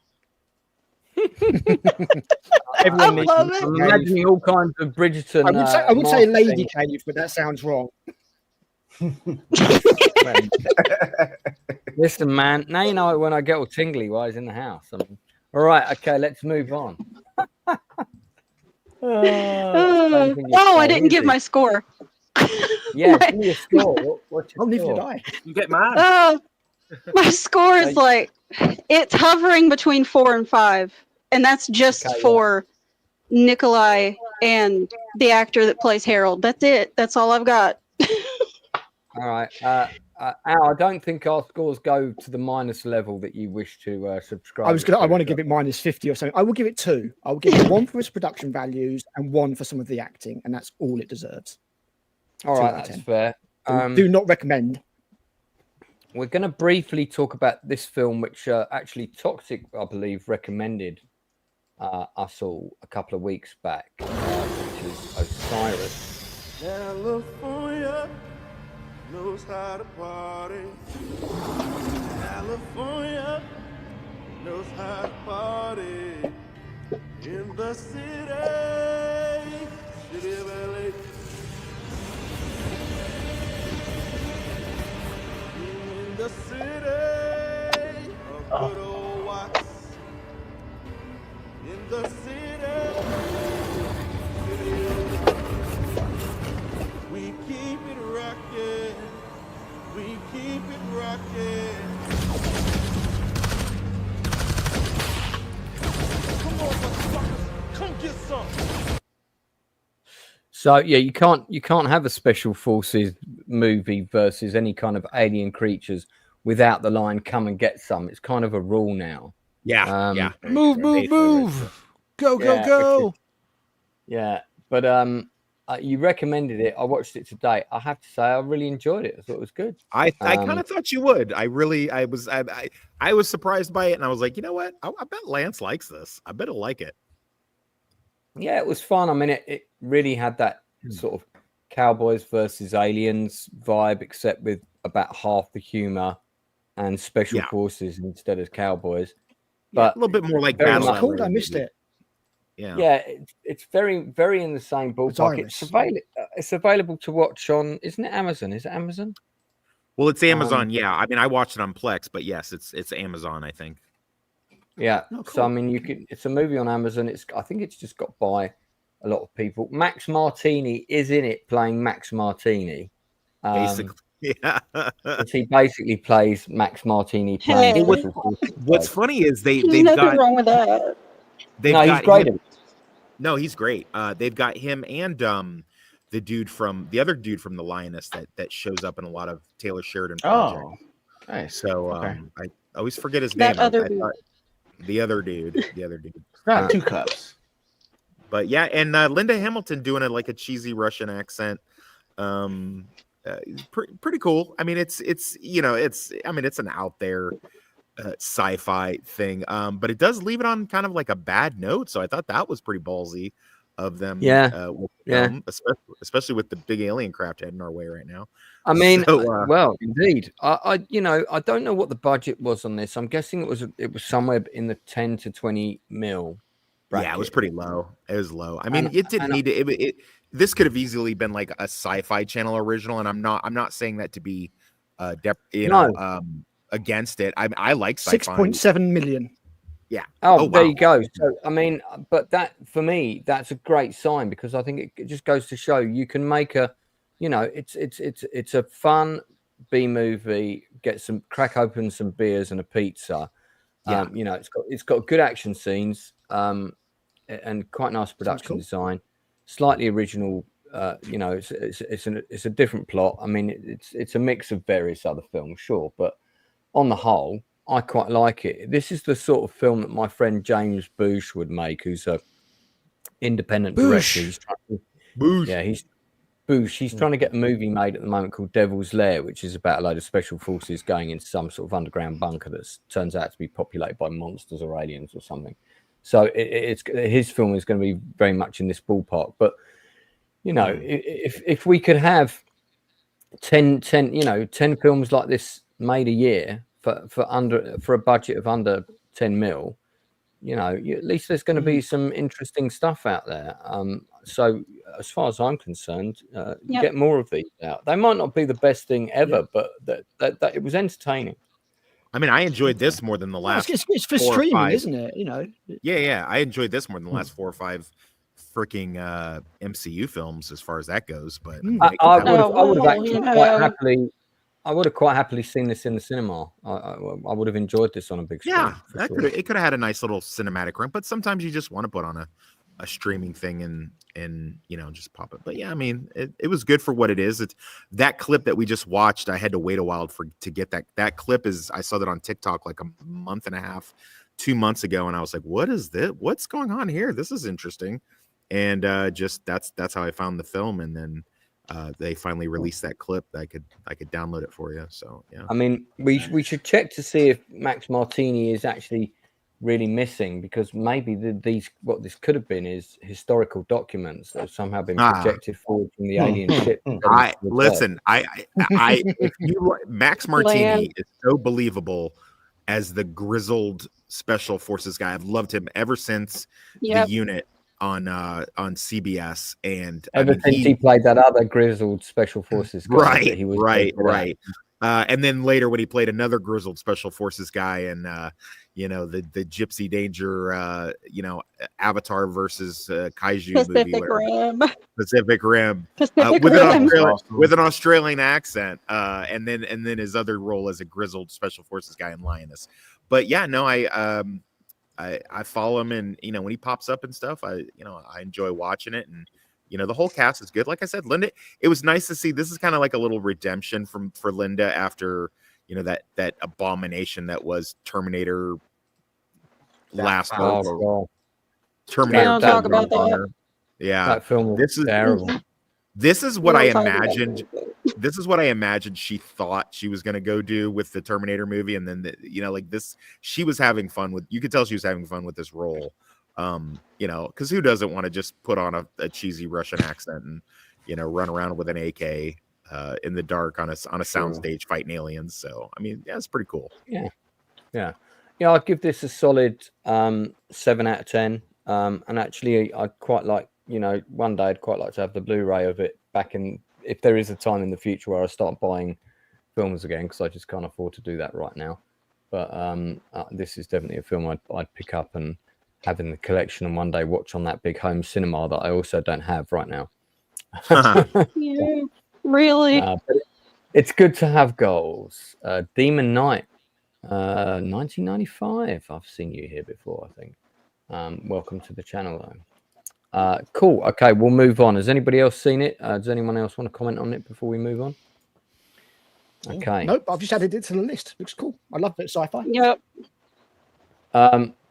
Speaker 1: Everyone
Speaker 3: I love
Speaker 1: needs,
Speaker 3: it.
Speaker 1: I'm imagining all kinds of Bridgerton.
Speaker 5: I would say lady cave, but that sounds wrong.
Speaker 1: Listen, man. Now you know when I get all tingly while he's in the house. All right, okay, let's move on.
Speaker 3: I didn't give my score.
Speaker 1: Yeah, give me a score. What's your
Speaker 5: Neither did
Speaker 1: score?
Speaker 5: I.
Speaker 4: You get mad.
Speaker 3: My score is like, it's hovering between 4 and 5, and that's just for Nikolai and the actor that plays Harold. That's it. That's all I've got.
Speaker 1: All right. Al, I don't think our scores go to the minus level that you wish to subscribe.
Speaker 5: I want to give it minus 50 or something. I will give it 2. I will give it 1 for its production values and 1 for some of the acting, and that's all it deserves.
Speaker 1: All right, that's fair.
Speaker 5: Do not recommend.
Speaker 1: We're going to briefly talk about this film, which actually Toxic, I believe, recommended us all a couple of weeks back, which is Osiris.
Speaker 8: California knows how to party. California knows how to party. In the city of LA. In the city of good old Watts. In the city, we keep it rocking. We keep it rocking. Come on, motherfuckers, come get some.
Speaker 1: So yeah, you can't have a Special Forces movie versus any kind of alien creatures without the line "come and get some." It's kind of a rule now.
Speaker 7: Yeah.
Speaker 2: Move. Go.
Speaker 1: Yeah, but you recommended it. I watched it today. I have to say, I really enjoyed it. I thought it was good.
Speaker 7: I kind of thought you would. I was surprised by it, and I was like, you know what? I bet Lance likes this. I bet he'll like it.
Speaker 1: Yeah, it was fun. I mean, it really had that sort of cowboys versus aliens vibe, except with about half the humor and special forces instead of cowboys. But
Speaker 7: a little bit more like
Speaker 5: Battle. Cool, I missed it.
Speaker 1: Yeah, it's very, very in the same ballpark. It's available to watch on, isn't it Amazon? Is it Amazon?
Speaker 7: Well, it's Amazon. Yeah, I mean, I watched it on Plex, but yes, it's Amazon. I think.
Speaker 1: Yeah. Oh, cool. So I mean, it's a movie on Amazon. I think it's just got by a lot of people. Max Martini is in it playing Max Martini.
Speaker 7: Basically, yeah.
Speaker 1: He basically plays Max Martini playing.
Speaker 3: Hey.
Speaker 7: What's funny is they've
Speaker 3: nothing
Speaker 7: got
Speaker 3: wrong with that.
Speaker 1: He's great.
Speaker 7: No, he's great. They've got him and the other dude from The Lioness that shows up in a lot of Taylor Sheridan projects.
Speaker 6: Nice.
Speaker 7: So
Speaker 6: Okay.
Speaker 7: I always forget his
Speaker 3: That
Speaker 7: name.
Speaker 3: other
Speaker 7: I
Speaker 3: dude.
Speaker 7: thought the other dude.
Speaker 6: Not 2 cups.
Speaker 7: But yeah, and Linda Hamilton doing it like a cheesy Russian accent. Pretty cool. I mean, it's it's an out there sci-fi thing, but it does leave it on kind of like a bad note. So I thought that was pretty ballsy of them. With the film, especially with the big alien craft heading our way right now.
Speaker 1: I mean,
Speaker 7: So,
Speaker 1: well, indeed. I don't know what the budget was on this. I'm guessing it was somewhere in the 10 to 20 mil.
Speaker 7: Yeah, it was pretty low. It was low. I mean,
Speaker 1: And-
Speaker 7: it didn't
Speaker 1: and-
Speaker 7: need to. This could have easily been like a Sci-Fi Channel original, and I'm not saying that to be, against it. I like sci-fi.
Speaker 5: 6.7 million.
Speaker 7: Yeah.
Speaker 1: Oh, there
Speaker 7: wow.
Speaker 1: you go. So I mean, but that for me, that's a great sign because I think it just goes to show you can make a, it's a fun B movie. Crack open some beers and a pizza.
Speaker 7: Yeah.
Speaker 1: It's got good action scenes. And quite nice production design, slightly original. It's a different plot. I mean, it's a mix of various other films, sure, but on the whole, I quite like it. This is the sort of film that my friend James Boosh would make, who's a independent director. He's trying to get a movie made at the moment called Devil's Lair, which is about a load of special forces going into some sort of underground bunker that turns out to be populated by monsters or aliens or something. So his film is going to be very much in this ballpark. But if we could have 10 films like this made a year for a budget of under 10 mil, at least there's going to be some interesting stuff out there. So as far as I'm concerned, get more of these out. They might not be the best thing ever, but that it was entertaining.
Speaker 7: I mean, I enjoyed this more than the last.
Speaker 5: It's for streaming, isn't it?
Speaker 7: Yeah. I enjoyed this more than the last 4 or 5 freaking MCU films, as far as that goes. But
Speaker 1: I would have quite happily seen this in the cinema. I would have enjoyed this on a big screen.
Speaker 7: Yeah, it could have had a nice little cinematic run. But sometimes you just want to put on a streaming thing and just pop it. But yeah, I mean, it was good for what it is. It's that clip that we just watched. I had to wait a while to get that clip. I saw that on TikTok like a month and a half, 2 months ago, and I was like, what is this? What's going on here? This is interesting. And just that's how I found the film. And then they finally released that clip. I could download it for you. So yeah.
Speaker 1: I mean, we should check to see if Max Martini is actually really missing, because maybe what this could have been is historical documents that have somehow been projected forward from the alien ship.
Speaker 7: Max Martini is so believable as the grizzled special forces guy. I've loved him ever since the unit on CBS, and
Speaker 1: ever since he played that other grizzled special forces guy.
Speaker 7: Right. And then later when he played another grizzled special forces guy and the Gypsy Danger Avatar versus Kaiju Pacific Rim with an Australian accent, and then his other role as a grizzled special forces guy in Lioness. But yeah, no, I follow him, and when he pops up and stuff, I enjoy watching it, and the whole cast is good. Like I said, Linda, it was nice to see. This is kind of like a little redemption for Linda after that abomination that was Terminator last Terminator.
Speaker 3: Don't talk about that.
Speaker 7: Yeah,
Speaker 1: that film was terrible.
Speaker 7: This is what I imagined. This is what I imagined she thought she was going to go do with the Terminator movie, and then she was having fun with. You could tell she was having fun with this role. Because who doesn't want to just put on a cheesy Russian accent and run around with an AK in the dark on a soundstage fighting aliens? So I mean, yeah, it's pretty cool.
Speaker 1: Yeah. I'd give this a solid 7 out of 10. And actually, I'd quite like one day I'd quite like to have the Blu-ray of it back in, if there is a time in the future where I start buying films again, because I just can't afford to do that right now. But this is definitely a film I'd pick up and have in the collection, and one day watch on that big home cinema that I also don't have right now.
Speaker 3: Yeah, really.
Speaker 1: But it's good to have goals. Demon Knight, 1995. I've seen you here before, I think. Welcome to the channel, though. Cool. Okay, we'll move on. Has anybody else seen it? Does anyone else want to comment on it before we move on? Okay.
Speaker 5: Nope, I've just added it to the list. Looks cool. I love it, sci-fi.
Speaker 3: Yep.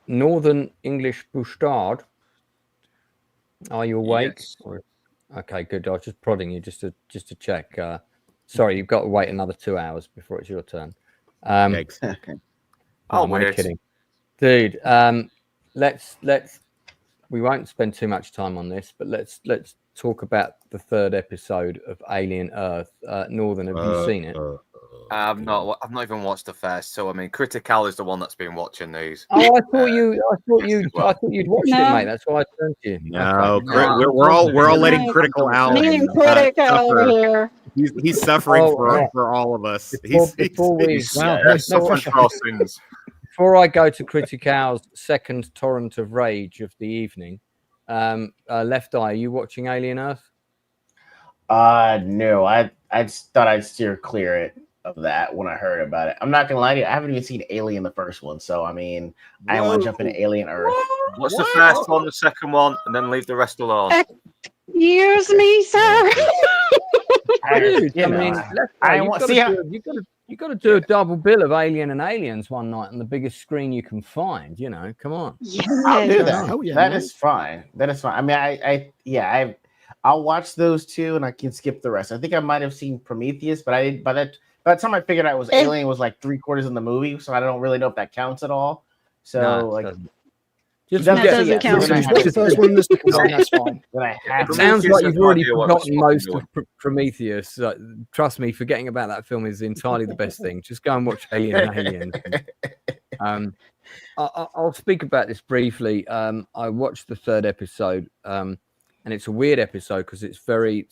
Speaker 1: Northern English Bustard. Are you awake?
Speaker 4: Yes.
Speaker 1: Okay, good. I was just prodding you just to check. Sorry, you've got to wait another 2 hours before it's your turn.
Speaker 7: Yikes.
Speaker 1: I'm only
Speaker 4: wait.
Speaker 1: kidding, dude. Let's we won't spend too much time on this, but let's talk about the 3rd episode of Alien Earth. Northern, have you seen it?
Speaker 4: I've not even watched the first, so I mean, Critical is the one that's been watching these.
Speaker 1: Oh, I thought you'd watched it, mate. That's why I turned to you.
Speaker 7: No,
Speaker 1: Okay.
Speaker 7: we're all letting Critical out.
Speaker 3: Me and Critic over here.
Speaker 7: He's suffering for all of us.
Speaker 1: Before I go to Critical's second torrent of rage of the evening, Left Eye, are you watching Alien Earth?
Speaker 6: No, I just thought I'd steer clear of that when I heard about it. I'm not gonna lie to you, I haven't even seen Alien the first one, so I mean, I don't want to jump into Alien Earth.
Speaker 4: What's the first one, the second one, and then leave the rest alone?
Speaker 3: Excuse me, sir.
Speaker 1: Dude,
Speaker 6: You
Speaker 1: I
Speaker 6: know,
Speaker 1: mean, you got to do a double bill of Alien and Aliens one night on the biggest screen you can find. You know, come on.
Speaker 6: I'll do
Speaker 3: Yeah.
Speaker 6: that.
Speaker 5: Oh, yeah,
Speaker 6: That
Speaker 5: man.
Speaker 6: is fine. That is fine. I mean, I'll watch those two and I can skip the rest. I think I might have seen Prometheus, but I didn't. By the time I figured out it was Alien, was like 3/4 in the movie, so I don't really know if that counts at all. So
Speaker 1: No,
Speaker 6: like,
Speaker 1: just
Speaker 3: That
Speaker 1: forget
Speaker 3: doesn't
Speaker 1: it.
Speaker 3: count.
Speaker 5: Listen, watch the first one and the second one, that's fine.
Speaker 6: then I have
Speaker 1: It
Speaker 6: to.
Speaker 1: sounds like you've
Speaker 4: Prometheus
Speaker 1: already
Speaker 4: has no idea what
Speaker 1: forgotten
Speaker 4: the
Speaker 1: most
Speaker 4: fuck
Speaker 1: of Prometheus. Trust me, forgetting about that film is entirely the best thing. Just go and watch Alien and Aliens. I'll speak about this briefly. I watched the 3rd episode, and it's a weird episode because it's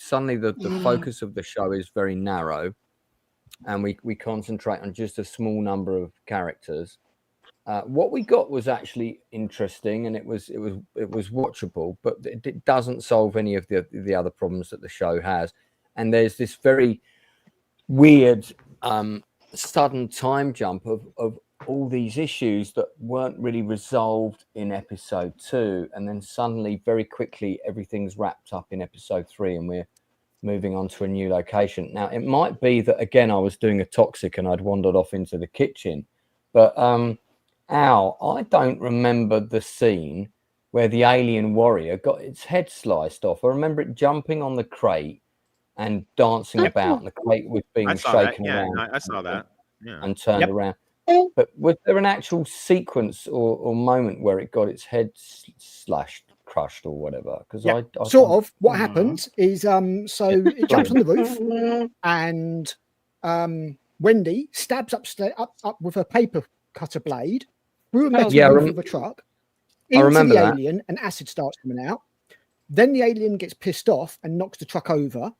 Speaker 1: suddenly the focus of the show is very narrow, and we concentrate on just a small number of characters. What we got was actually interesting, and it was watchable, but it doesn't solve any of the other problems that the show has. And there's this very weird sudden time jump of all these issues that weren't really resolved in episode 2, and then suddenly very quickly everything's wrapped up in episode 3 and we're moving on to a new location. Now it might be that again I was doing a toxic and I'd wandered off into the kitchen, but Al, I don't remember the scene where the alien warrior got its head sliced off. I remember it jumping on the crate and dancing about, and the crate was being shaken around.
Speaker 7: I saw that. Yeah.
Speaker 1: And turned around. But was there an actual sequence or moment where it got its head slashed, crushed, or whatever? Because I
Speaker 5: sort of what happens is so it jumps on the roof, and Wendy stabs up with her paper cutter blade through a metal roof of a truck into the alien, and acid starts coming out. Then the alien gets pissed off and knocks the truck over,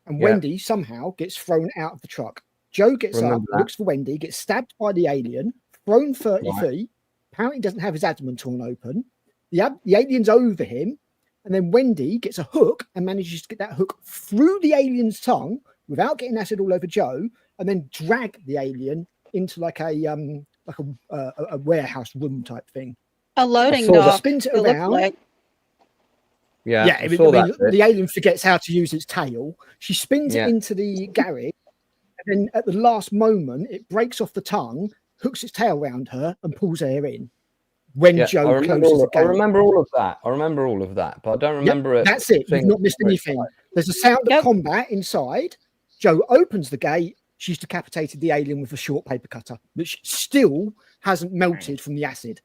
Speaker 5: and Wendy somehow gets thrown out of the truck. Joe gets up, looks for Wendy, gets stabbed by the alien, thrown 30 feet. Apparently doesn't have his abdomen torn open. The alien's over him, and then Wendy gets a hook and manages to get that hook through the alien's tongue without getting acid all over Joe, and then drag the alien into like a warehouse room type thing.
Speaker 3: A loading dock.
Speaker 5: Spins it around.
Speaker 3: Like.
Speaker 5: The alien forgets how to use its tail. She spins it into the garage, and then at the last moment, it breaks off the tongue, hooks its tail around her, and pulls her in. When Joe closes the gate.
Speaker 1: I remember all of that. But I don't remember it.
Speaker 5: That's it. You've not missed anything. There's a sound of combat inside. Joe opens the gate. She's decapitated the alien with a short paper cutter, which still hasn't melted from the acid.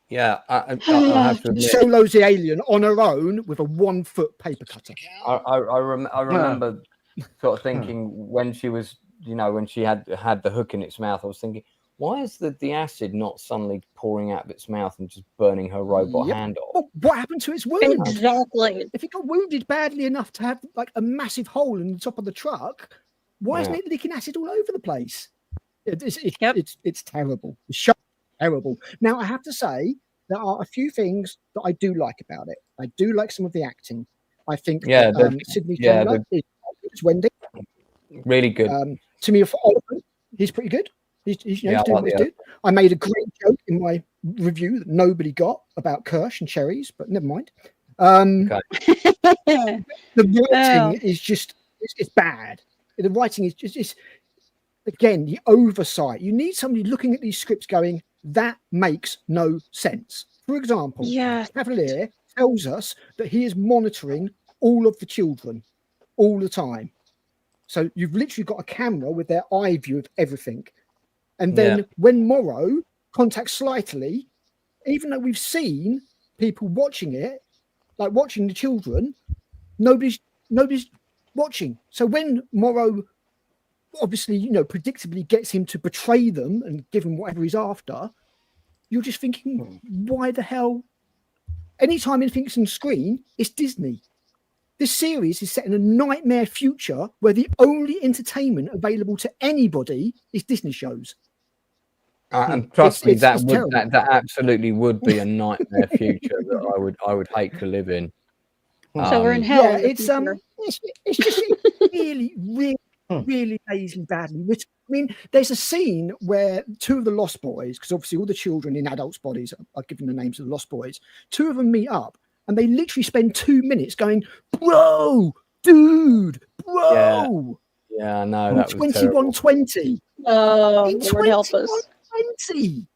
Speaker 1: Yeah, I have to admit.
Speaker 5: She solos the alien on her own with a 1-foot paper cutter.
Speaker 1: I remember sort of thinking when she was, when she had the hook in its mouth, I was thinking, why is the acid not suddenly pouring out of its mouth and just burning her robot hand off?
Speaker 5: Well, what happened to its wound?
Speaker 3: Exactly.
Speaker 5: If it got wounded badly enough to have like a massive hole in the top of the truck, why isn't it leaking acid all over the place? It's terrible. It's terrible. Now, I have to say, there are a few things that I do like about it. I do like some of the acting. I think Sydney Chandler is Wendy.
Speaker 1: Really good.
Speaker 5: Timmy Oliphant, he's pretty good. He's doing what he's doing. I made a great joke in my review that nobody got about Kirsch and cherries, but never mind. The writing is just it's bad. The writing is just again, the oversight. You need somebody looking at these scripts going, that makes no sense. For example, Cavalier tells us that he is monitoring all of the children all the time. So you've literally got a camera with their eye view of everything. And then when Morrow contacts Slightly, even though we've seen people watching it, like watching the children, nobody's watching. So when Morrow obviously, predictably gets him to betray them and give him whatever he's after, you're just thinking, why the hell? Anytime anything's on screen, it's Disney. This series is set in a nightmare future where the only entertainment available to anybody is Disney shows.
Speaker 1: And trust me, that absolutely would be a nightmare future that I would hate to live in.
Speaker 3: So we're in hell.
Speaker 5: Yeah, it's just really, really lazily badly written. I mean, there's a scene where two of the Lost Boys, because obviously all the children in adults' bodies are given the names of the Lost Boys, two of them meet up and they literally spend 2 minutes going, bro, dude, bro.
Speaker 1: Yeah, I know. That was
Speaker 5: 2120.
Speaker 3: Oh, Lord help us.
Speaker 5: 20.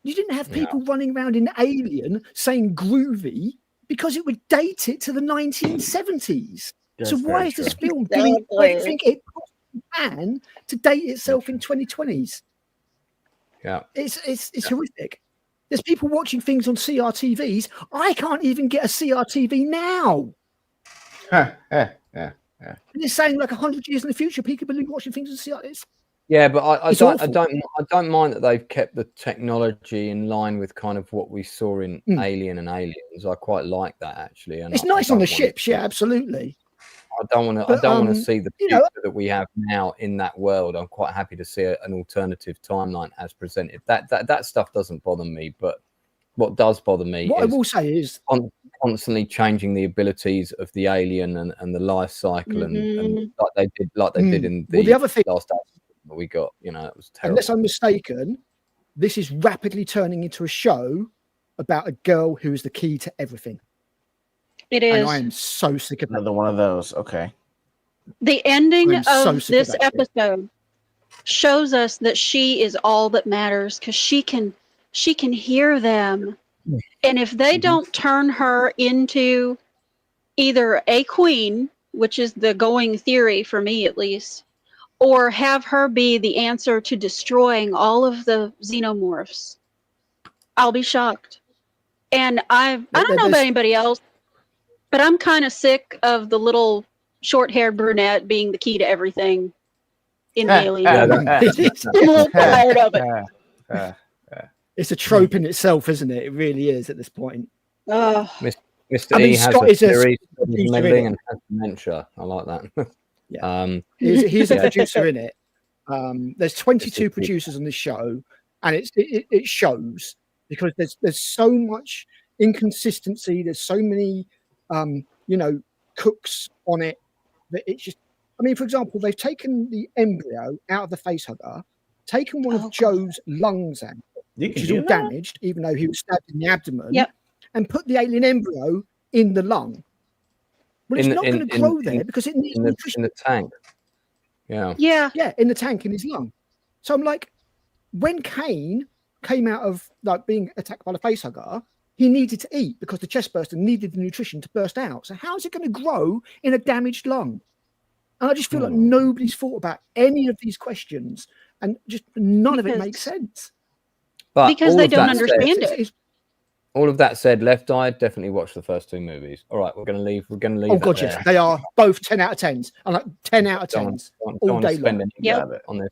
Speaker 5: You didn't have people running around in Alien saying groovy because it would date it to the 1970s. So why is this film doing everything it can to date itself in 2020s?
Speaker 1: Yeah,
Speaker 5: it's horrific. There's people watching things on CRTVs. I can't even get a CRTV now. And they're saying like 100 years in the future, people will be watching things on CRTVs.
Speaker 1: Yeah, but I don't mind that they've kept the technology in line with kind of what we saw in Alien and Aliens. I quite like that actually. And
Speaker 5: it's nice on the ships, absolutely.
Speaker 1: I don't want to see the future that we have now in that world. I'm quite happy to see an alternative timeline as presented. That stuff doesn't bother me, but what does bother me
Speaker 5: I will say is
Speaker 1: constantly changing the abilities of the alien and the life cycle and like they did in the
Speaker 5: other thing
Speaker 1: last episode that we got. It was terrible.
Speaker 5: Unless I'm mistaken, this is rapidly turning into a show about a girl who is the key to everything.
Speaker 3: It is.
Speaker 5: And I am so sick of
Speaker 6: another one of those. Okay.
Speaker 3: The ending of this episode shows us that she is all that matters because she can hear them. And if they don't turn her into either a queen, which is the going theory for me at least, or have her be the answer to destroying all of the xenomorphs, I'll be shocked. And I don't know about anybody else, but I'm kind of sick of the little short-haired brunette being the key to everything in Alien. I'm a little tired of it.
Speaker 5: It's a trope in itself, isn't it? It really is at this point.
Speaker 1: Mr. E has a series of meddling and has dementia. I like that.
Speaker 5: Yeah, he's a producer in it. There's 22 producers on this show, and it shows because there's so much inconsistency. There's so many cooks on it that it's just. I mean, for example, they've taken the embryo out of the facehugger, taken one of Joe's lungs out, which is all damaged, even though he was stabbed in the abdomen, and put the alien embryo in the lung. Well, it's not going to grow there because it needs nutrition.
Speaker 1: In the tank. Yeah,
Speaker 5: in the tank in his lung. So I'm like, when Kane came out of like being attacked by the facehugger, he needed to eat because the chest burster needed the nutrition to burst out. So how is it going to grow in a damaged lung? And I just feel like nobody's thought about any of these questions, and just none of it makes sense.
Speaker 1: But
Speaker 3: because they don't understand it.
Speaker 1: All of that said, Left Eye, definitely watch the first two movies. All right, we're going to leave.
Speaker 5: Oh god, yes, they are both 10 out of 10s. I'm like 10 out of 10s all day long.
Speaker 1: On this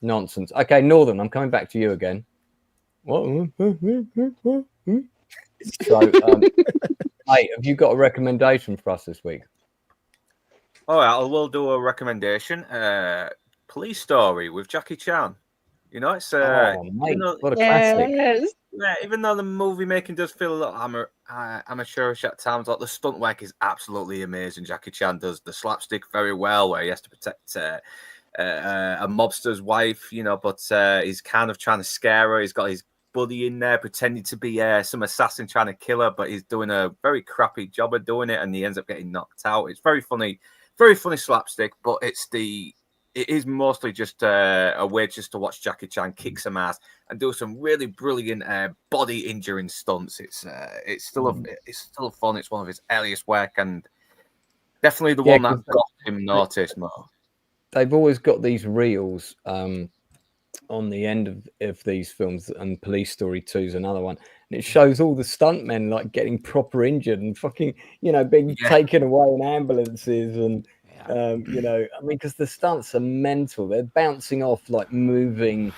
Speaker 1: nonsense. Okay, Northern, I'm coming back to you again. What? So, mate, have you got a recommendation for us this week?
Speaker 4: All right, I will do a recommendation. Police Story with Jackie Chan. It's
Speaker 1: what a classic.
Speaker 4: Yeah, even though the movie making does feel a little amateurish at times, like the stunt work is absolutely amazing. Jackie Chan does the slapstick very well, where he has to protect a mobster's wife, but he's kind of trying to scare her. He's got his buddy in there pretending to be some assassin trying to kill her, but he's doing a very crappy job of doing it, and he ends up getting knocked out. It's very funny slapstick, but it is mostly just a way just to watch Jackie Chan kick some ass and do some really brilliant body injuring stunts. It's still fun. It's one of his earliest work, and definitely the one that got him noticed more.
Speaker 1: They've always got these reels on the end of these films, and Police Story 2 is another one, and it shows all the stuntmen like getting proper injured and fucking, being taken away in ambulances, and because the stunts are mental. They're bouncing off like moving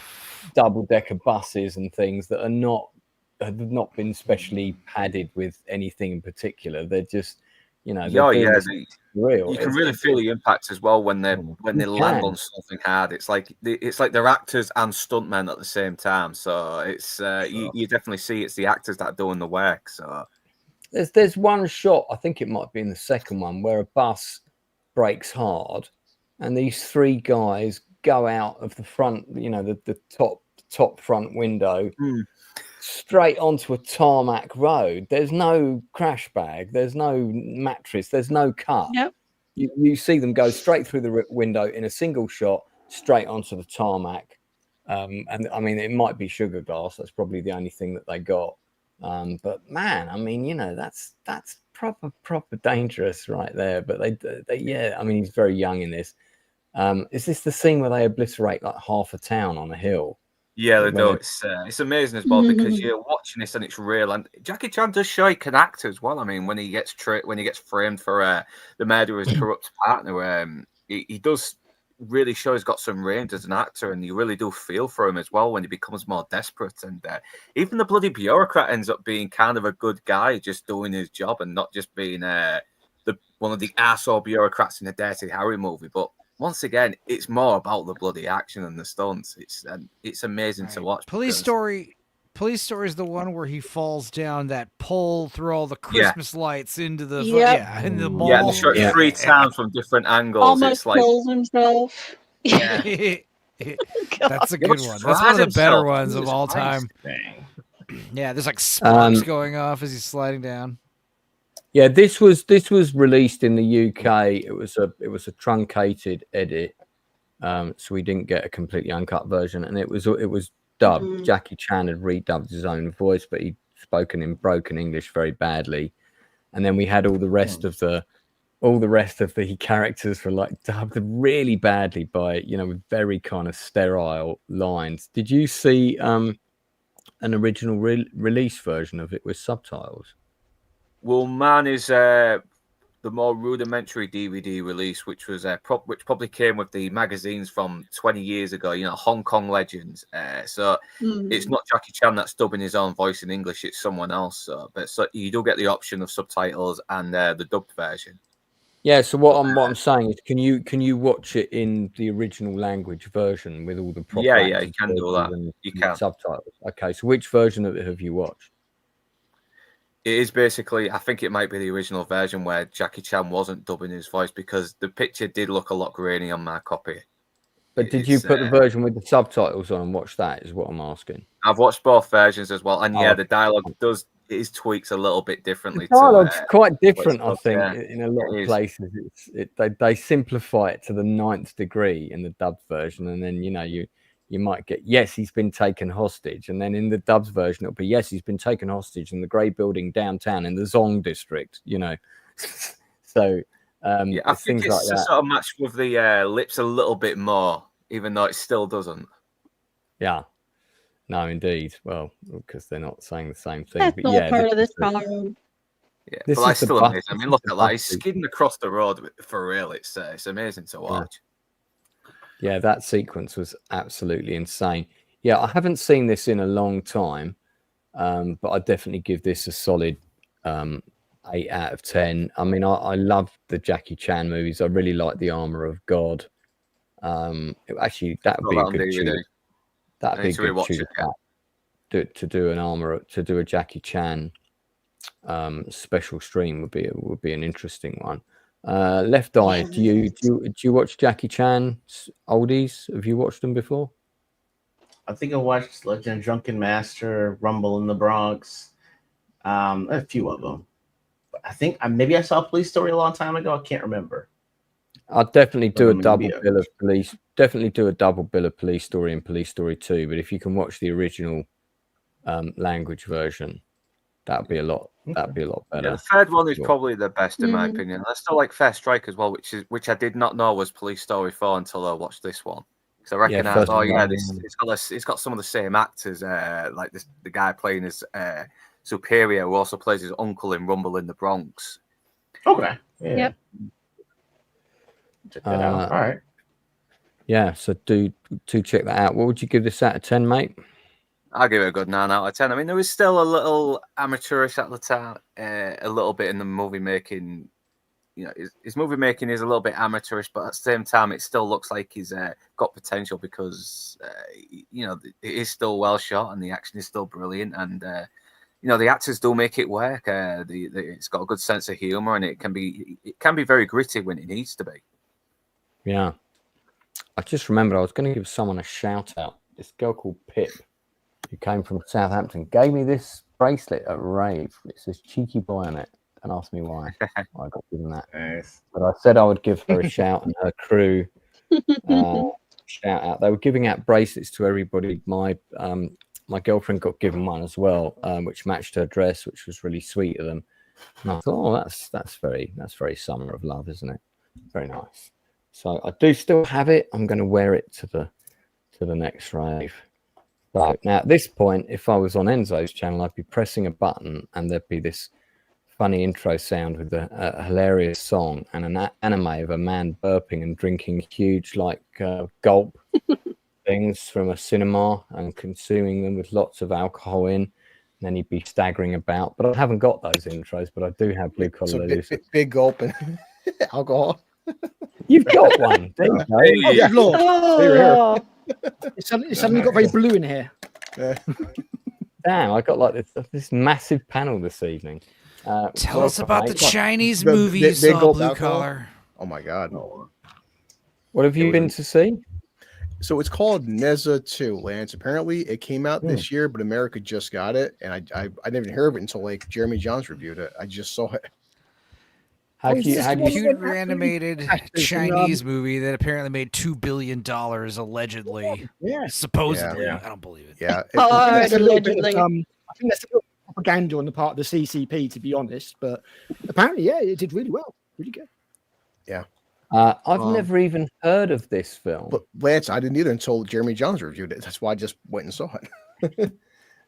Speaker 1: double-decker buses and things that have not been specially padded with anything in particular. They're just real.
Speaker 4: You can really feel the impact as well when they land on something hard. It's like they're actors and stuntmen at the same time. So it's you definitely see it's the actors that are doing the work. So
Speaker 1: there's one shot, I think it might be in the second one, where a bus brakes hard, and these three guys go out of the front, the top front window. Straight onto a tarmac road. There's no crash bag, there's no mattress, there's no cut.
Speaker 3: Yep.
Speaker 1: You see them go straight through the window in a single shot, straight onto the tarmac. And I mean, it might be sugar glass. That's probably the only thing that they got. But man, I mean, that's proper dangerous right there. But they I mean, he's very young in this. Is this the scene where they obliterate like half a town on a hill?
Speaker 4: Yeah, they do. It's amazing as well, because you're watching this and it's real. And Jackie Chan does show he can act as well. I mean, when he gets framed for the murder of his corrupt partner, he does really show he's got some range as an actor, and you really do feel for him as well when he becomes more desperate. And even the bloody bureaucrat ends up being kind of a good guy, just doing his job and not just being one of the arsehole bureaucrats in a Dirty Harry movie. But once again, it's more about the bloody action and the stunts. It's amazing to watch.
Speaker 2: Police Story is the one where he falls down that pole through all the Christmas lights into the in the mall.
Speaker 4: Yeah, shot 3 times from different angles.
Speaker 3: Almost kills himself.
Speaker 4: Yeah,
Speaker 2: that's a good one. That's one of the better ones of all time. Yeah, there's like sparks going off as he's sliding down.
Speaker 1: Yeah, this was released in the UK. It was a truncated edit, so we didn't get a completely uncut version, and it was dubbed. Jackie Chan had redubbed his own voice, but he'd spoken in broken English very badly, and then we had all the rest of the characters were like dubbed really badly by with very kind of sterile lines. Did you see an original release version of it with subtitles?
Speaker 4: Well, mine is the more rudimentary DVD release, which was which probably came with the magazines from 20 years ago. Hong Kong Legends. So it's not Jackie Chan that's dubbing his own voice in English; it's someone else. But you do get the option of subtitles and the dubbed version.
Speaker 1: Yeah. So what I'm saying is, can you watch it in the original language version with all the proper?
Speaker 4: Yeah, you can do that. You can
Speaker 1: subtitles. Okay. So which version of it have you watched?
Speaker 4: It is basically, I think it might be the original version where Jackie Chan wasn't dubbing his voice, because the picture did look a lot grainy on my copy.
Speaker 1: But did you put the version with the subtitles on and watch that, is what I'm asking?
Speaker 4: I've watched both versions as well. And the dialogue tweaks a little bit differently.
Speaker 1: The dialogue's quite different, I think, in a lot of places. They simplify it to the 9th degree in the dubbed version, and then, you might get, yes, he's been taken hostage. And then in the dubbed version, it'll be, yes, he's been taken hostage in the Grey Building downtown in the Zong district, So,
Speaker 4: I think it's like sort of matched with the lips a little bit more, even though it still doesn't.
Speaker 1: Yeah. No, indeed. Well, because they're not saying the same thing.
Speaker 3: That's
Speaker 1: but
Speaker 3: all part of this
Speaker 1: charm.
Speaker 4: Yeah, but that's still amazing. I mean, look at that. He's skidding across the road for real. It's amazing to watch.
Speaker 1: Yeah, that sequence was absolutely insane. Yeah, I haven't seen this in a long time, but I definitely give this a solid 8 out of 10. I mean, I love the Jackie Chan movies. I really like The Armor of God. Actually, that would be a good tune. That'd be a good tune to do a Jackie Chan special stream would be an interesting one. Left Eye, do you watch Jackie Chan oldies? Have you watched them before?
Speaker 6: I think I watched Legend of Drunken Master, Rumble in the Bronx, a few of them. But I think maybe I saw Police Story a long time ago. I can't remember.
Speaker 1: I'll definitely do a double bill of police. Definitely do a double bill of Police Story and Police Story 2. But if you can watch the original language version, that'd be a lot. That'd be a lot better.
Speaker 4: Yeah, the third one is probably the best in my opinion. I still like Fair Strike as well, which I did not know was Police Story 4 until I watched this one. So I recognize, it's got some of the same actors, like the guy playing his superior, who also plays his uncle in Rumble in the Bronx.
Speaker 6: Okay. Yeah.
Speaker 3: Yep.
Speaker 6: Check that out. All right.
Speaker 1: Yeah, so do check that out. What would you give this out of 10, mate?
Speaker 4: I'll give it a good 9 out of 10. I mean, there was still a little amateurish at the time, a little bit in the movie making. You know, his movie making is a little bit amateurish, but at the same time, it still looks like he's got potential because, you know, it is still well shot and the action is still brilliant. And, you know, the actors do make it work. It's got a good sense of humor and it can be very gritty when it needs to be.
Speaker 1: Yeah. I just remembered I was going to give someone a shout out. This girl called Pip, who came from Southampton, gave me this bracelet at rave. It says Cheeky Boy on it. Don't ask me why I got given that.
Speaker 6: Nice.
Speaker 1: But I said I would give her a shout and her crew shout out. They were giving out bracelets to everybody. My girlfriend got given one as well, which matched her dress, which was really sweet of them. And I thought, oh, that's very summer of love, isn't it? Very nice. So I do still have it. I'm going to wear it to the next rave. So now at this point, if I was on Enzo's channel, I'd be pressing a button and there'd be this funny intro sound with a hilarious song and an anime of a man burping and drinking huge gulp things from a cinema and consuming them with lots of alcohol in. And then he'd be staggering about. But I haven't got those intros, but I do have Blue Collar Losers.
Speaker 5: Big gulp and alcohol.
Speaker 1: You've got one. There you go.
Speaker 5: Oh, yeah. Lord.
Speaker 3: Oh.
Speaker 5: It's suddenly got very blue in here.
Speaker 1: Damn, I got like this massive panel this evening.
Speaker 2: Tell us about the Chinese movie you saw, Blue Collar.
Speaker 9: Oh my God.
Speaker 1: What have you been to see?
Speaker 9: So it's called Neza 2, Lance. Apparently it came out this year, but America just got it. And I didn't even hear of it until like Jeremy Johns reviewed it. I just saw it.
Speaker 2: Computer animated Chinese movie that apparently made $2 billion allegedly.
Speaker 5: Yeah.
Speaker 2: Supposedly.
Speaker 9: Yeah.
Speaker 2: I don't believe it.
Speaker 9: Yeah.
Speaker 5: I think that's a little propaganda on the part of the CCP, to be honest. But apparently, yeah, it did really well. Really good.
Speaker 9: Yeah.
Speaker 1: I've never even heard of this film.
Speaker 9: But Lance, I didn't either until Jeremy Johns reviewed it. That's why I just went and saw it.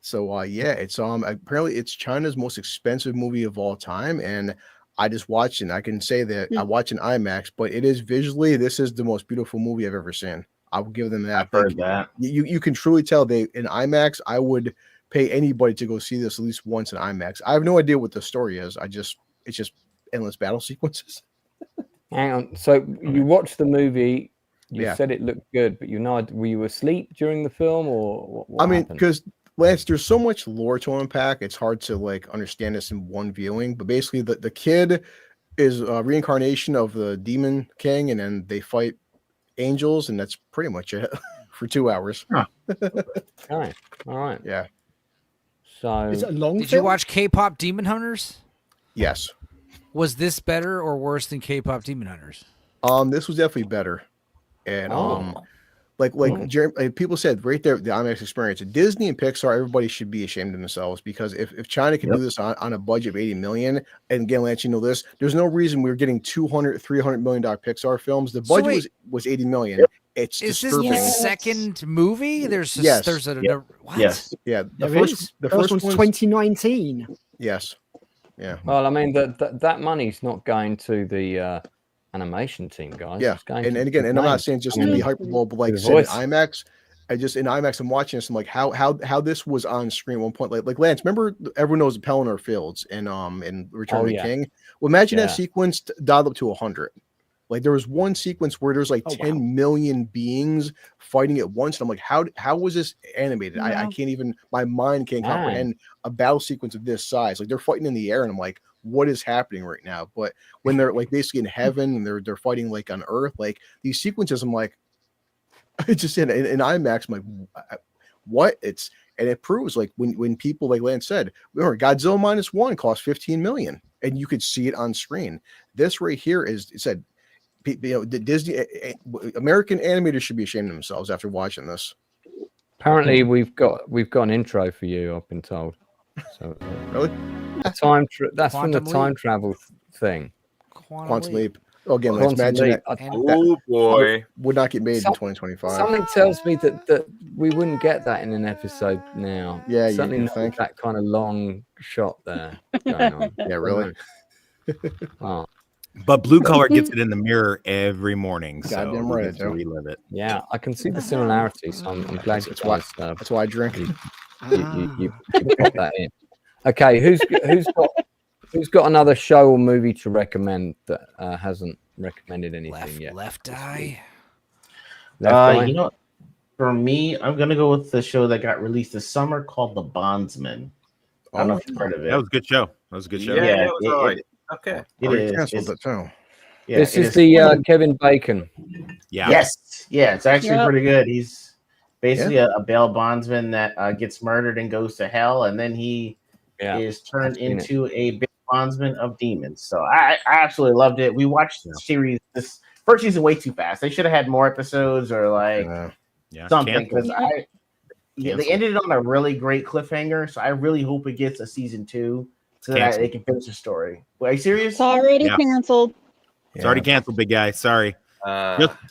Speaker 9: So yeah, it's apparently it's China's most expensive movie of all time, and I just watched it. And I can say that I watch in IMAX, but it is visually, this is the most beautiful movie I've ever seen. I will give them that.
Speaker 6: I've heard that.
Speaker 9: You can truly tell in IMAX. I would pay anybody to go see this at least once in IMAX. I have no idea what the story is. It's just endless battle sequences.
Speaker 1: Hang on. So you watched the movie. You said it looked good, but were you asleep during the film or what
Speaker 9: I mean,
Speaker 1: happened?
Speaker 9: because Lance, there's so much lore to unpack. It's hard to understand this in one viewing. But basically, the kid is a reincarnation of the Demon King, and then they fight angels, and that's pretty much it for 2 hours.
Speaker 6: Huh.
Speaker 1: All right.
Speaker 9: Yeah.
Speaker 1: So
Speaker 5: Is it a long
Speaker 2: Did
Speaker 5: film?
Speaker 2: you watch K-pop Demon Hunters?
Speaker 9: Yes.
Speaker 2: Was this better or worse than K-pop Demon Hunters?
Speaker 9: This was definitely better, and people said right there, the IMAX experience. Disney and Pixar, everybody should be ashamed of themselves, because if China can do this on a budget of 80 million, and again, Lance, you know this, there's no reason we're getting $200-300 million Pixar films. The budget was 80 million.
Speaker 2: Yep.
Speaker 9: It's
Speaker 2: Is
Speaker 9: disturbing.
Speaker 2: this the second movie? There's
Speaker 9: Yes.
Speaker 2: there's a what?
Speaker 9: Yes. Yeah. The first
Speaker 5: one's 2019.
Speaker 9: Yes. Yeah.
Speaker 1: Well, I mean that money's not going to the animation team, guys.
Speaker 9: Yeah.
Speaker 1: It's going
Speaker 9: And
Speaker 1: to
Speaker 9: again, and I'm not saying just to be hyperbole, but like said in IMAX, in IMAX, I'm watching this. I'm like, how this was on screen at one point. Like Lance, remember everyone knows Pelennor Fields in Return of the King. Well, imagine that sequence dialed up to 100. Like there was one sequence where there's 10 million beings fighting at once, and I'm like, how was this animated? I can't even, my mind can't comprehend a battle sequence of this size. Like they're fighting in the air, and I'm like, what is happening right now? But when they're basically in heaven and they're fighting on Earth, these sequences, I'm like, it's just in IMAX. I'm like, what? And it proves, like, when people, like Lance said, remember Godzilla -1 cost $15 million, and you could see it on screen. This right here is, it said, you know, the Disney American animators should be ashamed of themselves after watching this.
Speaker 1: Apparently, we've got an intro for you. I've been told. So
Speaker 9: Really?
Speaker 1: that's from the time travel thing.
Speaker 9: Quantum Leap. Oh, again, let's
Speaker 1: Quantum
Speaker 9: imagine
Speaker 1: Leap.
Speaker 9: that.
Speaker 4: Oh boy,
Speaker 9: would not get made in 2025.
Speaker 1: Something tells me that we wouldn't get that in an episode now.
Speaker 9: Yeah,
Speaker 1: certainly
Speaker 9: you
Speaker 1: not
Speaker 9: think
Speaker 1: that kind of long shot there going on.
Speaker 9: Yeah, really.
Speaker 1: Oh.
Speaker 7: But Blue Collar gets it in the mirror every morning.
Speaker 9: Goddamn
Speaker 7: so
Speaker 9: right,
Speaker 7: we relive it.
Speaker 1: Yeah, I can see the similarities. So I'm glad
Speaker 9: That's why I drink.
Speaker 1: You put that in. Okay, who's got another show or movie to recommend that hasn't recommended anything yet?
Speaker 2: Left Eye.
Speaker 1: Left Eye?
Speaker 6: You know, for me, I'm gonna go with the show that got released this summer called The Bondsman. I don't know if you've heard of it.
Speaker 7: That was a good show.
Speaker 4: Yeah, it was all right. Okay.
Speaker 6: It is.
Speaker 9: Canceled it too.
Speaker 6: Yeah,
Speaker 1: this is the Kevin Bacon.
Speaker 7: Yeah.
Speaker 6: Yes. Yeah, it's actually
Speaker 3: Yep.
Speaker 6: pretty good. He's basically a bail bondsman that gets murdered and goes to hell, and then he is turned into a bail bondsman of demons. So I absolutely loved it. We watched the series, this first season, way too fast. They should have had more episodes or like something, because they ended it on a really great cliffhanger. So I really hope it gets a season 2 so that they can finish the story. Are you serious?
Speaker 3: It's already canceled.
Speaker 7: It's already canceled, big guy. Sorry.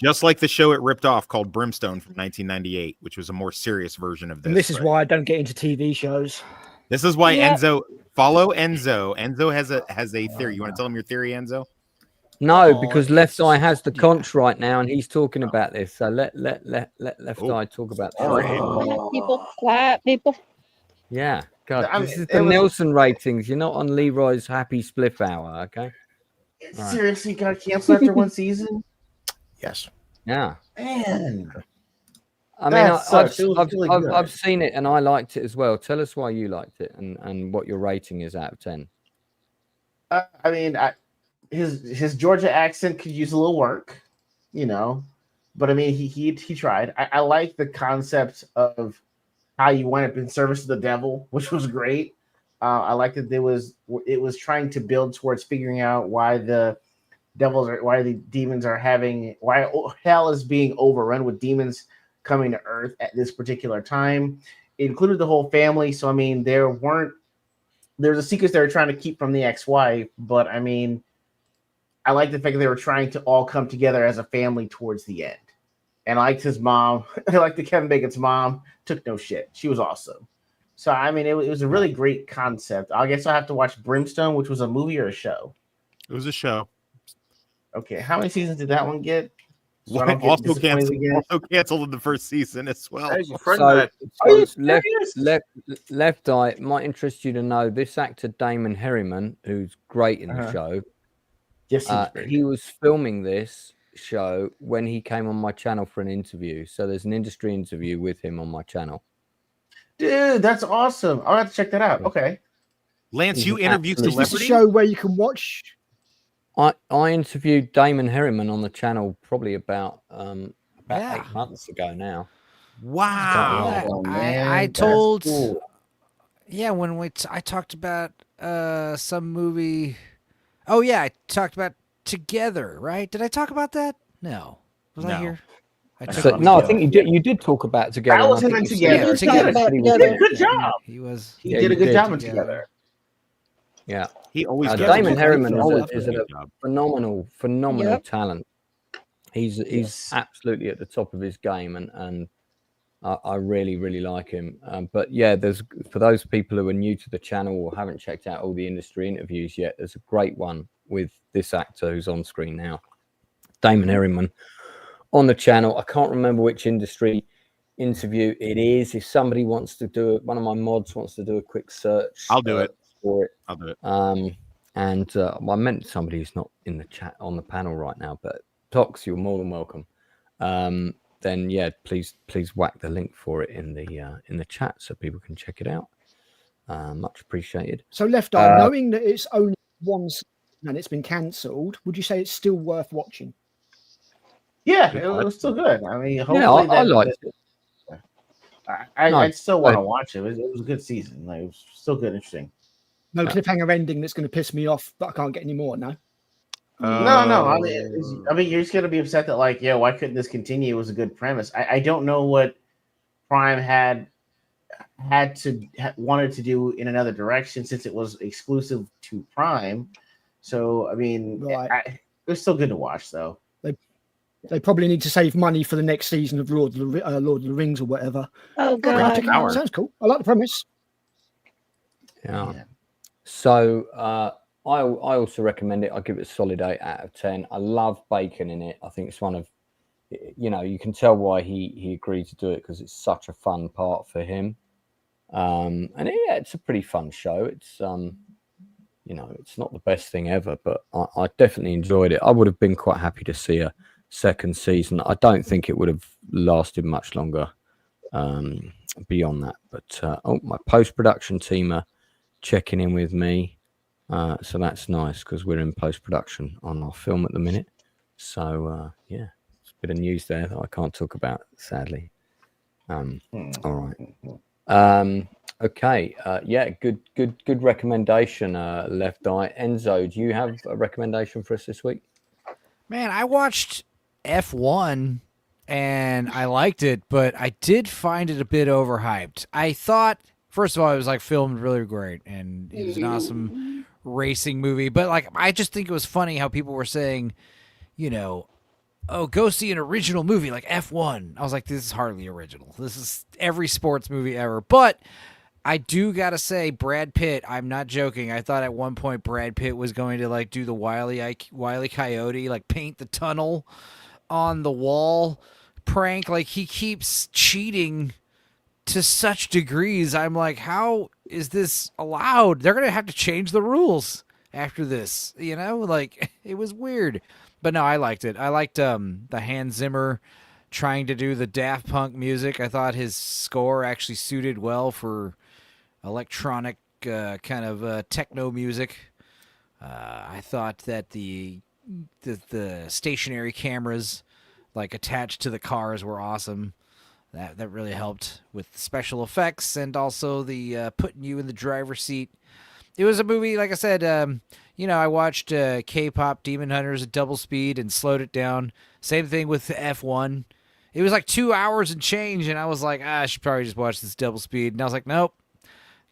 Speaker 7: Just like the show it ripped off called Brimstone from 1998, which was a more serious version of this.
Speaker 5: And this is why I don't get into TV shows.
Speaker 7: This is why Enzo, follow Enzo. Enzo has a theory. You want to tell him your theory, Enzo?
Speaker 1: No, because Left Eye has the conch right now, and he's talking about this. So let Left Eye talk about that.
Speaker 3: Quiet people.
Speaker 1: Yeah, God, this is the Nielsen ratings. You're not on Leroy's Happy Spliff Hour, okay?
Speaker 6: Seriously, got canceled after one season?
Speaker 9: Yes.
Speaker 1: Yeah.
Speaker 6: Man.
Speaker 1: I mean, I've seen it and I liked it as well. Tell us why you liked it and what your rating is out of 10.
Speaker 6: I mean, his Georgia accent could use a little work, you know, but I mean, he tried. I like the concept of how you went up in service of the devil, which was great. I like that it was trying to build towards figuring out why the demons are why hell is being overrun with demons coming to Earth at this particular time. It included the whole family. So I mean, there's a secret they were trying to keep from the ex-wife, but I mean, I like the fact that they were trying to all come together as a family towards the end. And I liked his mom. I liked the Kevin Bacon's mom. Took no shit. She was awesome. So I mean, it was a really great concept. I guess I'll have to watch Brimstone, which was a movie or a show.
Speaker 7: It was a show.
Speaker 6: Okay, how many seasons did that one get? So
Speaker 7: also canceled in the first season as well.
Speaker 1: Left Eye, it might interest you to know this actor Damon Herriman, who's great in the show.
Speaker 6: Yes,
Speaker 1: he was filming this show when he came on my channel for an interview. So there's an industry interview with him on my channel.
Speaker 6: Dude, that's awesome. I'll have to check that out. Okay.
Speaker 7: Lance, you interviewed celebrities?
Speaker 5: Is this a show where you can watch?
Speaker 1: I interviewed Damon Herriman on the channel probably about 8 months ago now.
Speaker 7: Wow.
Speaker 2: I told when I talked about some movie. Oh yeah, I talked about Together, right? Did I talk about that? No. Was I here?
Speaker 1: I think you did talk about Together.
Speaker 6: I was in Together. He did a good job. He did a good job in Together.
Speaker 1: Yeah,
Speaker 7: he always.
Speaker 1: Damon Herriman is a phenomenal talent. He's absolutely at the top of his game, and I really like him. But yeah, for those people who are new to the channel or haven't checked out all the industry interviews yet, there's a great one with this actor who's on screen now, Damon Herriman, on the channel. I can't remember which industry interview it is. If somebody wants to do it, one of my mods wants to do a quick search.
Speaker 7: I'll do it.
Speaker 1: For it.
Speaker 7: I'll do it.
Speaker 1: I meant somebody who's not in the chat on the panel right now, but Tox, you're more than welcome. Then yeah, please whack the link for it in the chat so people can check it out. Much appreciated.
Speaker 5: So Left Eye, knowing that it's only one season and it's been cancelled, would you say it's still worth watching?
Speaker 6: Yeah, it was still good. I mean, hopefully
Speaker 1: I liked it.
Speaker 6: I still want to watch it. It was a good season. Like, it was still good, interesting.
Speaker 5: No cliffhanger ending that's going to piss me off, but I can't get any more. No.
Speaker 6: No. I mean, you're just gonna be upset that like, yeah, why couldn't this continue? It was a good premise. I don't know what Prime wanted to do in another direction since it was exclusive to Prime. So I mean, it was still good to watch though.
Speaker 5: They probably need to save money for the next season of Lord of the Rings or whatever.
Speaker 3: Oh God,
Speaker 5: sounds cool. I like the premise.
Speaker 1: Yeah. So I also recommend it. I give it a solid 8 out of 10. I love Bacon in it. I think it's one of, you can tell why he agreed to do it because it's such a fun part for him. And it's a pretty fun show. It's it's not the best thing ever, but I definitely enjoyed it. I would have been quite happy to see a second season. I don't think it would have lasted much longer beyond that. But my post-production team are checking in with me. So that's nice because we're in post-production on our film at the minute. So it's a bit of news there that I can't talk about, sadly. All right. Okay. Good recommendation, Left Eye. Enzo, do you have a recommendation for us this week?
Speaker 2: Man, I watched F1 and I liked it, but I did find it a bit overhyped. I thought, first of all, it was like filmed really great and it was an awesome racing movie, but like I just think it was funny how people were saying, go see an original movie like F1. I was like, this is hardly original. This is every sports movie ever. But I do gotta say, Brad Pitt, I'm not joking. I thought at one point Brad Pitt was going to like do the Wile E. Coyote, like paint the tunnel on the wall prank. Like he keeps cheating to such degrees. I'm like, how is this allowed? They're gonna have to change the rules after this. Like it was weird. But no, I liked it. I liked the Hans Zimmer trying to do the Daft Punk music. I thought his score actually suited well for electronic kind of techno music. I thought that the stationary cameras like attached to the cars were awesome. That really helped with special effects and also the putting you in the driver's seat. It was a movie, like I said, I watched K-pop Demon Hunters at double speed and slowed it down. Same thing with F1. It was like 2 hours and change, and I was like, I should probably just watch this double speed. And I was like, nope,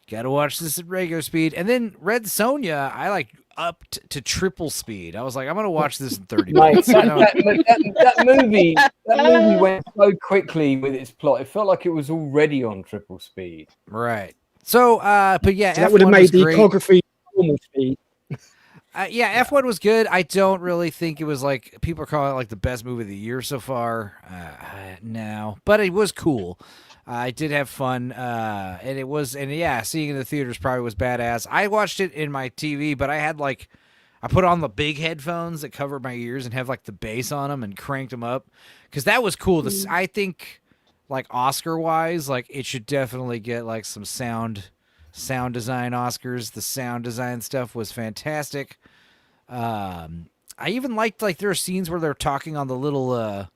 Speaker 2: got to watch this at regular speed. And then Red Sonja, I like upped to triple speed. I was like, I'm going to watch this in 30 minutes.
Speaker 1: That movie went so quickly with its plot. It felt like it was already on triple speed.
Speaker 2: Right. So, but yeah,
Speaker 5: so that would have made the choreography normal speed.
Speaker 2: F1 was good. I don't really think it was like people are calling it like the best movie of the year so far. No, but it was cool. I did have fun, and seeing it in the theaters probably was badass. I watched it in my TV, but I put on the big headphones that cover my ears and have like the bass on them and cranked them up because that was cool. I think. Like Oscar wise, like it should definitely get like some sound design Oscars. The sound design stuff was fantastic. I even liked like there are scenes where they're talking on the little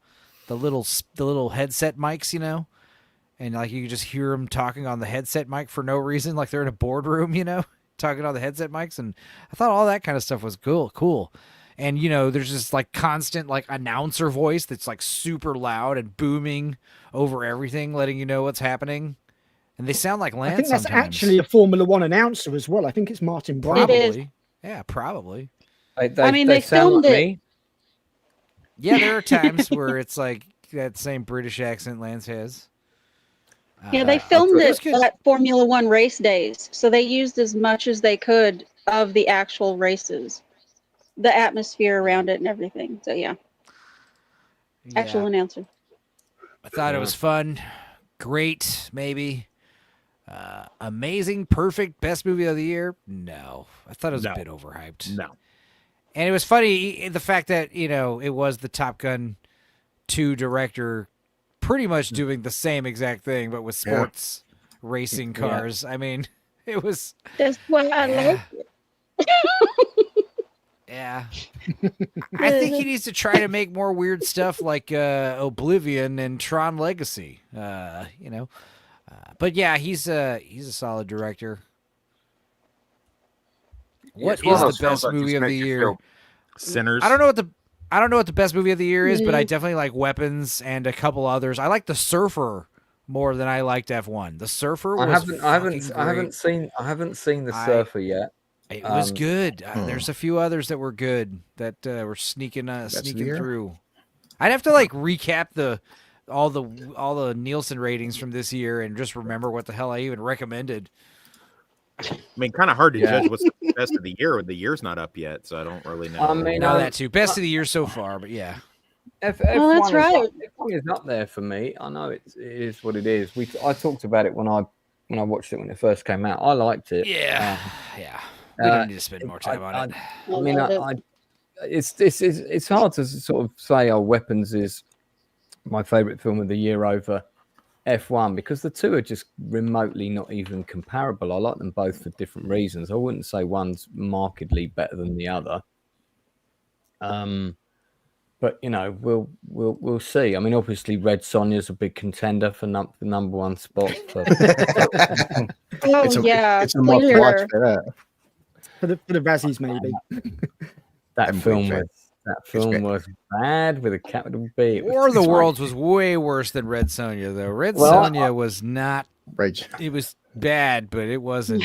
Speaker 2: headset mics, and like you can just hear them talking on the headset mic for no reason, like they're in a boardroom, talking on the headset mics, and I thought all that kind of stuff was cool. And, there's this like constant like announcer voice that's like super loud and booming over everything, letting you know what's happening. And they sound like Lance.
Speaker 5: I think that's
Speaker 2: sometimes.
Speaker 5: actually a Formula One announcer as well. I think it's Martin Brown.
Speaker 2: Probably. Yeah, probably.
Speaker 3: They filmed
Speaker 1: like
Speaker 3: it.
Speaker 1: Me.
Speaker 2: Yeah, there are times where it's like that same British accent Lance has.
Speaker 3: Yeah, they filmed it at Formula One race days. So they used as much as they could of the actual races. The atmosphere around it and everything. So yeah. Actual announcer.
Speaker 2: I thought it was fun. Great, maybe. Amazing, perfect, best movie of the year? No. I thought it was a bit overhyped.
Speaker 7: No.
Speaker 2: And it was funny, the fact that, it was the Top Gun 2 director pretty much doing the same exact thing, but with sports racing cars. Yeah. I mean, it was...
Speaker 3: That's why I like it.
Speaker 2: Yeah. I think he needs to try to make more weird stuff like Oblivion and Tron Legacy. But yeah, he's a solid director. What
Speaker 4: It's one
Speaker 2: is
Speaker 4: of
Speaker 2: the
Speaker 4: those films
Speaker 2: best
Speaker 4: that just
Speaker 2: movie of the
Speaker 4: makes you
Speaker 2: year?
Speaker 4: feel-
Speaker 7: Sinners.
Speaker 2: I don't know what the best movie of the year is, but I definitely like Weapons and a couple others. I like The Surfer more than I liked F1. The Surfer was
Speaker 1: I haven't seen The Surfer yet.
Speaker 2: It was good. There's a few others that were good that were sneaking through. I'd have to like recap all the Nielsen ratings from this year and just remember what the hell I even recommended.
Speaker 7: I mean, kind of hard to judge what's the best of the year when the year's not up yet, so I don't really know.
Speaker 1: I mean,
Speaker 2: that too. Best of the year so far, but yeah.
Speaker 3: That's right.
Speaker 1: F1 is up there for me. I know it is what it is. I talked about it when I watched it when it first came out. I liked it.
Speaker 2: Yeah, yeah. We don't need to spend more time on it.
Speaker 1: I mean, it's hard to sort of say, Weapons is my favorite film of the year over F1 because the two are just remotely not even comparable. I like them both for different reasons. I wouldn't say one's markedly better than the other. But we'll see. I mean, obviously, Red Sonja's a big contender for the number one spot.
Speaker 9: It's a must watch for that.
Speaker 5: For the Razzies, maybe.
Speaker 1: That film was bad with a capital B.
Speaker 2: War of the Worlds was way worse than Red Sonja, though. Red Sonja was not.
Speaker 9: Right.
Speaker 2: It was bad, but it wasn't.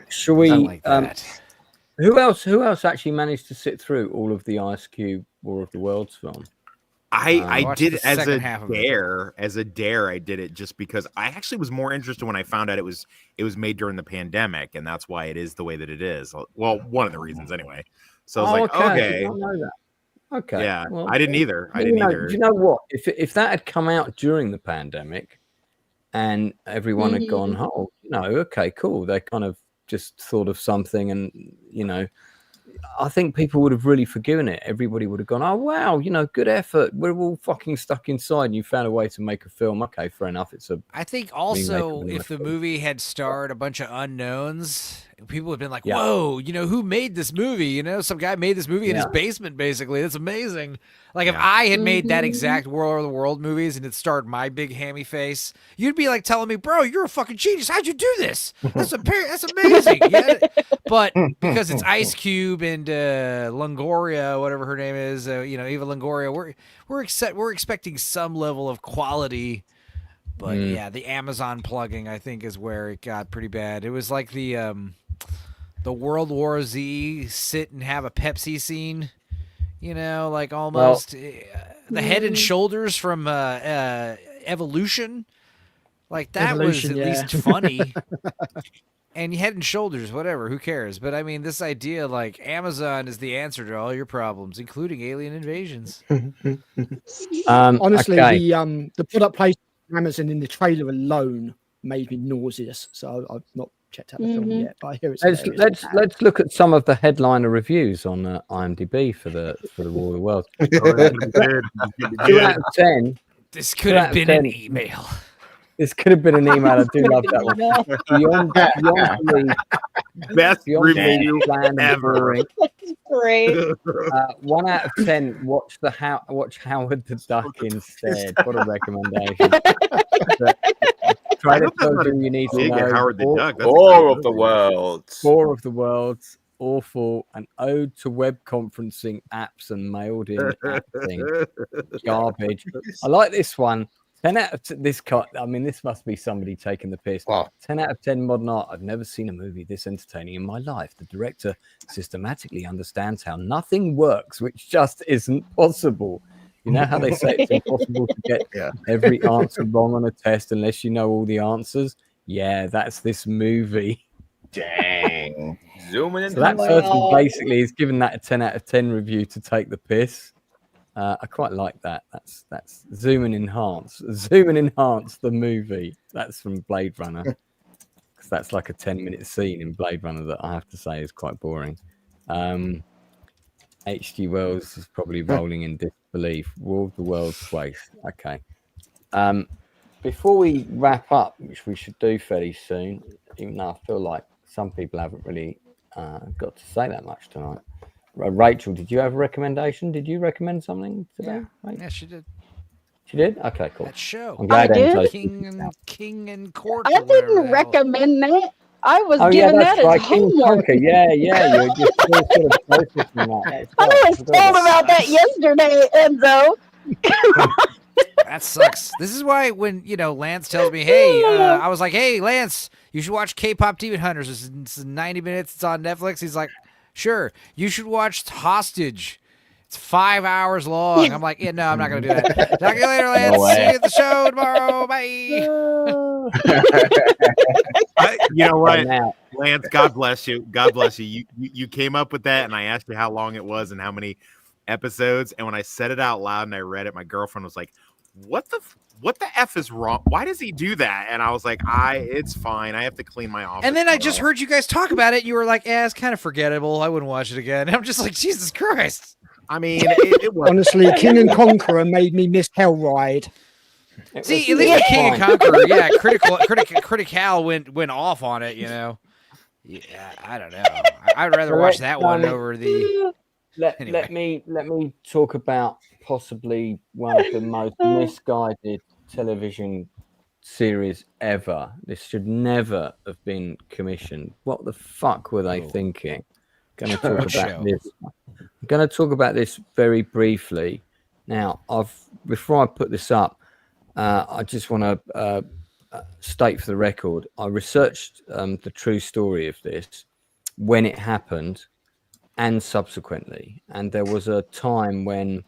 Speaker 1: Should we?
Speaker 2: Like that.
Speaker 1: Who else actually managed to sit through all of the Ice Cube War of the Worlds film?
Speaker 7: I did as a dare. I did it just because I actually was more interested when I found out it was made during the pandemic, and that's why it is the way that it is. Well, one of the reasons anyway. So I was
Speaker 1: okay.
Speaker 7: okay.
Speaker 1: I didn't know that. Okay.
Speaker 7: Yeah,
Speaker 1: well,
Speaker 7: I didn't either.
Speaker 1: Do you know what? If that had come out during the pandemic, and everyone had gone, okay, cool. They kind of just thought of something, and I think people would have really forgiven it. Everybody would have gone, oh, wow, good effort. We're all fucking stuck inside and you found a way to make a film. Okay, fair enough.
Speaker 2: I think also if the movie had starred a bunch of unknowns, people would have been like, whoa, who made this movie? Some guy made this movie in his basement, basically. That's amazing. Like if I had made that exact War of the World movies and it starred my big hammy face, you'd be like telling me, bro, you're a fucking genius. How'd you do this? That's amazing. But because it's Ice Cube and Longoria, whatever her name is, Eva Longoria, we're expecting some level of quality. But the Amazon plugging, I think, is where it got pretty bad. It was like the World War Z sit and have a Pepsi scene. Like almost the Head and Shoulders from Evolution. Like that was at least funny. And Head and Shoulders, whatever, who cares? But I mean, this idea like Amazon is the answer to all your problems, including alien invasions.
Speaker 5: Honestly, the product placement on Amazon in the trailer alone made me nauseous. So I've not checked out the film yet, but I hear it's
Speaker 1: let's look at some of the headliner reviews on IMDb for the War of the Worlds. 2 out of 10.
Speaker 2: This could have been an email.
Speaker 1: This could have been an email. I do love that one. Beyond
Speaker 7: best review ever.
Speaker 3: That's great.
Speaker 1: 1 out of 10. Watch Howard the Duck instead. What a recommendation. Try to tell you need to know.
Speaker 7: Howard the Duck.
Speaker 4: War of the Worlds.
Speaker 1: War of the Worlds. Awful. An ode to web conferencing apps and mailed in acting. Garbage. I like this one. 10 out of this cut. I mean, this must be somebody taking the piss.
Speaker 9: Wow.
Speaker 1: 10 out of 10 modern art. I've never seen a movie this entertaining in my life. The director systematically understands how nothing works, which just isn't possible. You know how they say it's impossible to get every answer wrong on a test unless you know all the answers? Yeah, that's this movie.
Speaker 4: Dang. Zooming in.
Speaker 1: So that person basically is given that a 10 out of 10 review to take the piss. I quite like that. That's zoom and enhance the movie. That's from Blade Runner. Because that's like a 10-minute scene in Blade Runner that I have to say is quite boring. H.G. Wells is probably rolling in disbelief. War of the Worlds waste. Okay. Before we wrap up, which we should do fairly soon, even though I feel like some people haven't really got to say that much tonight. Rachel, did you have a recommendation? Did you recommend something today?
Speaker 2: Yeah, she did.
Speaker 1: She did? Okay, cool.
Speaker 2: That show.
Speaker 1: I'm glad
Speaker 3: I did?
Speaker 1: Enzo-
Speaker 2: King and Court.
Speaker 3: I didn't recommend that. I was given
Speaker 1: that's
Speaker 3: that
Speaker 1: right.
Speaker 3: as
Speaker 1: King
Speaker 3: homework.
Speaker 1: Conquer. Yeah. You're just still sort of processing that. That's
Speaker 3: I
Speaker 1: right.
Speaker 3: was told about that yesterday, Enzo.
Speaker 2: That sucks. This is why when, Lance tells me, hey, I was like, hey, Lance, you should watch K-Pop Demon Hunters. It's 90 minutes. It's on Netflix. He's like, sure. You should watch Hostage. It's 5 hours long. I'm like, yeah, no, I'm not going to do that. Talk to you later, Lance.
Speaker 1: No way.
Speaker 2: See you at the show tomorrow. Bye.
Speaker 7: You know what,
Speaker 1: Now,
Speaker 7: Lance? God bless you. God bless you. You came up with that, and I asked you how long it was and how many episodes. And when I said it out loud and I read it, my girlfriend was like, "What the F is wrong? Why does he do that?" And I was like, it's fine. I have to clean my office.
Speaker 2: And then I just heard you guys talk about it. You were like, it's kind of forgettable. I wouldn't watch it again. And I'm just like, Jesus Christ.
Speaker 7: I mean, it was
Speaker 5: Honestly, King and Conqueror made me miss Hellride.
Speaker 2: See, at least with King and Conqueror, Critical went off on it, Yeah, I don't know. I'd rather watch that one over the.
Speaker 1: Let me talk about possibly one of the most misguided television series ever. This should never have been commissioned. What the fuck were they thinking? I'm going to talk about this very briefly. Now, before I put this up, I just want to state for the record, I researched the true story of this when it happened and subsequently. And there was a time when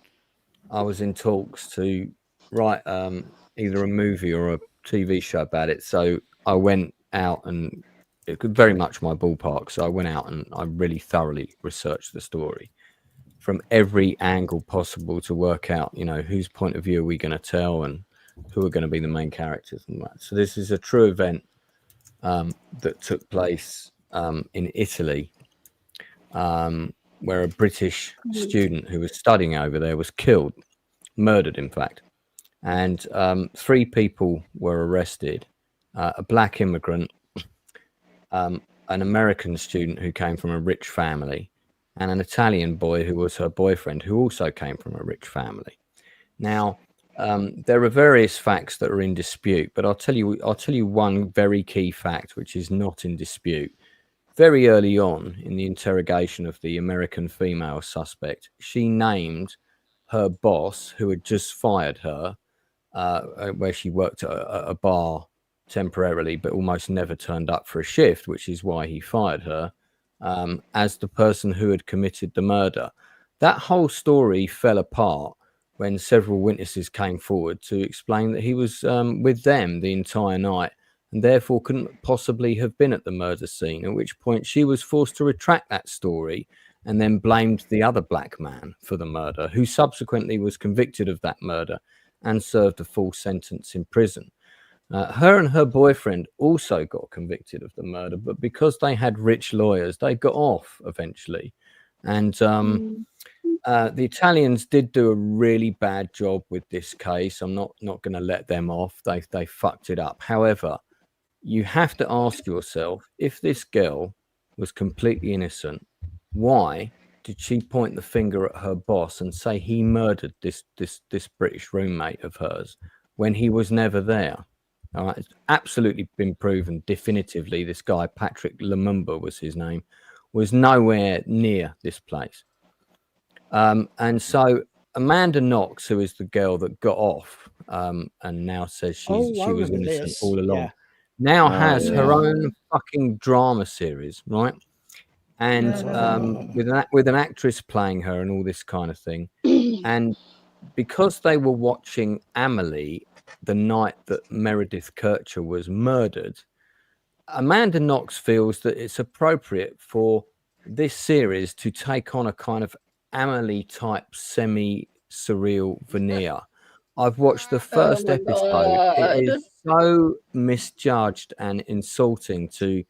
Speaker 1: I was in talks to write either a movie or a TV show about it. So I went out, and it was very much my ballpark. So I went out and I really thoroughly researched the story from every angle possible to work out, whose point of view are we going to tell and who are going to be the main characters and that. So this is a true event that took place in Italy, where a British student who was studying over there was killed, murdered, in fact. And 3 people were arrested, a black immigrant, an American student who came from a rich family, and an Italian boy who was her boyfriend, who also came from a rich family. Now, there are various facts that are in dispute, but I'll tell you one very key fact which is not in dispute. Very early on in the interrogation of the American female suspect, she named her boss, who had just fired her, where she worked at a bar temporarily, but almost never turned up for a shift, which is why he fired her, as the person who had committed the murder. That whole story fell apart when several witnesses came forward to explain that he was with them the entire night and therefore couldn't possibly have been at the murder scene, at which point she was forced to retract that story and then blamed the other black man for the murder, who subsequently was convicted of that murder and served a full sentence in prison. Her and her boyfriend also got convicted of the murder, but because they had rich lawyers, they got off eventually. And the Italians did do a really bad job with this case. I'm not going to let them off. They fucked it up. However, you have to ask yourself, if this girl was completely innocent, why did she point the finger at her boss and say he murdered this British roommate of hers when he was never there? All right, it's absolutely been proven definitively. This guy, Patrick Lumumba was his name, was nowhere near this place. And so Amanda Knox, who is the girl that got off and now says she was innocent all along, now has her own fucking drama series, right? And with an actress playing her and all this kind of thing. And because they were watching Amelie the night that Meredith Kercher was murdered, Amanda Knox feels that it's appropriate for this series to take on a kind of Amelie type semi-surreal veneer. I've watched the first episode. It is so misjudged and insulting to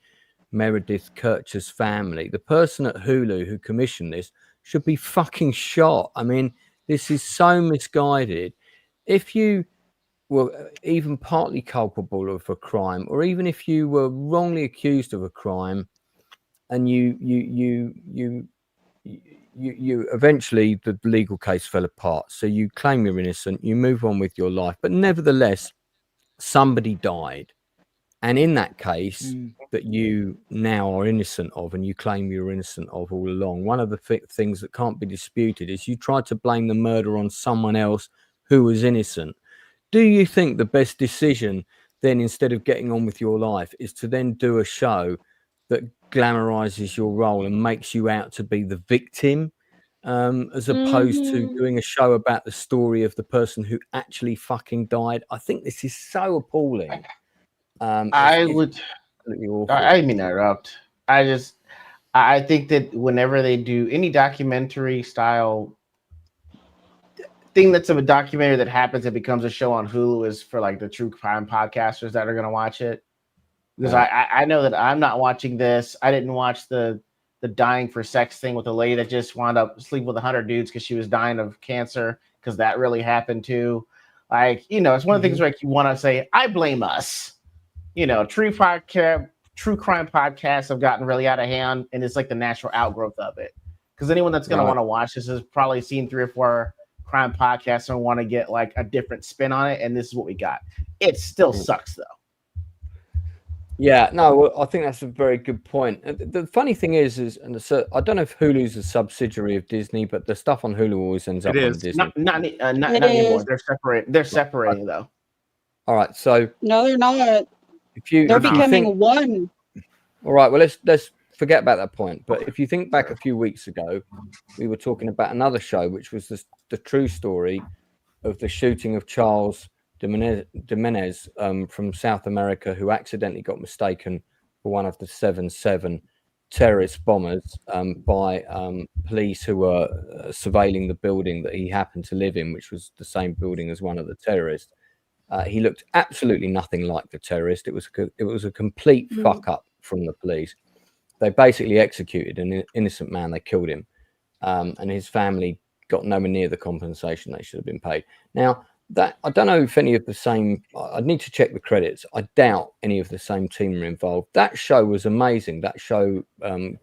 Speaker 1: Meredith Kercher's family. The person at Hulu who commissioned this should be fucking shot. I mean, this is so misguided. If you were even partly culpable of a crime, or even if you were wrongly accused of a crime, and you you eventually the legal case fell apart. So you claim you're innocent, you move on with your life, but nevertheless, somebody died. And in that case that you now are innocent of, and you claim you're innocent of all along, one of the things that can't be disputed is you tried to blame the murder on someone else who was innocent. Do you think the best decision then, instead of getting on with your life, is to then do a show that glamorizes your role and makes you out to be the victim, as opposed to doing a show about the story of the person who actually fucking died? I think this is so appalling.
Speaker 6: I mean, interrupt. I think that whenever they do any documentary style thing that's of a documentary that happens, it becomes a show on Hulu, is for like the true crime podcasters that are going to watch it. Because I know that I'm not watching this. I didn't watch the dying for sex thing with a lady that just wound up sleeping with 100 dudes because she was dying of cancer, because that really happened too. Like, you know, it's one of the things where you want to say, I blame us. You know, true crime podcasts have gotten really out of hand, and it's like the natural outgrowth of it. Because anyone that's going to want to watch this has probably seen 3 or 4 crime podcasts and want to get like a different spin on it, and this is what we got. It still sucks though.
Speaker 1: Yeah, no, I think that's a very good point. The funny thing is I don't know if Hulu's a subsidiary of Disney, but the stuff on Hulu always ends up on Disney.
Speaker 6: Not anymore. They're separating though.
Speaker 1: All right, so
Speaker 3: no, they're not.
Speaker 1: They're
Speaker 3: becoming one.
Speaker 1: All right, well, let's forget about that point. But if you think back a few weeks ago, we were talking about another show, which was the true story of the shooting of Charles Jimenez from South America, who accidentally got mistaken for one of the 7/7 terrorist bombers by police who were surveilling the building that he happened to live in, which was the same building as one of the terrorists. He looked absolutely nothing like the terrorist. It was a complete fuck up from the police. They basically executed an innocent man. They killed him, and his family got nowhere near the compensation they should have been paid. Now, that I don't know if any of the same. I'd need to check the credits. I doubt any of the same team were involved. That show was amazing. That show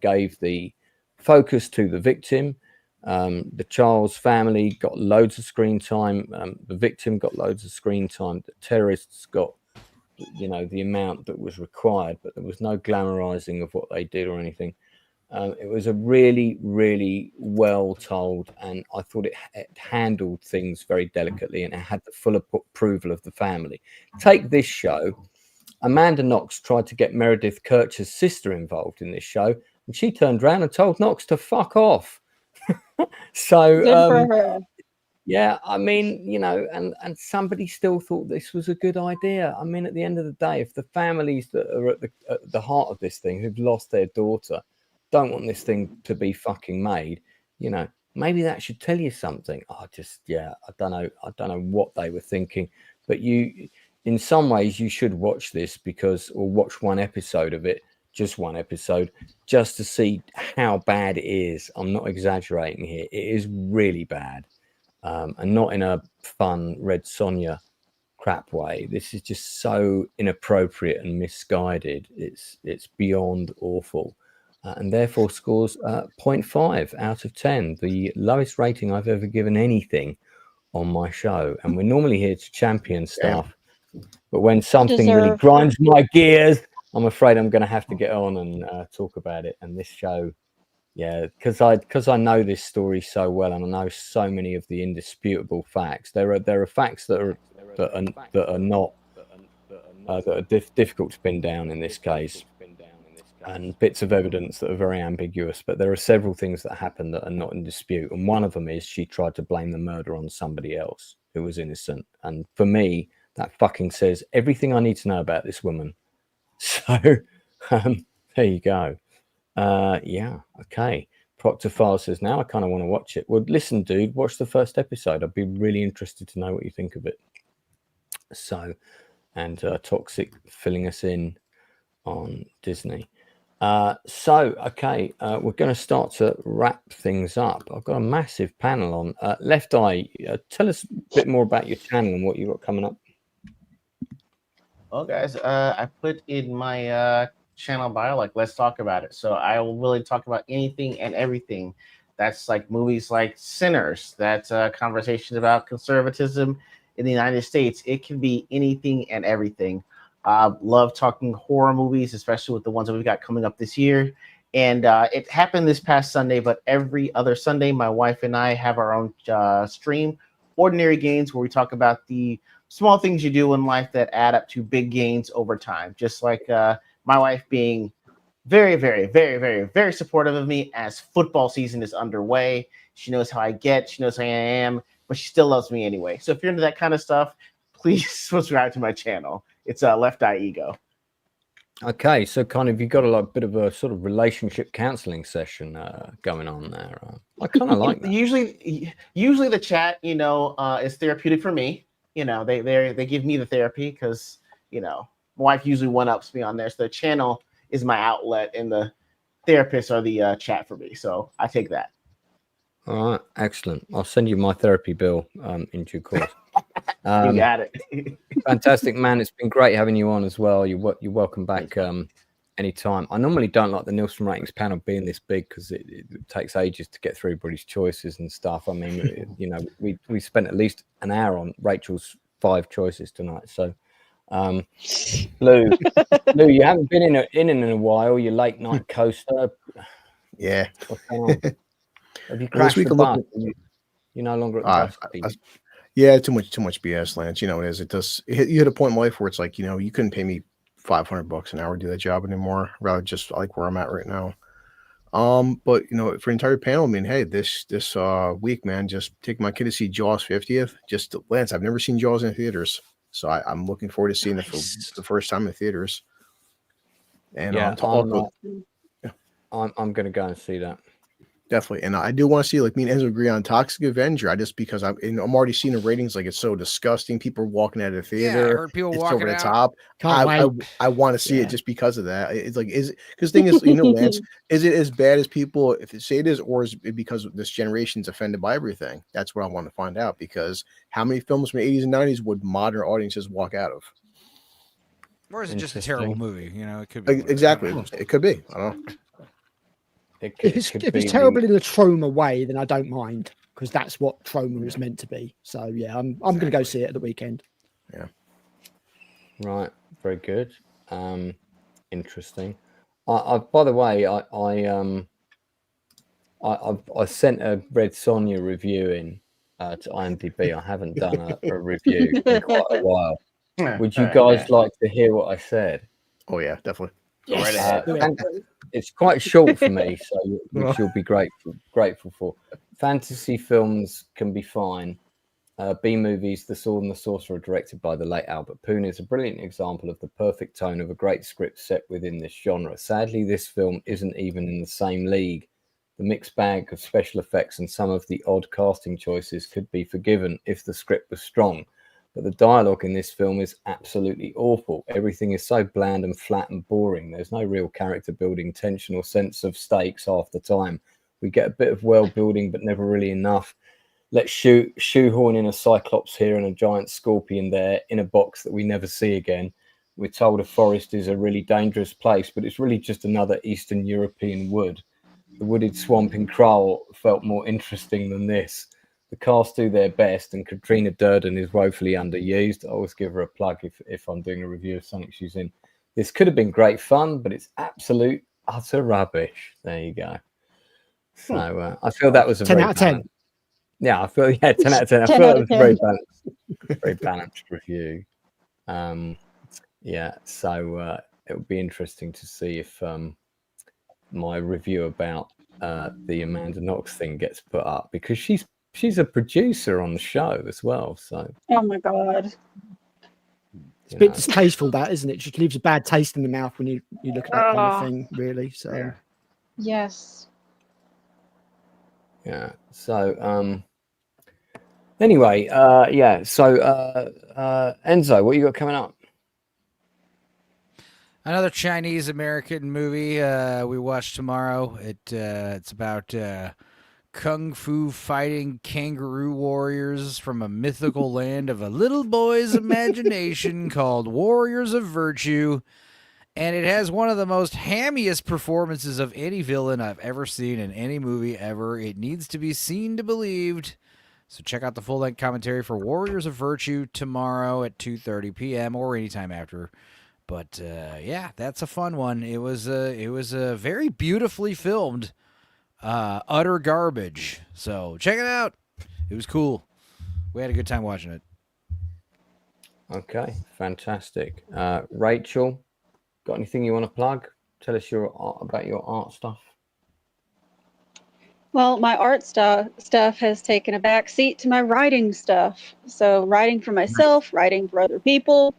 Speaker 1: gave the focus to the victim. The Charles family got loads of screen time. The victim got loads of screen time. The terrorists got, you know, the amount that was required, but there was no glamorizing of what they did or anything. It was a really, really well told, and I thought it handled things very delicately, and it had the full approval of the family. Take this show. Amanda Knox tried to get Meredith Kircher's sister involved in this show, and she turned around and told Knox to fuck off. So
Speaker 3: good for her.
Speaker 1: Yeah, I mean, you know, and somebody still thought this was a good idea. I mean, at the end of the day, if the families that are at the heart of this thing, who've lost their daughter, don't want this thing to be fucking made, you know, maybe that should tell you something. I don't know what they were thinking, but in some ways you should watch this or watch one episode of it, just one episode, just to see how bad it is. I'm not exaggerating here. It is really bad. And not in a fun Red Sonja crap way. This is just so inappropriate and misguided. It's beyond awful, and therefore scores 0.5 out of 10, the lowest rating I've ever given anything on my show. And we're normally here to champion stuff, but when something really grinds my gears, I'm afraid I'm going to have to get on and talk about it. And this show, yeah, because I know this story so well, and I know so many of the indisputable facts. There are facts that are difficult to pin down in this case, and bits of evidence that are very ambiguous. But there are several things that happened that are not in dispute, and one of them is she tried to blame the murder on somebody else who was innocent. And for me, that fucking says everything I need to know about this woman. So there you go. Yeah, okay. Proctor File says, now I kind of want to watch it. Well, listen, dude, watch the first episode. I'd be really interested to know what you think of it. So, and Toxic filling us in on Disney. Okay, we're going to start to wrap things up. I've got a massive panel on. Left Eye, tell us a bit more about your channel and what you've got coming up.
Speaker 6: Well, guys, I put in my channel bio, like, let's talk about it. So I will really talk about anything and everything That's like movies like Sinners. That's conversations about conservatism in the United States. It can be anything and everything. Love talking horror movies, especially with the ones that we've got coming up this year. And it happened this past Sunday, but every other Sunday, my wife and I have our own stream, Ordinary Gains, where we talk about the small things you do in life that add up to big gains over time. Just like my wife being very, very, very, very, very supportive of me as football season is underway. She knows how I get, she knows how I am, but she still loves me anyway. So if you're into that kind of stuff, please subscribe to my channel. It's Left Eye Ego.
Speaker 1: Okay, so kind of you got a bit of a sort of relationship counseling session going on there. I kind of like that.
Speaker 6: Usually the chat, is therapeutic for me. They give me the therapy because my wife usually one-ups me on there. So the channel is my outlet, and the therapists are the chat for me. So I take that. All
Speaker 1: right, excellent. I'll send you my therapy bill in due course.
Speaker 6: You got it.
Speaker 1: Fantastic, man. It's been great having you on as well. You're welcome back anytime. I normally don't like the Nielsen ratings panel being this big because it takes ages to get through everybody's choices and stuff. I mean, we spent at least an hour on Rachel's 5 choices tonight. So, Lou, you haven't been in a while. You're late night coaster.
Speaker 9: Yeah.
Speaker 1: Have you crashed the bus? You're no longer at the bus.
Speaker 9: Yeah, too much BS, Lance. It is. You hit a point in life where it's like, you couldn't pay me $500 an hour to do that job anymore. Rather just like where I'm at right now. But for the entire panel, I mean, hey, this week, man, just take my kid to see Jaws 50th. Just Lance, I've never seen Jaws in theaters, so I'm looking forward to seeing it for the first time in theaters. And
Speaker 1: I'm going to go and see that.
Speaker 9: Definitely. And I do want to see, like, me and Enzo agree on Toxic Avenger. Because I'm already seeing the ratings, like, it's so disgusting. People are walking out of the theater.
Speaker 2: Yeah, I heard people walking
Speaker 9: over the
Speaker 2: out.
Speaker 9: top. I want to see it just because of that. It's like, because the thing is, Lance, is it as bad as people say it is, or is it because this generation's offended by everything? That's what I want to find out, because how many films from the 80s and 90s would modern audiences walk out of?
Speaker 2: Or is it just a terrible movie? It could be.
Speaker 9: Exactly. It could be. I don't know.
Speaker 5: If it's terrible in a trauma way, then I don't mind, because that's what trauma is meant to be. So yeah, I'm going to go see it at the weekend.
Speaker 9: Yeah.
Speaker 1: Right. Very good. Interesting. By the way, I sent a Red Sonja review in to IMDb. I haven't done a review in quite a while. Would you guys like to hear what I said?
Speaker 9: Oh yeah, definitely.
Speaker 5: Yes.
Speaker 1: It's quite short for me, so which you'll be grateful for. Fantasy films can be fine. B movies, The Sword and the Sorcerer, directed by the late Albert Poon, is a brilliant example of the perfect tone of a great script set within this genre. Sadly, this film isn't even in the same league. The mixed bag of special effects and some of the odd casting choices could be forgiven if the script was strong. But the dialogue in this film is absolutely awful. Everything is so bland and flat and boring. There's no real character building, tension, or sense of stakes half the time. We get a bit of world building, but never really enough. Let's shoehorn in a cyclops here and a giant scorpion there in a box that we never see again. We're told a forest is a really dangerous place, but it's really just another Eastern European wood. The wooded swamp in Krull felt more interesting than this. The cast do their best, and Katrina Durden is woefully underused. I always give her a plug if I'm doing a review of something she's in. This could have been great fun, but it's absolute utter rubbish. There you go. So I feel that was a
Speaker 5: 10 out of 10.
Speaker 1: Yeah, I feel 10 out of 10. I feel that was a very balanced review. Yeah, so it would be interesting to see if my review about the Amanda Knox thing gets put up, because she's a producer on the show as well. So
Speaker 3: oh my god,
Speaker 5: it's a bit distasteful, that, isn't it? It just leaves a bad taste in the mouth when you look at that kind of thing, really. So
Speaker 3: yes,
Speaker 1: yeah. So anyway, yeah. So Enzo, what you got coming up?
Speaker 2: Another Chinese American movie we watch tomorrow. It's about kung fu fighting kangaroo warriors from a mythical land of a little boy's imagination called Warriors of Virtue. And it has one of the most hammiest performances of any villain I've ever seen in any movie ever. It needs to be seen to believed. So check out the full-length commentary for Warriors of Virtue tomorrow at 2:30 p.m. or anytime after. But yeah, that's a fun one. It was a very beautifully filmed utter garbage. So check it out. It was cool. We had a good time watching it.
Speaker 1: Okay, fantastic. Rachel, got anything you want to plug? Tell us about your art stuff.
Speaker 3: Well, my art stuff has taken a back seat to my writing stuff. So writing for myself, writing for other people.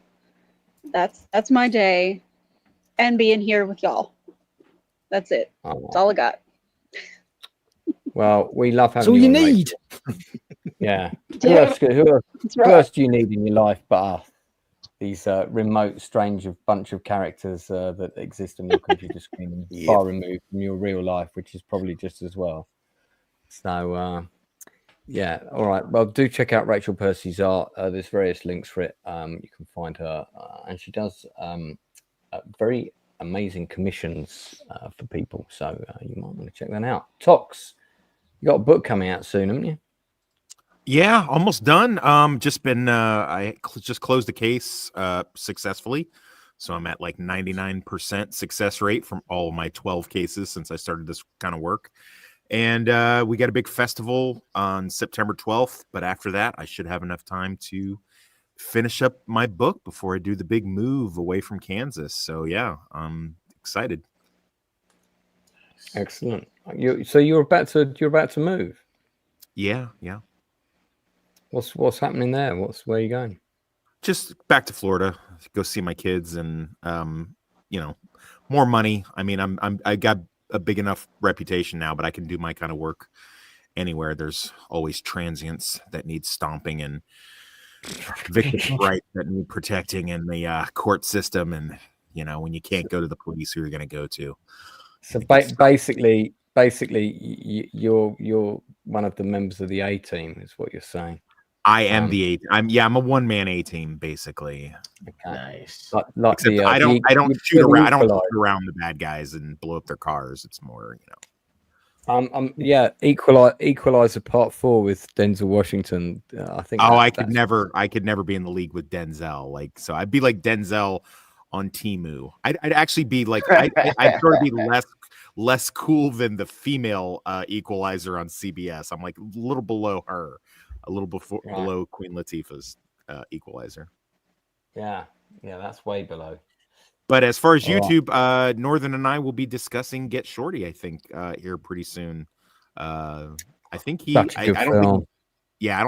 Speaker 3: That's my day. And being here with y'all. That's it. That's all I got.
Speaker 1: Well, we love having
Speaker 5: That's all you need.
Speaker 1: Yeah. Who else do you need in your life but us? These remote, strange bunch of characters that exist on your computer screen, far removed from your real life, which is probably just as well. So, yeah. All right. Well, do check out Rachel Percy's art. There's various links for it. You can find her, and she does very amazing commissions for people. So you might want to check that out. Tox, you got a book coming out soon, haven't you?
Speaker 7: Yeah, almost done. Just been I just closed the case successfully, so I'm at like 99% success rate from all of my 12 cases since I started this kind of work. And we got a big festival on September 12th, but after that, I should have enough time to finish up my book before I do the big move away from Kansas. So yeah, I'm excited.
Speaker 1: Excellent. So you're about to move.
Speaker 7: Yeah.
Speaker 1: What's happening there? Where are you going?
Speaker 7: Just back to Florida, go see my kids, and more money. I mean, I got a big enough reputation now, but I can do my kind of work anywhere. There's always transients that need stomping and victim rights that need protecting in the court system, and when you can't go to the police, who you're going to go to.
Speaker 1: So basically, you're one of the members of the A team, is what you're saying.
Speaker 7: I am the A. I'm a one-man A team, basically.
Speaker 1: Okay.
Speaker 6: Nice.
Speaker 1: Except
Speaker 7: I don't shoot around. I don't shoot around the bad guys and blow up their cars. It's more,
Speaker 1: Equalizer Part 4 with Denzel Washington. I think.
Speaker 7: I could never be in the league with Denzel. So I'd be like Denzel on Temu. I'd actually be like I'd sort of be less cool than the female Equalizer on CBS. I'm like a little below her. A little below Queen Latifah's Equalizer. Yeah,
Speaker 1: that's way below.
Speaker 7: But as far as YouTube, Northern and I will be discussing Get Shorty, I think, here pretty soon. I think I don't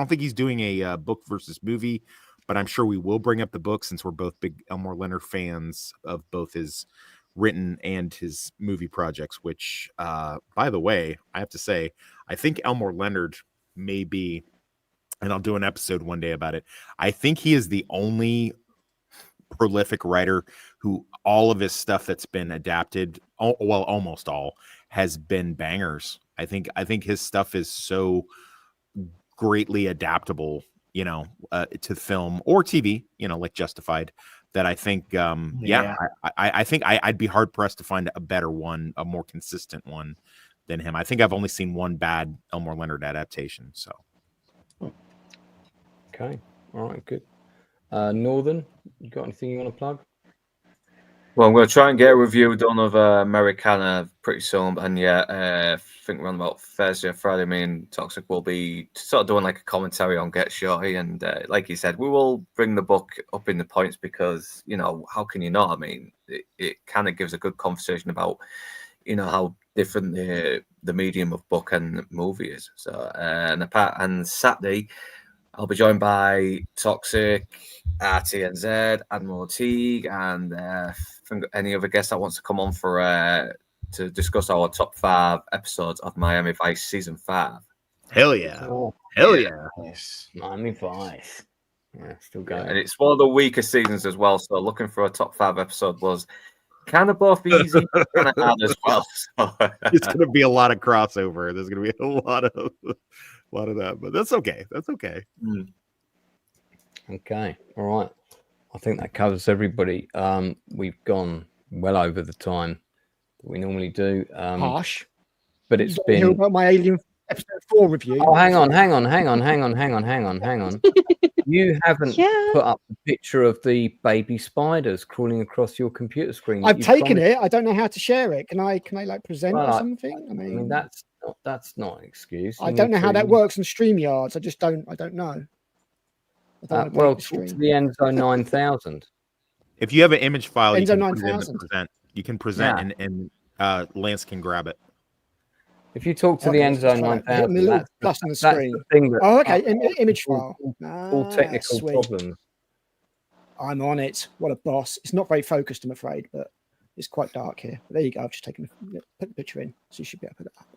Speaker 7: think he's doing a book versus movie, but I'm sure we will bring up the book since we're both big Elmore Leonard fans of both his written and his movie projects, which, by the way, I have to say, I think Elmore Leonard may be, and I'll do an episode one day about it, I think he is the only prolific writer who all of his stuff that's been adapted, almost all, has been bangers. I think his stuff is so greatly adaptable, to film or TV, like Justified, that I think, I think I'd be hard pressed to find a better one, a more consistent one than him. I think I've only seen one bad Elmore Leonard adaptation. So.
Speaker 1: Okay. All right. Good. Northern, you got anything you want to plug?
Speaker 4: Well, I'm going to try and get a review done of Americana pretty soon. And I think around about Thursday or Friday, me and Toxic will be sort of doing like a commentary on Get Shorty. And like you said, we will bring the book up in the points because, how can you not? I mean, it kind of gives a good conversation about, how different the medium of book and movie is. So, and Saturday, I'll be joined by Toxic, RTNZ, Admiral Teague, and any other guest that wants to come on for to discuss our top 5 episodes of Miami Vice Season 5.
Speaker 7: Hell yeah.
Speaker 1: Hell yeah. Nice. Miami Vice. Yeah, still going.
Speaker 4: And it's one of the weaker seasons as well, so looking for a top 5 episode was kind of both easy and kind of hard as well. So.
Speaker 7: It's going to be a lot of crossover. There's going to be a lot of that, but that's okay.
Speaker 1: Okay. All right. I think that covers everybody. We've gone well over the time that we normally do.
Speaker 5: Harsh.
Speaker 1: But it's
Speaker 5: You hear
Speaker 1: been
Speaker 5: about my Alien episode 4 review.
Speaker 1: Oh, hang on. You haven't put up the picture of the baby spiders crawling across your computer screen.
Speaker 5: I've taken it. I don't know how to share it. Can I like present or
Speaker 1: Well,
Speaker 5: something? I mean,
Speaker 1: that's not an excuse.
Speaker 5: I don't know how that works on StreamYards. I don't know.
Speaker 1: Well, talk to the Enzo 9000.
Speaker 7: If you have an image file,
Speaker 5: Enzo
Speaker 7: you can present, and Lance can grab it.
Speaker 1: If you talk to the Enzo 9000,
Speaker 5: that's plus on the screen.
Speaker 1: The thing that,
Speaker 5: okay, image file.
Speaker 1: All technical problems.
Speaker 5: I'm on it. What a boss! It's not very focused, I'm afraid, but it's quite dark here. But there you go. I've just taken put the picture in, so you should be able to put it up.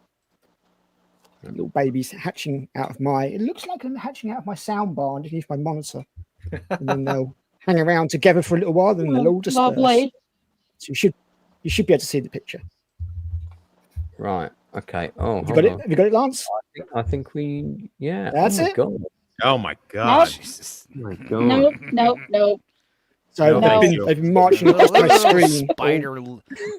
Speaker 5: Little babies hatching out of my. It looks like I'm hatching out of my soundbar underneath my monitor, and then they'll hang around together for a little while, then they'll all disperse.
Speaker 3: Lovely.
Speaker 5: So you should be able to see the picture.
Speaker 1: Right. Okay. Oh,
Speaker 5: have you got it, Lance?
Speaker 1: I think we. Yeah.
Speaker 5: That's it.
Speaker 1: God.
Speaker 7: Oh my God.
Speaker 1: Jesus. Oh my God.
Speaker 3: Nope.
Speaker 5: So they've been marching across my screen.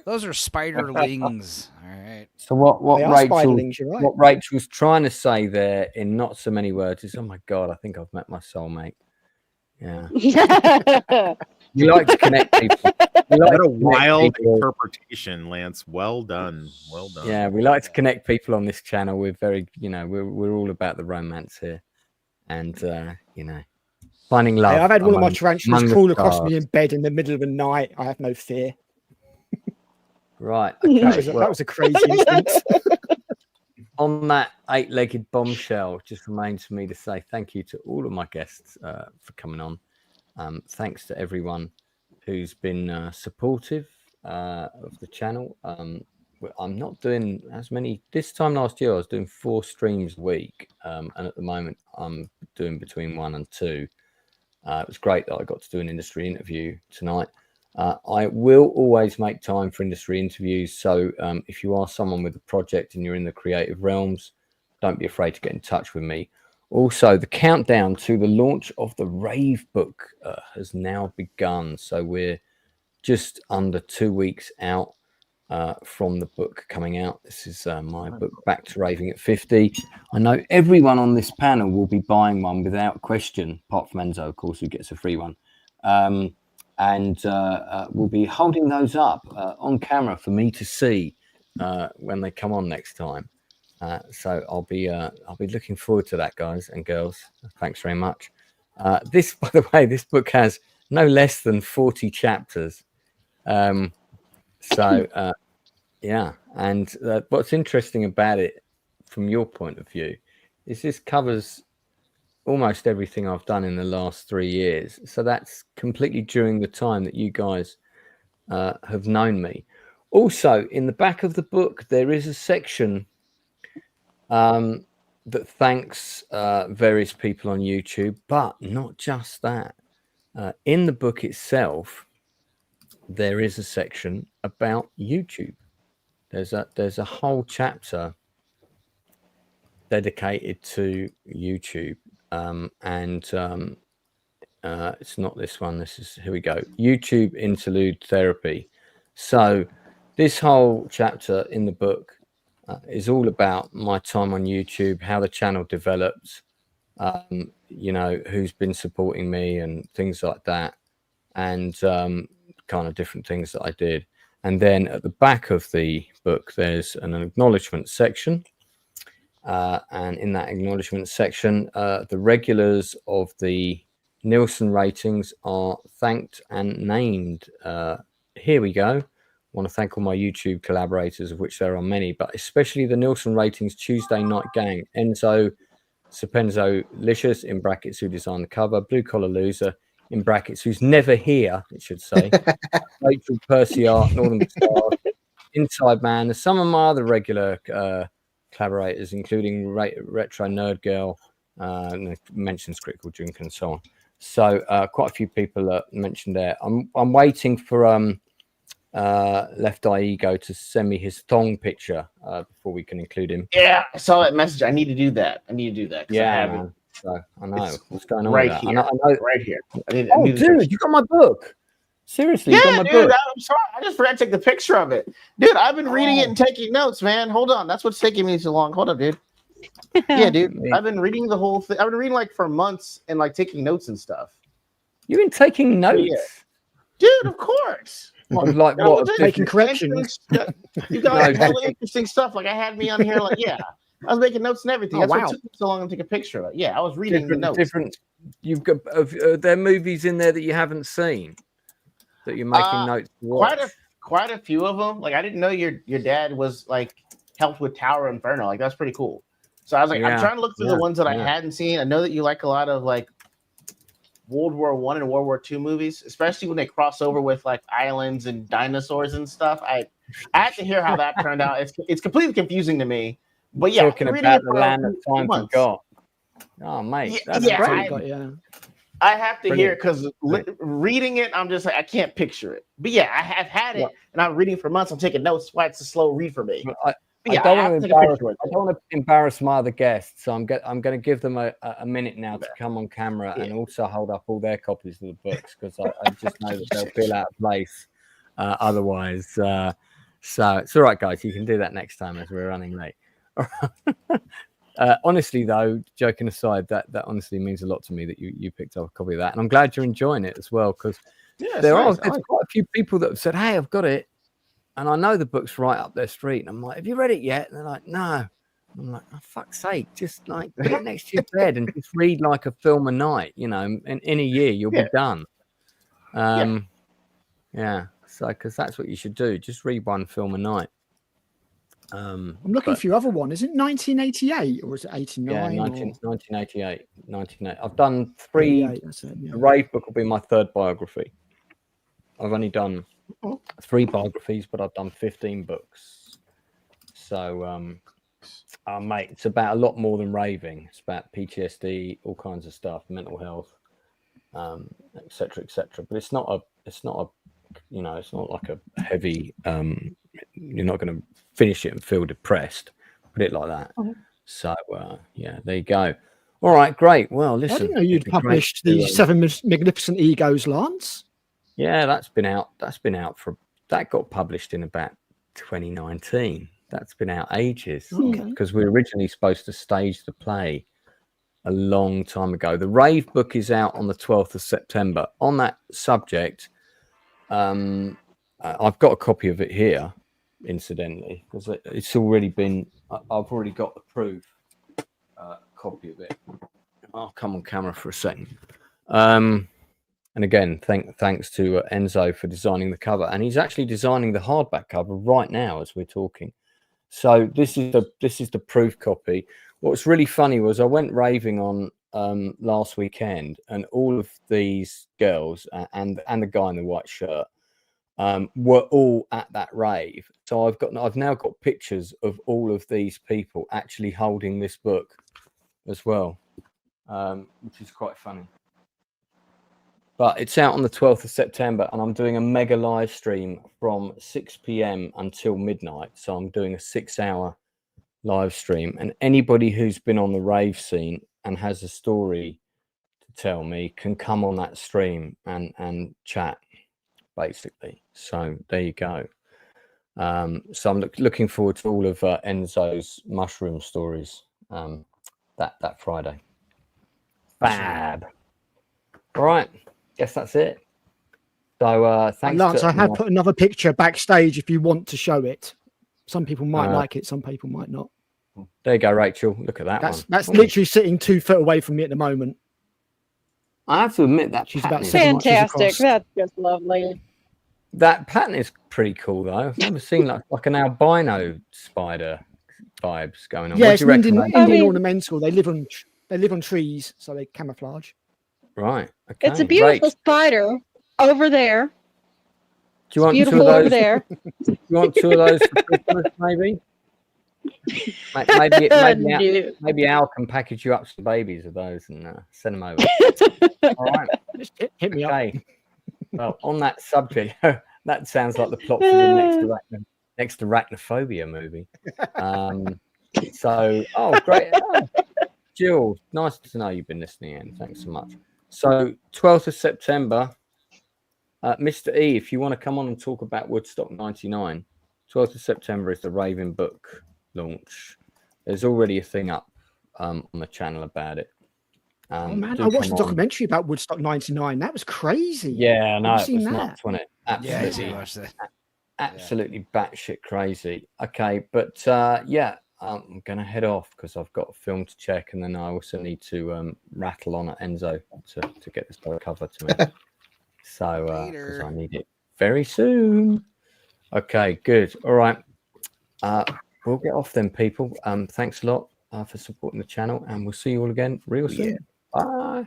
Speaker 2: Those are spiderlings. All right.
Speaker 1: So what Rachel's trying to say there in not so many words is, oh my God, I think I've met my soulmate. Yeah. We like to connect people.
Speaker 7: What a wild interpretation, Lance. Well done. Well done.
Speaker 1: Yeah, we like to connect people on this channel. We're very, we're all about the romance here, and finding love.
Speaker 5: Hey, I've had one of my tarantulas crawl across me in bed in the middle of the night. I have no fear.
Speaker 1: Right. Okay.
Speaker 5: That was a crazy instance.
Speaker 1: On that 8-legged bombshell, just remains for me to say thank you to all of my guests for coming on. Thanks to everyone who's been supportive of the channel. I'm not doing as many. This time last year, I was doing 4 streams a week. And at the moment, I'm doing between 1 and 2. It was great that I got to do an industry interview tonight. I will always make time for industry interviews. So if you are someone with a project and you're in the creative realms, don't be afraid to get in touch with me. Also, the countdown to the launch of the Rave book has now begun. So we're just under 2 weeks out from the book coming out. This is my book, Back to Raving at 50. I know everyone on this panel will be buying one without question, apart from Enzo, of course, who gets a free one. And we'll be holding those up on camera for me to see when they come on next time. So I'll be looking forward to that, guys and girls. Thanks very much. This, by the way, this book has no less than 40 chapters. Yeah. And what's interesting about it, from your point of view, is this covers almost everything I've done in the last 3 years. So that's completely during the time that you guys have known me. Also, in the back of the book, there is a section that thanks various people on YouTube, but not just that. In the book itself, there is a section about YouTube. There's a whole chapter dedicated to YouTube. It's not this one. This is, here we go. YouTube interlude therapy. So this whole chapter in the book is all about my time on YouTube, how the channel developed, who's been supporting me and things like that, and kind of different things that I did. And then at the back of the book, there's an acknowledgement section. And in that acknowledgement section, the regulars of the Nielsen ratings are thanked and named. Here we go. I want to thank all my YouTube collaborators, of which there are many, but especially the Nielsen ratings Tuesday Night Gang, Enzo, Stupenzolicious, in brackets, who designed the cover, Blue Collar Loser, in brackets, who's never here, it should say, Rachel, Percy Art, Northern Stars, Inside Man, and some of my other regular collaborators, including Retro Nerd Girl, mentions Critical Drink, and so on. So quite a few people mentioned there. I'm waiting for Left Eye Ego to send me his thong picture before we can include him.
Speaker 6: Yeah, I saw that message. I need to do that.
Speaker 1: Yeah, man. So I know what's going on
Speaker 6: right
Speaker 1: with that.
Speaker 6: here.
Speaker 1: I know.
Speaker 6: Right here.
Speaker 1: Dude, you got my book. Seriously,
Speaker 6: Yeah,
Speaker 1: you got my
Speaker 6: dude.
Speaker 1: book?
Speaker 6: I'm sorry. I just forgot to take the picture of it. Dude, I've been reading it and taking notes, man. Hold on. That's what's taking me so long. Hold up, dude. Yeah, dude. I've been reading the whole thing. I've been reading like for months and like taking notes and stuff.
Speaker 1: You've been taking notes?
Speaker 6: Yeah. Dude, of course.
Speaker 1: Like what?
Speaker 5: Making corrections.
Speaker 6: You got like really interesting stuff. Like I had me on here, like I was making notes and everything. That's what took me so long to take a picture of it. Yeah, I was reading the notes.
Speaker 1: You've got there are movies in there that you haven't seen that you're making notes to watch.
Speaker 6: Quite a few of them. Like I didn't know your dad was like helped with Tower Inferno. Like that's pretty cool. So I was like, I'm trying to look through the ones that I hadn't seen. I know that you like a lot of like World War I and World War II movies, especially when they cross over with like islands and dinosaurs and stuff. I had to hear how that turned out. It's completely confusing to me. But yeah,
Speaker 1: talking about the land that time forgot. Oh mate, that's great.
Speaker 6: I have to hear it because reading it, I'm just like I can't picture it. But yeah, I have had it, and I'm reading for months. I'm taking notes. That's why it's a slow read for me.
Speaker 1: I don't want to embarrass my other guests, so I'm going to give them a minute now to come on camera and also hold up all their copies of the books because I just know that they'll feel out of place otherwise. So it's all right, guys. You can do that next time as we're running late. Honestly, though, joking aside, that honestly means a lot to me that you picked up a copy of that, and I'm glad you're enjoying it as well because there's quite a few people that have said, "Hey, I've got it." And I know the book's right up their street. And I'm like, have you read it yet? And they're like, no. I'm like, oh, fuck's sake. Just like put it next to your bed and just read like a film a night, you know, and in a year you'll be done. So, because that's what you should do. Just read one film a night.
Speaker 5: I'm looking for your other one. Is it 1988 or is it 89?
Speaker 1: Yeah, 1988. I've done 3. The Rave book will be my 3rd biography. I've only done 3 biographies, but I've done 15 books. So, mate, it's about a lot more than raving. It's about PTSD, all kinds of stuff, mental health, etc., etc. But it's not like a heavy. You're not going to finish it and feel depressed. Put it like that. So, there you go. All right, great. Well, listen,
Speaker 5: I didn't know you'd published the 7 Magnificent Egos, Lance.
Speaker 1: Yeah, that got published in about 2019. That's been out ages because we were originally supposed to stage the play a long time ago. The Rave book is out on the 12th of September. On that subject, I've got a copy of it here, incidentally, because it's already been. I've already got the proof copy of it. I'll come on camera for a second. And again, thanks to Enzo for designing the cover, and he's actually designing the hardback cover right now as we're talking. So this is the proof copy. What's really funny was I went raving on last weekend, and all of these girls and the guy in the white shirt were all at that rave. So I've now got pictures of all of these people actually holding this book as well, which is quite funny. But it's out on the 12th of September, and I'm doing a mega live stream from 6 p.m. until midnight. So I'm doing a 6-hour live stream. And anybody who's been on the rave scene and has a story to tell me can come on that stream and chat, basically. So there you go. So I'm looking forward to all of Enzo's mushroom stories that Friday. Fab. All right. Guess that's it. So thanks,
Speaker 5: Lance. I have put another picture backstage if you want to show it. Some people might like it, some people might not.
Speaker 1: There you go, Rachel. Look at that.
Speaker 5: That's literally sitting 2 foot away from me at the moment.
Speaker 1: I have to admit that
Speaker 5: she's about
Speaker 3: fantastic. That's just lovely.
Speaker 1: That pattern is pretty cool, though. I've never seen like an albino spider vibes going on.
Speaker 5: Yeah, it's Indian ornamental. They live on trees, so they camouflage.
Speaker 1: Right. Okay.
Speaker 3: It's a beautiful spider over there.
Speaker 1: Do you want 2 of those? Over there. Do you want 2 of those for Christmas, maybe? Maybe Al can package you up some babies of those and send them over. All right.
Speaker 5: Just hit me up.
Speaker 1: Well, on that subject, that sounds like the plot for the next Arachnophobia movie. Great. Jill, nice to know you've been listening in. Thanks so much. So 12th of September, Mr. E, if you want to come on and talk about Woodstock 99, 12th of September is the Raven book launch. There's already a thing up on the channel about it.
Speaker 5: Oh man, I watched a documentary about Woodstock 99. That was crazy.
Speaker 1: Yeah, no,
Speaker 5: it
Speaker 1: was nuts, wasn't it?
Speaker 2: Absolutely,
Speaker 1: absolutely batshit crazy. Okay, but I'm gonna head off because I've got a film to check, and then I also need to rattle on at Enzo to get this cover to me. So because I need it very soon. Okay, good. All right. We'll get off then, people. Thanks a lot for supporting the channel, and we'll see you all again real soon. Bye.